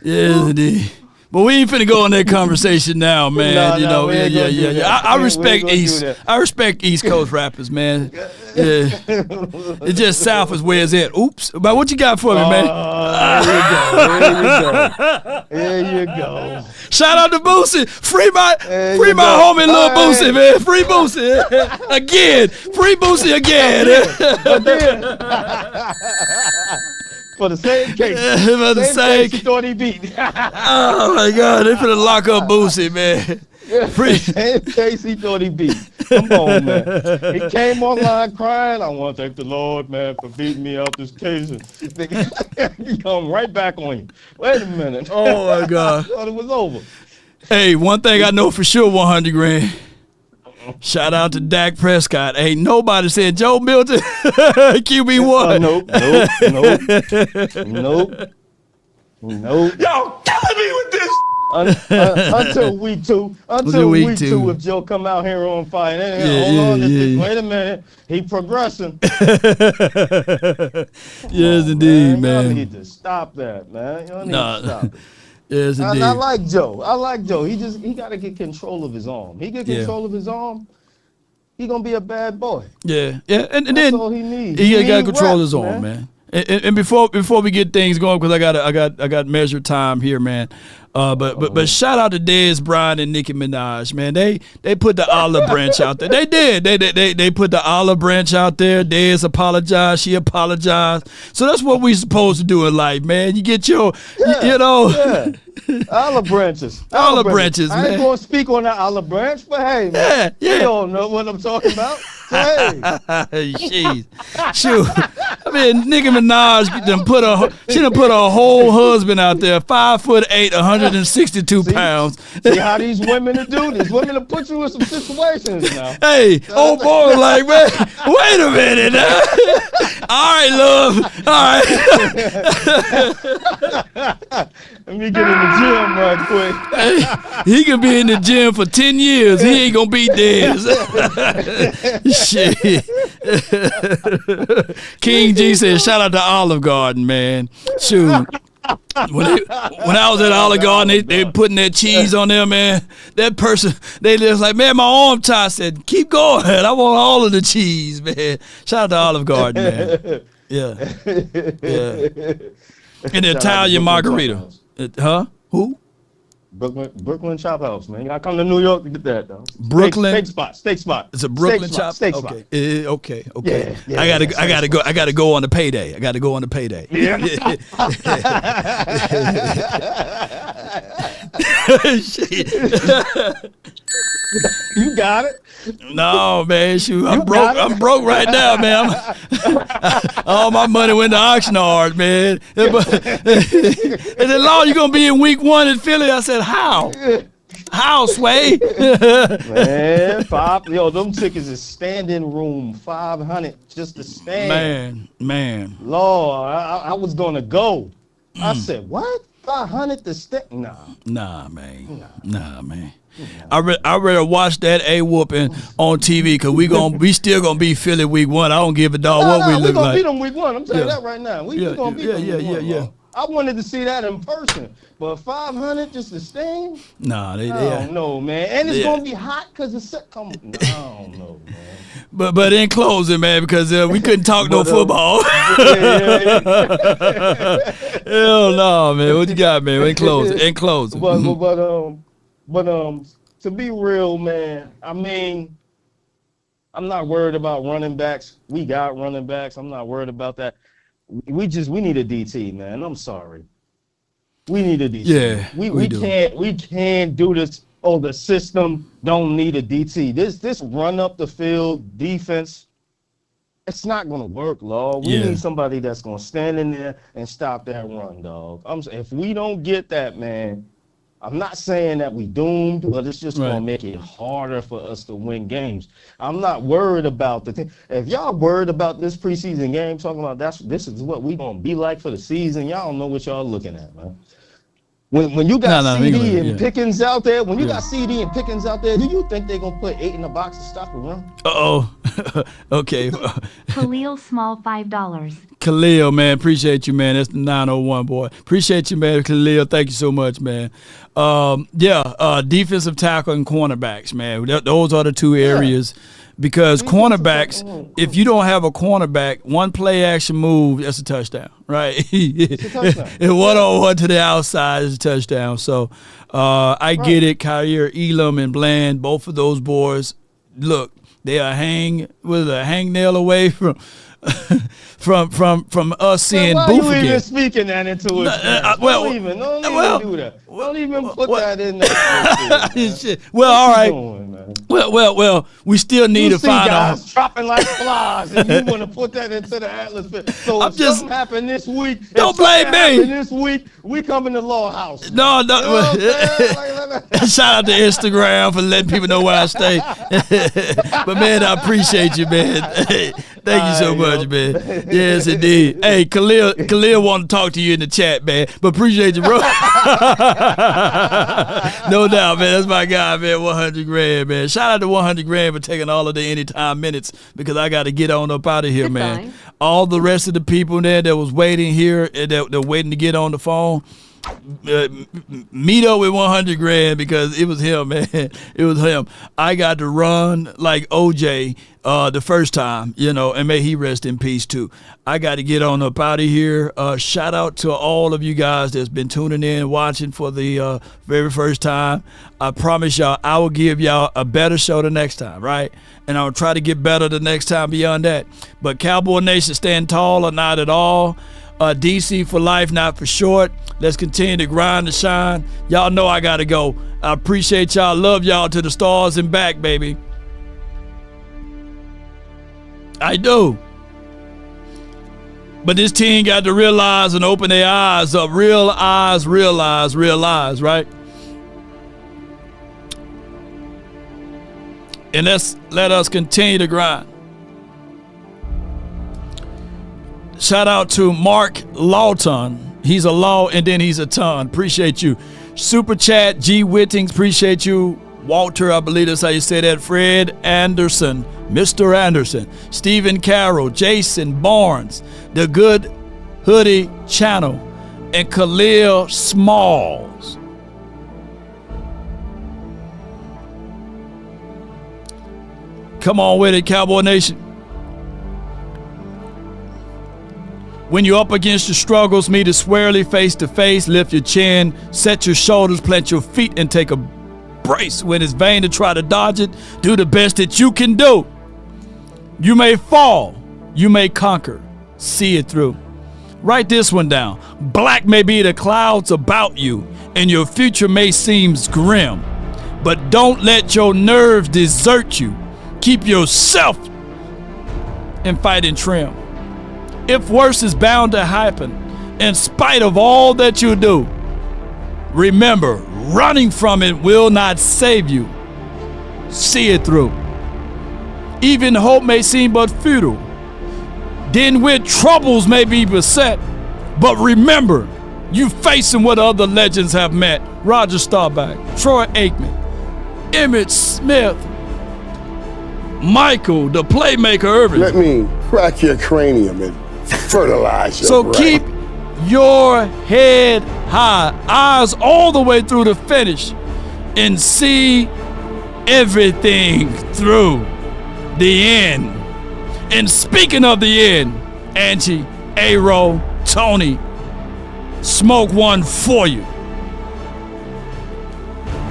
Yes, indeed. But we ain't finna go on that conversation now, man. Yeah. I respect East. I respect East Coast rappers, man. Yeah. It's just South is where it's at. Oops. But what you got for me, man? There you go. Shout out to Boosie. Free my homie Lil Boosie, man. Free Boosie. Again. Free Boosie again. For the same case. For the same case he thought he beat. Oh my God, they finna lock up Boosie, man. Same case he thought he beat. Come on, man. He came online crying, I want to thank the Lord, man, for beating me out this case. He come right back on you. Wait a minute. Oh my God. I thought it was over. Hey, one thing I know for sure, 100 grand. Shout out to Dak Prescott. Ain't nobody said Joe Milton QB1. Nope. Y'all killing me with this. Until week two, if Joe come out here on fire, wait a minute, he progressing. Yes, indeed, man. Y'all need to stop that, man. Y'all need to stop it. Yes, indeed. I like Joe. He got to get control of his arm. He get control of his arm, he gonna be a bad boy. Yeah, and That's then all he needs. he got to control his arm, man. And before we get things going, because I got measured time here, man. But shout out to Dez Bryant and Nicki Minaj, man. They put the olive branch out there. They did. They put the olive branch out there. Dez apologized. She apologized. So that's what we supposed to do in life, man. You get your, olive branches. Olive branches, man. I ain't gonna speak on that olive branch, but hey, man, you don't know what I'm talking about. Hey, jeez, shoot. I mean, Nicki Minaj done put her whole husband out there, 5'8", 162 pounds. See how these women do? These women will put you in some situations now. Hey, old boy, like, man, wait a minute. Now. All right, love. All right. Let me get in the gym right quick. Hey, he can be in the gym for 10 years. He ain't gonna be dead. Shit. King G said, shout out to Olive Garden, man. Shoot. When I was at Olive Garden, they putting that cheese on there, man. That person, they just like, man, my arm tie. I said, keep going. I want all of the cheese, man. Shout out to Olive Garden, man. Yeah. And the Italian margarita. Huh? Who? Brooklyn Chop House, man. You gotta come to New York to get that, though. Brooklyn steak spot. It's a Brooklyn chop. Steak spot. spot. Okay. Yeah, I gotta go on the payday. Yeah. You got it. No, man, shoot, I'm broke. I'm broke right now, man. All my money went to auction hard, man. And said, Lord, you gonna be in week 1 in Philly? I said, how? How, Sway? Man, them tickets is standing room 500 just to stand. Man. Lord, I was gonna go. I said, what? 500 to stand? Nah, man. I rather watch that whooping on TV because we still gonna be Philly week 1. I don't give a dog what we look like. We gonna beat them week 1. I'm telling you that right now. We gonna beat them week 1. Yeah. I wanted to see that in person, but 500 just to stand? Nah, I don't know, man. And it's gonna be hot because it's set. I don't know, man. But in closing, man, because we couldn't talk no football. Hell no, man. What you got, man? In closing. But to be real, man, I mean, I'm not worried about running backs. We got running backs. I'm not worried about that. We need a DT, man. I'm sorry. We need a DT. Yeah, we can't do this. Oh, the system don't need a DT. This run up the field defense, it's not gonna work, Lord. We need somebody that's gonna stand in there and stop that run, dog. If we don't get that, man, I'm not saying that we doomed, but it's just gonna make it harder for us to win games. I'm not worried about the thing. If y'all worried about this preseason game, talking about this is what we gonna be like for the season, y'all don't know what y'all looking at, man. When you got CD and Pickens out there, do you think they're going to put 8 in the box to stop the run? Okay. Khalil Small, $5. Khalil, man, appreciate you, man. That's the 901, boy. Appreciate you, man. Khalil, thank you so much, man. Defensive tackle and cornerbacks, man. Those are the two areas. Because cornerbacks, if you don't have a cornerback, one play action move, that's a touchdown, right? It's a touchdown. And one-on-one to the outside is a touchdown. So I get it. Kyer, Elam, and Bland, both of those boys, look, they are hangnail away from us seeing Booth again. Why you even speaking that into it? Don't even do that. Don't even put that in there. Well, all right. Well, we still need to find out. Guys dropping like flies, and you want to put that into the atmosphere. So if something happened this week, don't blame me. This week, we come in the law house. No. Shout out to Instagram for letting people know where I stay. But man, I appreciate you, man. Thank you so much, man. Yes, indeed. Hey, Khalil want to talk to you in the chat, man. But appreciate you, bro. No doubt, man. That's my guy, man. 100 grand, man. Shout out to 100 grand for taking all of the anytime minutes because I got to get on up out of here, man. All the rest of the people there that was waiting here, they're waiting to get on the phone. Meet up with 100 grand because it was him, man. It was him. I got to run like OJ the first time, and may he rest in peace too. I got to get on up out of here. Shout out to all of you guys that's been tuning in, watching for the very first time. I promise y'all, I will give y'all a better show the next time, right? And I'll try to get better the next time beyond that. But Cowboy Nation, stand tall or not at all. DC for life, not for short. Let's continue to grind and shine. Y'all know I got to go. I appreciate y'all. Love y'all to the stars and back, baby. I do. But this team got to realize and open their eyes up. Realize, right? And let us continue to grind. Shout out to Mark Lawton. He's a law and then he's a ton. Appreciate you. Super chat, G. Whittings. Appreciate you. Walter, I believe that's how you say that. Fred Anderson, Mr. Anderson. Stephen Carroll, Jason Barnes, The Good Hoodie Channel, and Khalil Smalls. Come on with it, Cowboy Nation. When you're up against your struggles, meet it squarely face to face, lift your chin, set your shoulders, plant your feet, and take a brace. When it's vain to try to dodge it, do the best that you can do. You may fall, you may conquer, see it through. Write this one down. Black may be the clouds about you, and your future may seem grim, but don't let your nerves desert you. Keep yourself in fighting trim. If worse is bound to happen, in spite of all that you do, remember, running from it will not save you. See it through. Even hope may seem but futile. Then with troubles may be beset, but remember, you facing what other legends have met. Roger Staubach, Troy Aikman, Emmitt Smith, Michael, the playmaker Irvin. Let me crack your cranium and fertilize your So brain. keep your head high, eyes all the way through the finish, and see everything through the end. And speaking of the end, Angie, A-Roll, Tony, smoke one for you.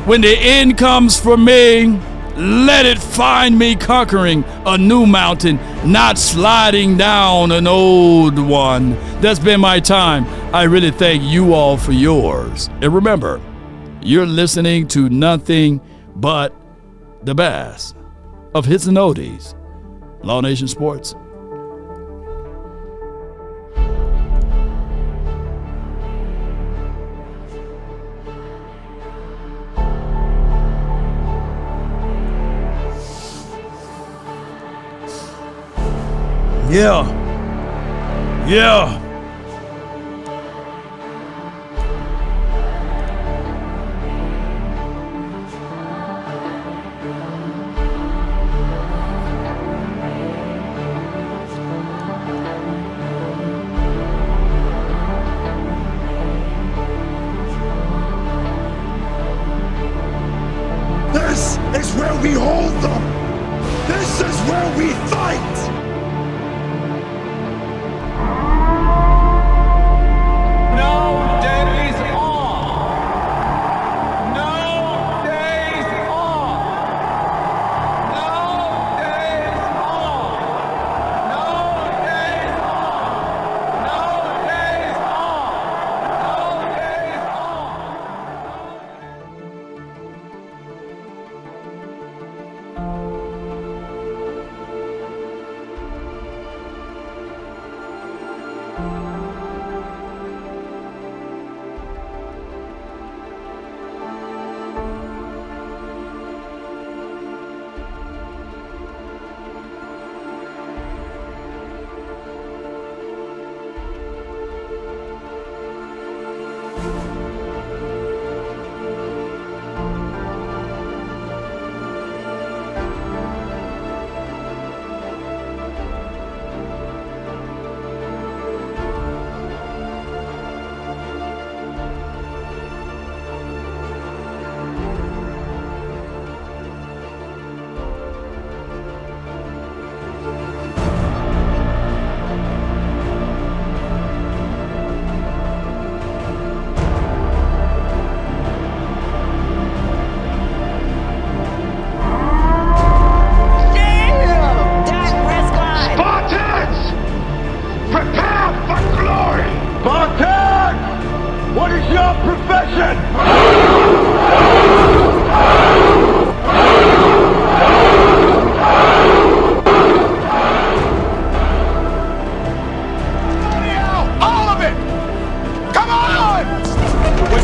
When the end comes for me, let it find me conquering a new mountain, not sliding down an old one. That's been my time. I really thank you all for yours. And remember, you're listening to nothing but the best of hits and oldies. Law Nation Sports. Yeah. Yeah. This is where we hold them. This is where we fight. No days off. No days off. No days off. No days off. No days off. No days off.